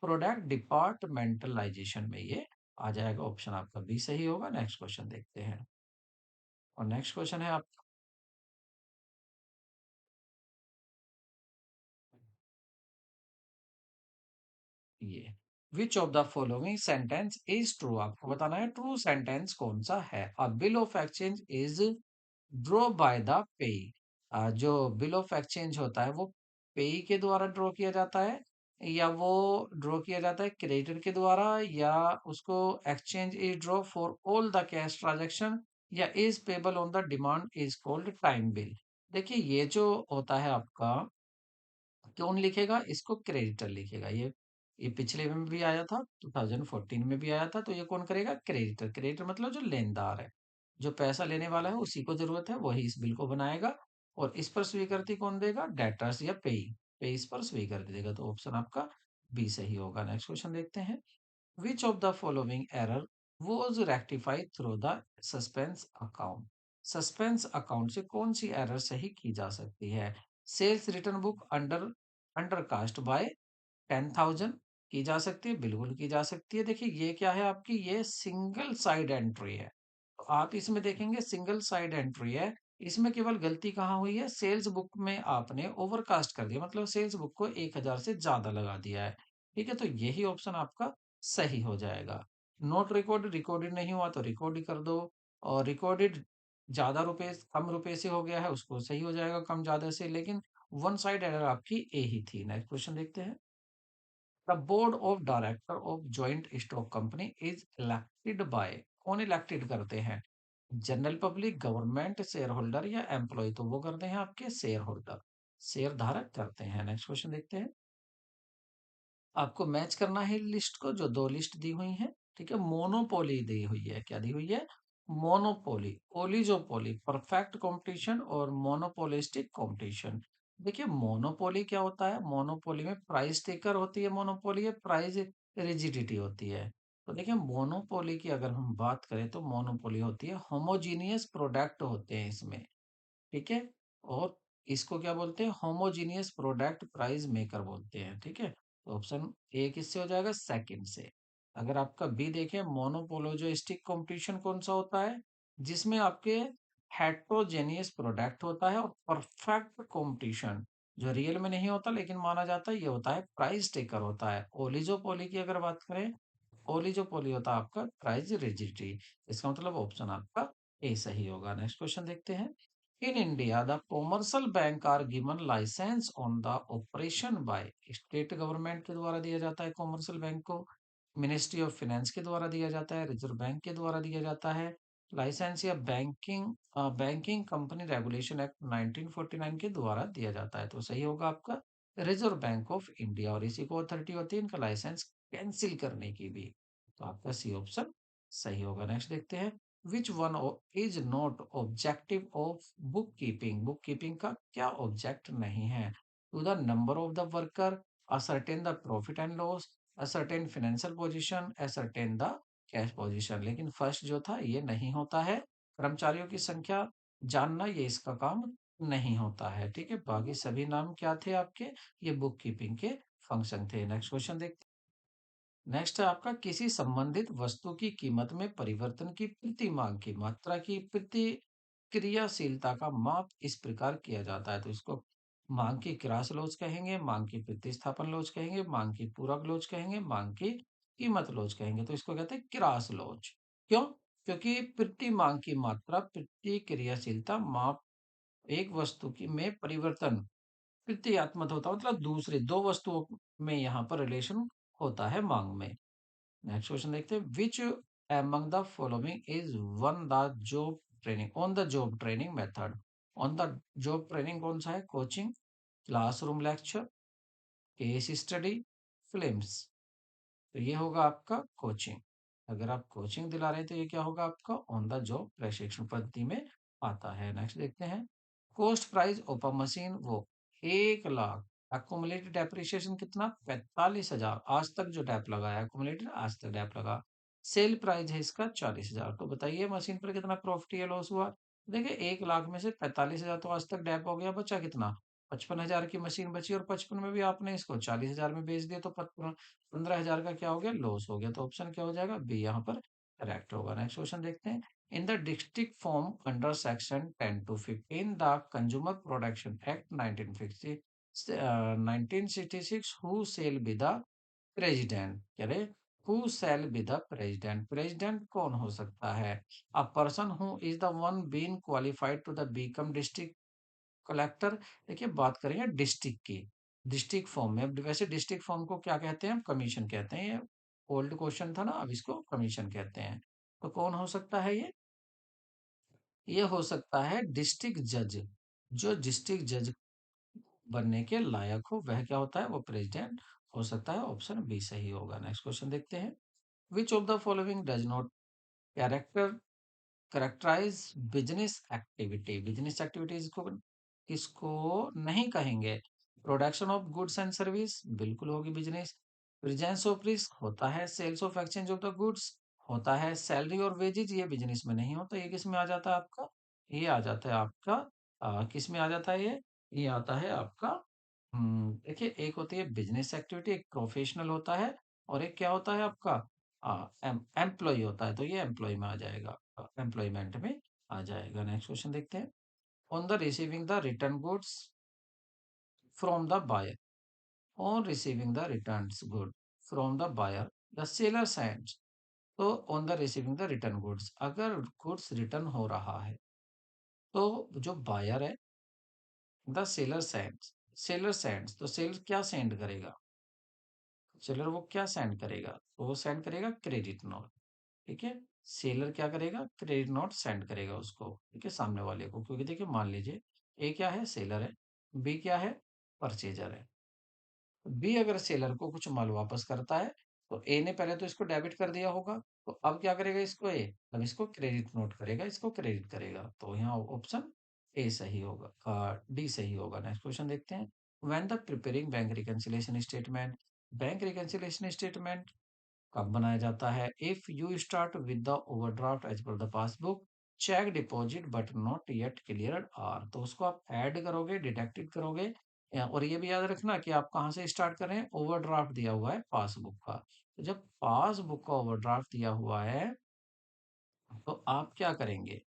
प्रोडक्ट डिपार्टमेंटलाइजेशन में ये आ जाएगा। ऑप्शन आपका बी सही होगा। नेक्स्ट क्वेश्चन देखते हैं। और नेक्स्ट क्वेश्चन है आप ये, विच of the following sentence is true. आपको बताना है ट्रू सेंटेंस कौन सा है। अ bill of exchange is draw by the पेई। जो बिल ऑफ एक्सचेंज होता है वो पेई के द्वारा ड्रॉ किया जाता है, या वो ड्रॉ किया जाता है क्रेडिटर के द्वारा, या उसको exchange is draw for all the cash transaction, या is payable on the demand is called time bill. देखिए, ये जो होता है आपका, कौन लिखेगा इसको? क्रेडिटर लिखेगा। ये पिछले में भी आया था, 2014 में भी आया था। तो ये कौन करेगा? क्रेडिटर। क्रेडिटर मतलब जो लेनदार है, जो पैसा लेने वाला है, उसी को जरूरत है, वही इस बिल को बनाएगा। और इस पर स्वीकृति कौन देगा? डेटर्स या पेई। पे इस पर स्वीकृति देगा। तो ऑप्शन आपका बी सही होगा। नेक्स्ट क्वेश्चन देखते हैं। Which of the following error was rectified through the suspense account? Suspense account से कौन सी एरर सही की जा सकती है? Sales return book undercast by 10,000 की जा सकती है, बिल्कुल की जा सकती है। देखिए, ये क्या है आपकी? ये सिंगल साइड एंट्री है। तो आप इसमें देखेंगे सिंगल साइड एंट्री है। इसमें केवल गलती कहाँ हुई है? सेल्स बुक में आपने ओवरकास्ट कर दिया, मतलब सेल्स बुक को 1,000 से ज्यादा लगा दिया है। ठीक है, तो यही ऑप्शन आपका सही हो जाएगा। नोट रिकॉर्ड, रिकॉर्डेड नहीं हुआ तो रिकॉर्ड ही कर दो। और रिकॉर्डेड ज्यादा रुपए कम रुपए से हो गया है, उसको सही हो जाएगा कम ज्यादा से। लेकिन वन साइड एरर आपकी ए ही थी। नेक्स्ट क्वेश्चन देखते हैं। The board of director of joint stock company is elected by. कौन इलेक्टेड करते हैं? General public, government, share holder, या एम्प्लॉय। तो वो करते हैं आपके शेयर होल्डर, शेयर धारक करते हैं। नेक्स्ट क्वेश्चन देखते हैं। आपको मैच करना है लिस्ट को, जो दो लिस्ट दी हुई है। ठीक है, मोनोपोली दी हुई है। क्या दी हुई है? मोनोपोली, ओलिजोपोली, परफेक्ट कंपटीशन, और मोनोपोलिस्टिक कंपटीशन। देखिए, मोनोपोली क्या होता है? मोनोपोली में प्राइस टेकर होती है, मोनोपोली है प्राइस रिजिडिटी होती है। तो देखिए, मोनोपोली की अगर हम बात करें तो मोनोपोली होती है होमोजीनियस प्रोडक्ट होते हैं इसमें। ठीक है, और इसको क्या बोलते हैं? होमोजीनियस प्रोडक्ट प्राइस मेकर बोलते हैं। ठीक है, तो ऑप्शन ए किससे हो जाएगा? सेकंड से। अगर आपका बी देखें, मोनोपोलोजिस्टिक कंपटीशन कौन सा होता है, जिसमें आपके हेट्रोजेनियस प्रोडक्ट होता है, और परफेक्ट कंपटीशन जो रियल में नहीं होता लेकिन माना जाता है, ये होता है प्राइस टेकर होता है। ओलिजोपोली की अगर बात करें, ओलिजोपोली होता है आपका प्राइस रिजिडिटी। इसका मतलब ऑप्शन आपका ए सही होगा। नेक्स्ट क्वेश्चन देखते हैं। In India the commercial bank are given licence on the operation by state government के द्वारा दिया जाता है कॉमर्शियल बैंक को, मिनिस्ट्री ऑफ फाइनेंस के द्वारा दिया जाता है, रिजर्व बैंक के द्वारा दिया जाता है लाइसेंस, या बैंकिंग कंपनी रेगुलेशन एक्ट 1949 के द्वारा दिया जाता है। तो सही होगा आपका रिजर्व बैंक ऑफ इंडिया, और इसी को अथॉरिटी होती है इनका लाइसेंस कैंसिल करने की भी। तो आपका सी ऑप्शन सही होगा। नेक्स्ट देखते हैं। Which one is not objective of book keeping, book keeping का क्या ऑब्जेक्ट नहीं है? To the number of the worker, ascertain the profit and loss, ascertain financial position, ascertain the cash position. लेकिन first जो था ये नहीं होता है, कर्मचारियों की संख्या जानना ये इसका काम नहीं होता है। ठीक है, बाकी सभी नाम क्या थे आपके, ये बुक कीपिंग के फंक्शन थे। नेक्स्ट क्वेश्चन देखते हैं। नेक्स्ट है आपका, किसी संबंधित वस्तु की कीमत में परिवर्तन की प्रति मांग की मात्रा की प्रतिक्रियाशीलता का माप इस प्रकार किया जाता है। तो इसको मांग की क्रॉस लोच कहेंगे, मांग की प्रतिस्थापन लोच कहेंगे, मांग की पूरक लोच कहेंगे, मांग की कीमत लोच कहेंगे। तो इसको कहते हैं क्रॉस लोच। क्यों? क्योंकि प्रति मांग की मात्रा प्रतिक्रियाशीलता माप एक वस्तु की में परिवर्तन प्रत्यात्मक होता है, मतलब दूसरे दो वस्तुओं में यहाँ पर रिलेशन होता है मांग में। नेक्स्ट क्वेश्चन देखते हैं। Which among the following is one the job training on the job training method? On the job training कौन सा है? Coaching, classroom lecture, case study, films. तो ये होगा आपका कोचिंग। अगर आप कोचिंग दिला रहे हैं तो ये क्या होगा आपका ऑन द जॉब प्रशिक्षण पद्धति में आता है। नेक्स्ट देखते हैं। Cost price of a machine, वो 1 लाख। अकोमुलेटेड डेप्रिसिएशन कितना? 45,000। आज तक जो डेप लगा है अकोमुलेटेड, आज तक डेप लगा। सेल प्राइस है इसका 40,000। तो बताइए मशीन पर कितना प्रॉफिट या लॉस हुआ? देखिए 1 लाख में से 45,000 तो आज तक डेप हो गया, बचा कितना? 55,000 की मशीन बची, और 55 में भी आपने इसको 40,000 में बेच दिया, तो 15,000 का क्या हो गया? लॉस हो गया। तो ऑप्शन क्या हो जाएगा? बी यहाँ पर करेक्ट होगा। नेक्स्ट क्वेश्चन देखते हैं। In the district form under section 10 to 15 the consumer production act 1966 who shall be the president? कह रहे who shall be the president? President कौन हो सकता है? A person who is the one been qualified to the become district collector. देखिए बात करेंगे district की, डिस्ट्रिक्ट फॉर्म में। वैसे डिस्ट्रिक्ट फॉर्म को क्या कहते हैं? कमीशन कहते हैं। ये ओल्ड क्वेश्चन था ना, अब इसको कमीशन कहते हैं। तो कौन हो सकता है ये हो सकता है डिस्ट्रिक्ट जज। जो डिस्ट्रिक्ट जज बनने के लायक हो वह क्या होता है? वो प्रेसिडेंट हो सकता है। ऑप्शन बी सही होगा। नेक्स्ट क्वेश्चन देखते हैं। Which of the following does not character characterise business activity? Business activities को किसको नहीं कहेंगे? Production of goods and service बिल्कुल होगी बिजनेस। प्रेजेंस ऑफ रिस्क होता है। Sales of exchange of the goods होता है। सैलरी और वेजेज ये बिजनेस में नहीं होता। ये किस में आ जाता है आपका? ये आ जाता है आपका किस में आ जाता है ये आता है आपका देखिए, एक होती है बिजनेस एक्टिविटी, एक प्रोफेशनल होता है, और एक क्या होता है आपका एम्प्लॉय होता है। तो ये एम्प्लॉय में आ जाएगा, एम्प्लॉयमेंट में आ जाएगा। नेक्स्ट क्वेश्चन देखते हैं। On the receiving the return goods from the buyer, on receiving the return good from the buyer the seller sends. तो on the receiving the return goods, अगर गुड्स रिटर्न हो रहा है तो जो बायर है द सेलर सेंड्स तो seller क्या सेंड करेगा? सेलर वो क्या सेंड करेगा? तो वो सेंड करेगा क्रेडिट नोट। ठीक है, सेलर क्या करेगा? क्रेडिट नोट सेंड करेगा उसको, ठीक है, सामने वाले को। क्योंकि देखिए मान लीजिए ए क्या है? सेलर है। बी क्या है? परचेजर है। बी अगर सेलर को कुछ माल वापस करता है तो ए ने पहले तो इसको डेबिट कर दिया होगा, तो अब क्या करेगा इसको? ए अब इसको क्रेडिट नोट करेगा, इसको क्रेडिट करेगा। तो यहाँ ऑप्शन ए सही होगा, डी सही होगा। नेक्स्ट क्वेश्चन देखते हैं। When the preparing bank reconciliation statement, bank reconciliation statement कब बनाया जाता है? If you start with the overdraft as per the passbook, cheque deposit but not yet cleared are, तो उसको आप ऐड करोगे, डिडक्टेड करोगे और ये भी याद रखना कि आप कहाँ से स्टार्ट कर रहे हैं, ओवरड्राफ्ट दिया हुआ है पासबुक का। तो जब पासबुक का ओवरड्राफ्ट दिया हुआ है तो आप क्या करेंगे,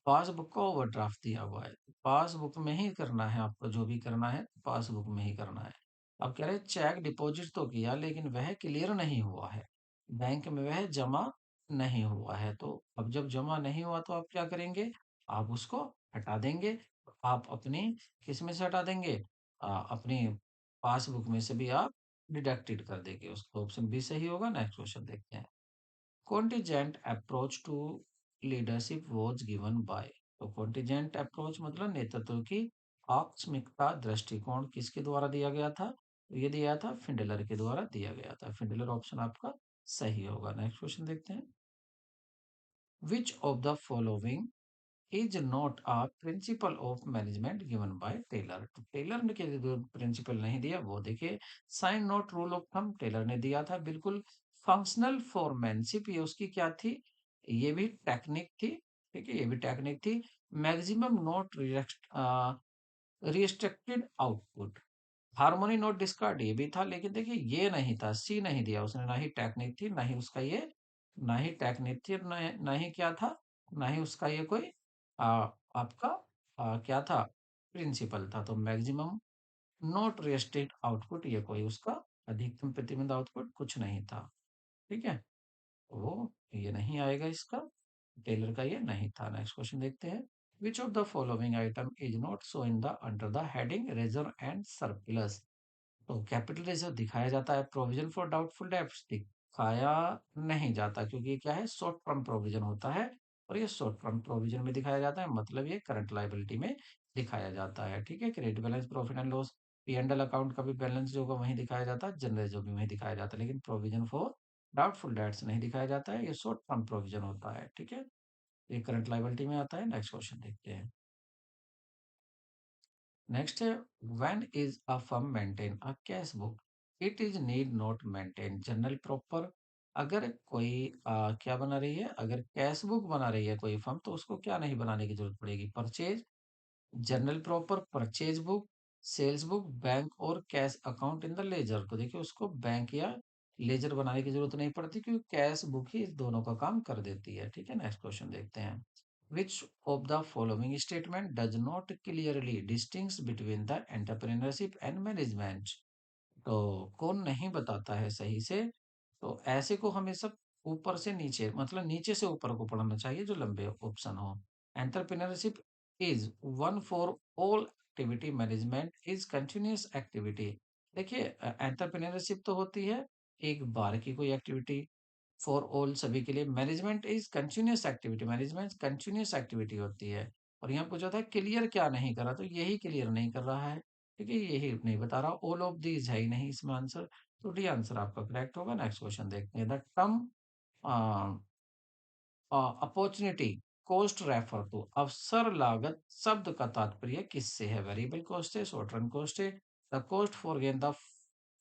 पासबुक का ओवरड्राफ्ट दिया हुआ है, पासबुक में ही करना है आपको, जो भी करना है पासबुक में ही करना है। अब कह रहे हैं चेक डिपॉजिट तो किया लेकिन वह क्लियर नहीं हुआ है, बैंक में वह जमा नहीं हुआ है। तो अब जब जमा नहीं हुआ तो आप क्या करेंगे, आप उसको हटा देंगे। आप अपनी किस में से हटा देंगे, अपनी पासबुक में से भी आप डिडक्टेड कर देंगे उसको। ऑप्शन बी सही होगा। नेक्स्ट क्वेश्चन देखते हैं। contingent approach to leadership was given by। तो contingent approach मतलब नेतृत्व की आकस्मिकता दृष्टिकोण किसके द्वारा दिया गया था, तो ये दिया था फिंडलर के द्वारा दिया गया था। फिंडलर ऑप्शन आपका सही होगा। नेक्स्ट क्वेश्चन देखते हैं। Which of the following is not a principle of management given by Taylor. तो टेलर ने के जो प्रिंसिपल नहीं दिया वो देखिए, science not rule of thumb Taylor ने दिया था बिल्कुल। फंक्शनल फॉरमैनशिप ये उसकी क्या थी, ये भी टेक्निक थी। ठीक है, ये भी टेक्निक थी। Maximum note restricted output, harmony note discard ये भी था, लेकिन देखिए ये नहीं था, सी नहीं दिया उसने, ना ही टेक्निक थी, ना ही उसका ये, ना ही टेक्निक थी, ना ही क्या था, ना ही उसका ये कोई आपका क्या था, प्रिंसिपल था। तो मैक्सिमम नोट रिस्ट्रिक्ट आउटपुट ये कोई उसका अधिकतम प्रतिबंध आउटपुट कुछ नहीं था। ठीक है, वो ये नहीं आएगा इसका, टेलर का ये नहीं था। नेक्स्ट क्वेश्चन देखते हैं। Which of the following item is not so in the under the heading reserve and surplus. तो कैपिटल रिजर्व दिखाया जाता है, प्रोविजन फॉर डाउटफुल डेब्ट्स दिखाया नहीं जाता, क्योंकि ये क्या है, शॉर्ट टर्म प्रोविजन होता है और ये शॉर्ट टर्म प्रोविजन में दिखाया जाता है, मतलब ये करंट लायबिलिटी में दिखाया जाता है। ठीक है, credit balance, profit and loss, P and L account का भी बैलेंस जो होगा वहीं दिखाया जाता है, जनरल जो भी वहीं दिखाया जाता है, लेकिन प्रोविजन फॉर डाउटफुल डेट्स नहीं दिखाया जाता है, ये शॉर्ट टर्म प्रोविजन होता है। ठीक है, ये करंट लायबिलिटी में आता है। नेक्स्ट क्वेश्चन देखते हैं। नेक्स्ट है, when is a firm maintain a cash book it is need not maintain general proper. अगर कोई क्या बना रही है, अगर कैश बुक बना रही है कोई फर्म तो उसको क्या नहीं बनाने की जरूरत पड़ेगी, purchase, journal proper, purchase book, sales book, bank और cash account in the ledger. तो देखिए उसको बैंक या लेजर बनाने की जरूरत नहीं पड़ती, क्योंकि कैश बुक ही इस दोनों का काम कर देती है। ठीक है, नेक्स्ट क्वेश्चन देखते हैं। Which of the following statement does not clearly distinguish between the entrepreneurship and management. तो कौन नहीं बताता है सही से, तो ऐसे को हमेशा ऊपर से नीचे, मतलब नीचे से ऊपर को पढ़ना चाहिए जो लंबे ऑप्शन हो। Entrepreneurship is one for all activity, management is continuous activity. देखिए एंटरप्रेन्योरशिप तो होती है एक बार की कोई एक्टिविटी, फॉर ऑल सभी के लिए, management is continuous activity, management continuous activity होती है। और यहाँ पूछा था क्लियर क्या नहीं कर रहा, तो यही क्लियर नहीं कर रहा है। ठीक है, यही नहीं बता रहा, ऑल ऑफ दीज है ही नहीं इसमें आंसर, तो डी आंसर आपका करेक्ट होगा। नेक्स्ट क्वेश्चन देखते हैं। The term opportunity cost refer to, अवसर लागत शब्द का तात्पर्य किससे है, वेरिएबल कॉस्ट है, शॉर्ट रन कॉस्ट है, the cost for gain the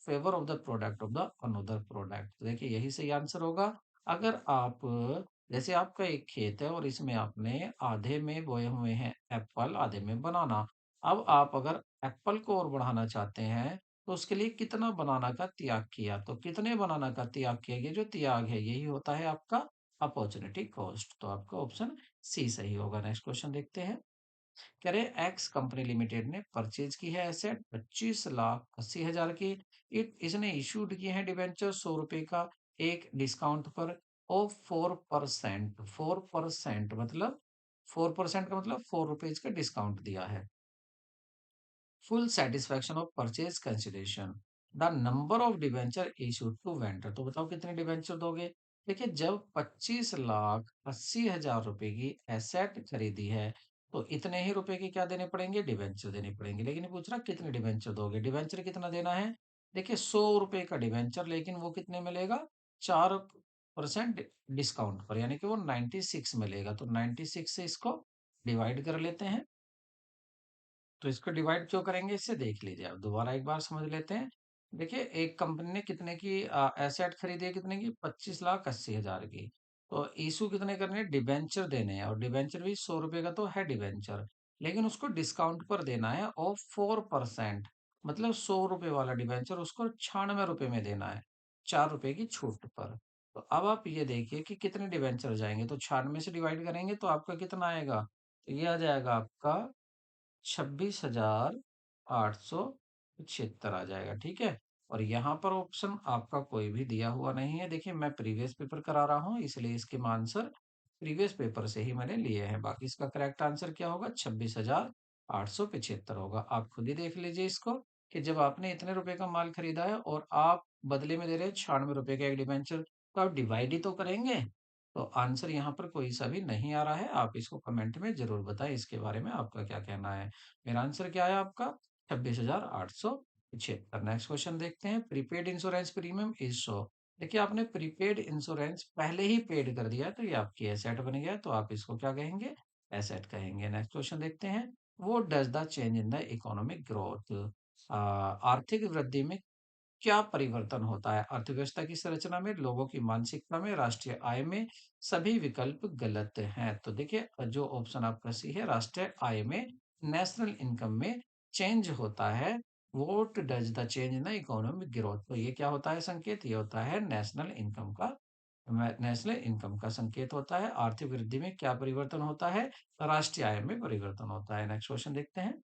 favour of the product of the another product. देखिए यही सही आंसर होगा। अगर आप, जैसे आपका एक खेत है और इसमें आपने आधे में बोए हुए हैं एप्पल, आधे में बनाना। अब आप अगर एप्पल को और बढ़ाना चाहते हैं तो उसके लिए कितना बनाना का त्याग किया, तो कितने बनाना का त्याग किया, ये जो त्याग है यही होता है आपका अपॉर्चुनिटी कॉस्ट। तो आपका ऑप्शन सी सही होगा। नेक्स्ट क्वेश्चन देखते हैं। कह रहे एक्स कंपनी लिमिटेड ने परचेज की है एसेट 25,80,000 की। इसने इशूड किए हैं डिबेंचर 100 रुपए का एक डिस्काउंट पर ऑफ 4%। 4% मतलब 4% का मतलब 4 रुपीज का डिस्काउंट दिया है। Full satisfaction of purchase consideration, the number of debenture issued to vendor. तो बताओ कितने डिवेंचर दोगे। देखिए जब 25,80,000 रुपए की एसेट खरीदी है तो इतने ही रुपए के क्या देने पड़ेंगे, डिवेंचर देने पड़ेंगे। लेकिन ये पूछ रहा कितने डिवेंचर दोगे, डिवेंचर कितना देना है। देखिए 100 रुपए का डिवेंचर, लेकिन वो कितने मिलेगा, 4% डिस्काउंट पर, यानी कि वो 96 मिलेगा। तो 96 से इसको डिवाइड कर लेते हैं। तो इसको डिवाइड क्यों करेंगे, इससे देख लीजिए, आप दोबारा एक बार समझ लेते हैं। देखिए एक कंपनी ने कितने की एसेट खरीदी है, कितने की, 25,80,000 की। तो इशू कितने करने हैं, डिबेंचर देने हैं, और डिबेंचर भी 100 रुपए का तो है डिबेंचर। लेकिन उसको डिस्काउंट पर देना है ऑफ 4%। मतलब 100 रुपए वाला डिबेंचर उसको 96 रुपए में देना है, 4 रुपए की छूट पर। तो अब आप ये देखिए कि कितने डिबेंचर जाएंगे, तो 96 से डिवाइड करेंगे तो आपका कितना आएगा, तो ये आ जाएगा आपका 26,875 आ जाएगा, ठीक है। और यहाँ पर ऑप्शन आपका कोई भी दिया हुआ नहीं है। देखिए मैं प्रीवियस पेपर करा रहा हूँ, इसलिए इसके आंसर प्रीवियस पेपर से ही मैंने लिए हैं। बाकी इसका करेक्ट आंसर क्या होगा, 26,875 होगा। आप खुद ही देख लीजिए इसको, कि जब आपने इतने रुपए का माल खरीदा है और आप बदले में दे रहे हैं 96 रुपए का एक डिबेंचर, तो आप डिवाइड ही तो करेंगे। तो आंसर यहाँ पर कोई सा भी नहीं आ रहा है। आप इसको कमेंट में जरूर बताएं, इसके बारे में आपका क्या कहना है। मेरा आंसर क्या है आपका, 26,875। नेक्स्ट क्वेश्चन देखते हैं, prepaid insurance premium is show. देखिए आपने प्रीपेड इंश्योरेंस पहले ही पेड कर दिया है, तो ये आपकी एसेट बन गया है, तो आप इसको क्या कहेंगे, एसेट कहेंगे। नेक्स्ट क्वेश्चन देखते हैं, वो does the change in the economic growth. आर्थिक वृद्धि में क्या परिवर्तन होता है, अर्थव्यवस्था की संरचना में, लोगों की मानसिकता में, राष्ट्रीय आय में। सभी विकल्प गलत हैं। तो देखिए जो ऑप्शन आपका सी है, राष्ट्रीय आय में, नेशनल इनकम में चेंज होता है। Vote does the change in the economic growth, तो ये क्या होता है संकेत, ये होता है नेशनल इनकम का, नेशनल इनकम का संकेत होता है। आर्थिक वृद्धि में क्या परिवर्तन होता है, राष्ट्रीय आय में परिवर्तन होता है। नेक्स्ट क्वेश्चन देखते हैं,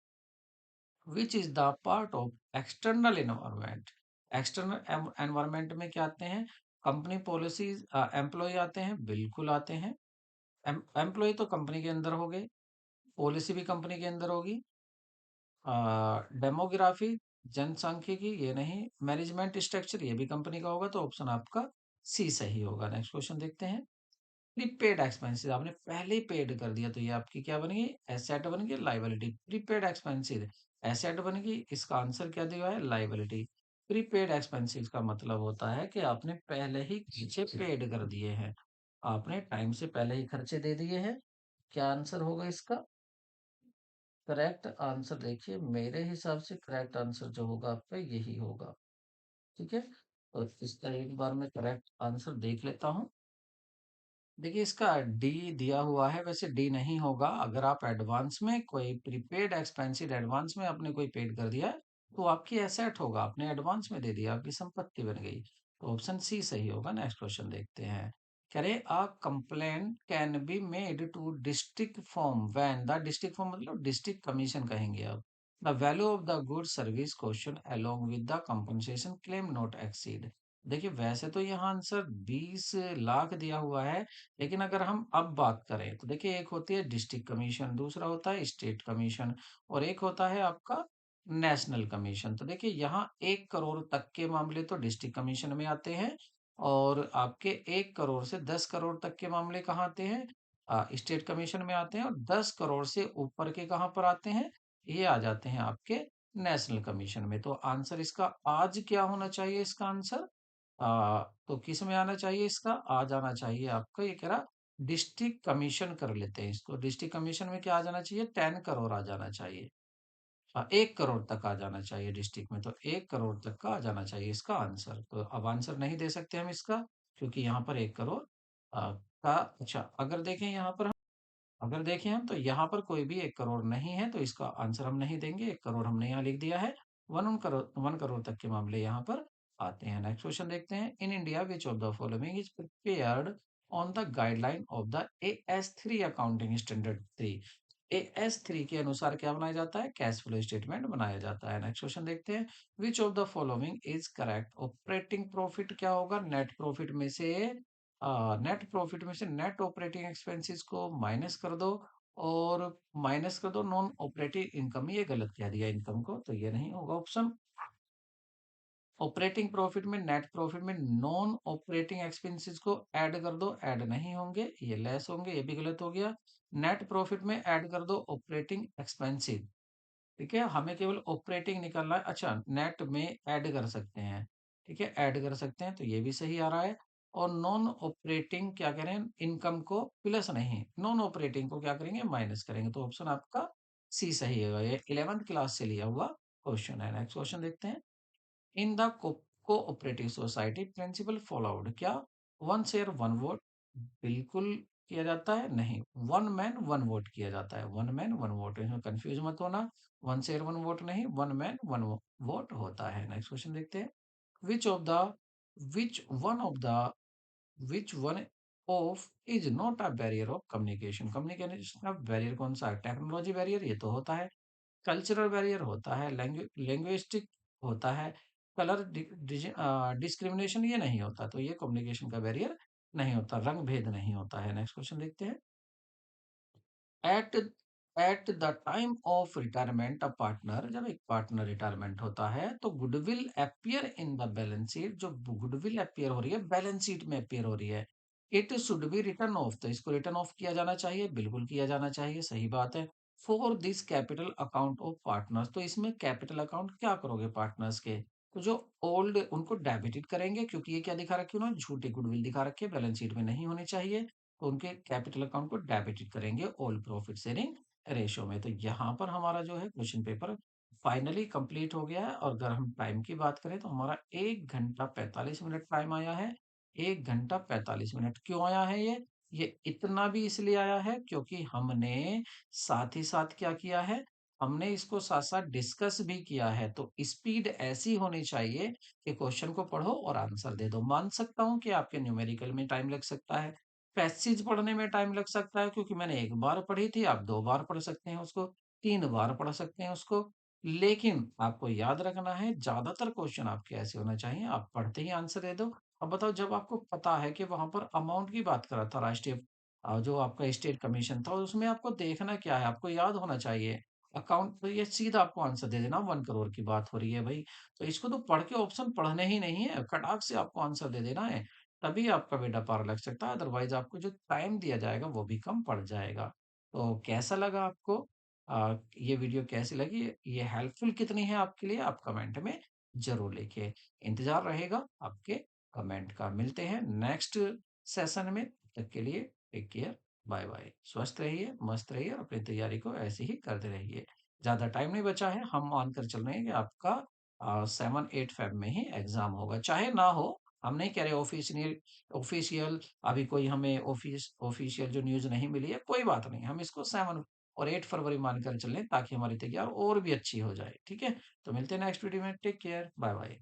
which is the part of external environment. External environment में क्या आते हैं, कंपनी पॉलिसीज, एम्प्लॉय आते हैं, बिल्कुल आते हैं। एम्प्लॉय तो कंपनी के अंदर हो गए, पॉलिसी भी कंपनी के अंदर होगी। डेमोग्राफी, जनसांख्यिकी, ये नहीं। मैनेजमेंट स्ट्रक्चर, ये भी कंपनी का होगा, तो ऑप्शन आपका सी सही होगा। नेक्स्ट क्वेश्चन देखते हैं, प्रीपेड एक्सपेंसेस आपने पहले ही पेड कर दिया, तो ये आपकी क्या बनेगी, एसेट बन गई, लाइबिलिटी। प्रीपेड एक्सपेंसेस एसेट बन गई, इसका आंसर क्या दिया है, लाइबिलिटी। प्रीपेड एक्सपेंसेस का मतलब होता है कि आपने पहले ही खर्चे पेड कर दिए हैं, आपने टाइम से पहले ही खर्चे दे दिए हैं। क्या आंसर होगा इसका, करेक्ट आंसर देखिए मेरे हिसाब से करेक्ट आंसर जो होगा आपका यही होगा, ठीक है। तो इसका एक बार मैं करेक्ट आंसर देख लेता हूँ। देखिए इसका डी दिया हुआ है, वैसे डी नहीं होगा। अगर आप एडवांस में कोई प्रीपेड एक्सपेंसिव एडवांस में आपने कोई पेड कर दिया है, तो आपकी एसेट होगा, आपने एडवांस में दे दिया, आपकी संपत्ति बन गई। तो ऑप्शन सी सही होगा। नेक्स्ट क्वेश्चन देखते हैं, कह रहे a complaint can be made to district form when the district form मतलब डिस्ट्रिक्ट कमीशन कहेंगे आप, the value of the good service question along with the compensation claim not exceed. देखिए वैसे तो यहाँ आंसर 20 लाख दिया हुआ है, लेकिन अगर हम अब बात करें तो देखिए एक होती है डिस्ट्रिक्ट कमीशन, दूसरा होता है स्टेट कमीशन, और एक होता है आपका नेशनल कमीशन। तो देखिए यहाँ 1 करोड़ तक के मामले तो डिस्ट्रिक्ट कमीशन में आते हैं, और आपके 1 करोड़ से 10 करोड़ तक के मामले कहाँ आते हैं, स्टेट कमीशन में आते हैं। और 10 करोड़ से ऊपर के कहाँ पर आते हैं, ये आ जाते हैं आपके नेशनल कमीशन में। तो आंसर इसका आज क्या होना चाहिए, इसका आंसर तो किस में आना चाहिए, इसका आ जाना चाहिए आपका, ये कह रहा डिस्ट्रिक्ट कमीशन कर लेते हैं इसको। डिस्ट्रिक्ट कमीशन में क्या आ जाना चाहिए, 10 करोड़ आ जाना चाहिए। 1 करोड़ तक आ जाना चाहिए डिस्ट्रिक्ट में, तो 1 करोड़ तक का आ जाना चाहिए इसका आंसर। तो अब आंसर नहीं दे सकते हम इसका, क्योंकि यहाँ पर 1 करोड़ का। अच्छा अगर देखें यहाँ पर, अगर देखें हम, तो यहाँ पर कोई भी 1 करोड़ नहीं है, तो इसका आंसर हम नहीं देंगे। 1 करोड़ हमने यहाँ लिख दिया है। 1 करोड़ तक के मामले यहाँ पर आते हैं। नेक्स्ट क्वेश्चन देखते हैं, in India which of the following is prepared on the guideline of the AS3 accounting standard 3। AS3 के अनुसार क्या बनाया जाता है, कैश फ्लो स्टेटमेंट बनाया जाता है। नेक्स्ट क्वेश्चन देखते हैं, which of the following is correct. Operating profit क्या होगा, नेट प्रॉफिट में से, नेट प्रॉफिट में से नेट ऑपरेटिंग एक्सपेंसेस को माइनस कर दो, और माइनस कर दो नॉन ऑपरेटिंग इनकम। ये गलत कह दिया इनकम को, तो ये नहीं होगा ऑप्शन। ऑपरेटिंग प्रॉफिट में, नेट प्रॉफिट में नॉन ऑपरेटिंग एक्सपेंसेस को ऐड कर दो, ऐड नहीं होंगे, ये लेस होंगे, ये भी गलत हो गया। नेट प्रॉफिट में ऐड कर दो ऑपरेटिंग एक्सपेंसिव, ठीक है, हमें केवल ऑपरेटिंग निकालना है। अच्छा नेट में ऐड कर सकते हैं, ठीक है, ऐड कर सकते हैं, तो ये भी सही आ रहा है। और नॉन ऑपरेटिंग क्या करें, इनकम को प्लस नहीं, नॉन ऑपरेटिंग को क्या करेंगे, माइनस करेंगे। तो ऑप्शन आपका सी सही है, ये 11th क्लास से लिया हुआ क्वेश्चन है। नेक्स्ट क्वेश्चन देखते हैं, in the cooperative society principle followed क्या, वन शेयर वन वोट, बिल्कुल किया जाता है? नहीं, वन मैन वन वोट किया जाता है, वन मैन वन वोट। इसमें कंफ्यूज मत होना, वन शेयर वन वोट नहीं, वन मैन वन वोट होता है। नेक्स्ट क्वेश्चन देखते हैं। Which of the which one of the which one of is not a barrier of communication. Communication का barrier कौन सा है? टेक्नोलॉजी बैरियर, ये तो होता है। कल्चरल बैरियर होता है, लैंग्वेस्टिक होता है, कलर डिस्क्रिमिनेशन ये नहीं होता, तो ये कम्युनिकेशन का बैरियर नहीं होता, रंग भेद नहीं होता है। नेक्स्ट क्वेश्चन देखते हैं। At at the time of retirement a partner, जब एक पार्टनर रिटायरमेंट होता है तो goodwill appear in the balance sheet, जो गुडविल अपियर हो रही है बैलेंस शीट में अपियर हो रही है, it should be return of, तो इसको रिटर्न ऑफ किया जाना चाहिए, बिल्कुल किया जाना चाहिए, सही बात है। For this capital account of partners, तो इसमें कैपिटल अकाउंट क्या करोगे पार्टनर्स के? तो जो ओल्ड उनको डेबिटेड करेंगे, क्योंकि ये क्या दिखा रखी है उन्होंने, झूठी गुडविल दिखा रखी है, बैलेंस शीट में नहीं होनी चाहिए, तो उनके कैपिटल अकाउंट को डेबिटेड करेंगे ऑल प्रॉफिट शेयरिंग रेशो में। तो यहाँ पर हमारा जो है क्वेश्चन पेपर फाइनली कंप्लीट हो गया है। और अगर हम टाइम की बात करें तो हमारा 1 घंटा 45 मिनट टाइम आया है। 1 घंटा 45 मिनट क्यों आया है ये इतना भी इसलिए आया है क्योंकि हमने साथ ही साथ क्या किया है, हमने इसको साथ साथ डिस्कस भी किया है। तो स्पीड ऐसी होनी चाहिए कि क्वेश्चन को पढ़ो और आंसर दे दो। मान सकता हूँ कि आपके न्यूमेरिकल में टाइम लग सकता है, पैसेज पढ़ने में टाइम लग सकता है, क्योंकि मैंने एक बार पढ़ी थी, आप दो बार पढ़ सकते हैं उसको, तीन बार पढ़ सकते हैं उसको। लेकिन आपको याद रखना है, ज्यादातर क्वेश्चन आपके ऐसे होना चाहिए, आप पढ़ते ही आंसर दे दो। अब बताओ, जब आपको पता है कि वहां पर अमाउंट की बात करा था राष्ट्रीय जो आपका स्टेट कमीशन था, उसमें आपको देखना क्या है, आपको याद होना चाहिए अकाउंट, तो ये सीधा आपको आंसर दे देना, 1 करोड़ की बात हो रही है भाई। तो इसको तो पढ़ के ऑप्शन पढ़ने ही नहीं है, खटाक से आपको आंसर दे देना है, तभी आपका बेड़ा पार लग सकता है, अदरवाइज आपको जो टाइम दिया जाएगा वो भी कम पड़ जाएगा। तो कैसा लगा आपको? ये वीडियो कैसी लगी, ये हेल्पफुल कितनी है आपके लिए, आप कमेंट में जरूर लिखिए। इंतजार रहेगा आपके कमेंट का। मिलते हैं नेक्स्ट सेशन में, तब तक के लिए टेक केयर, बाय बाय। स्वस्थ रहिए, मस्त रहिए और अपनी तैयारी को ऐसे ही करते रहिए। ज्यादा टाइम नहीं बचा है, हम मानकर चल रहे हैं कि आपका 7-8 फेब में ही एग्जाम होगा, चाहे ना हो, हम नहीं कह रहे ऑफिशियल ऑफिशियल अभी कोई हमें ऑफिशियल जो न्यूज नहीं मिली है, कोई बात नहीं, हम इसको 7 और 8 फरवरी मानकर चलें ताकि हमारी तैयारी और भी अच्छी हो जाए। ठीक है, तो मिलते हैं नेक्स्ट वीडियो में, टेक केयर, बाय बाय।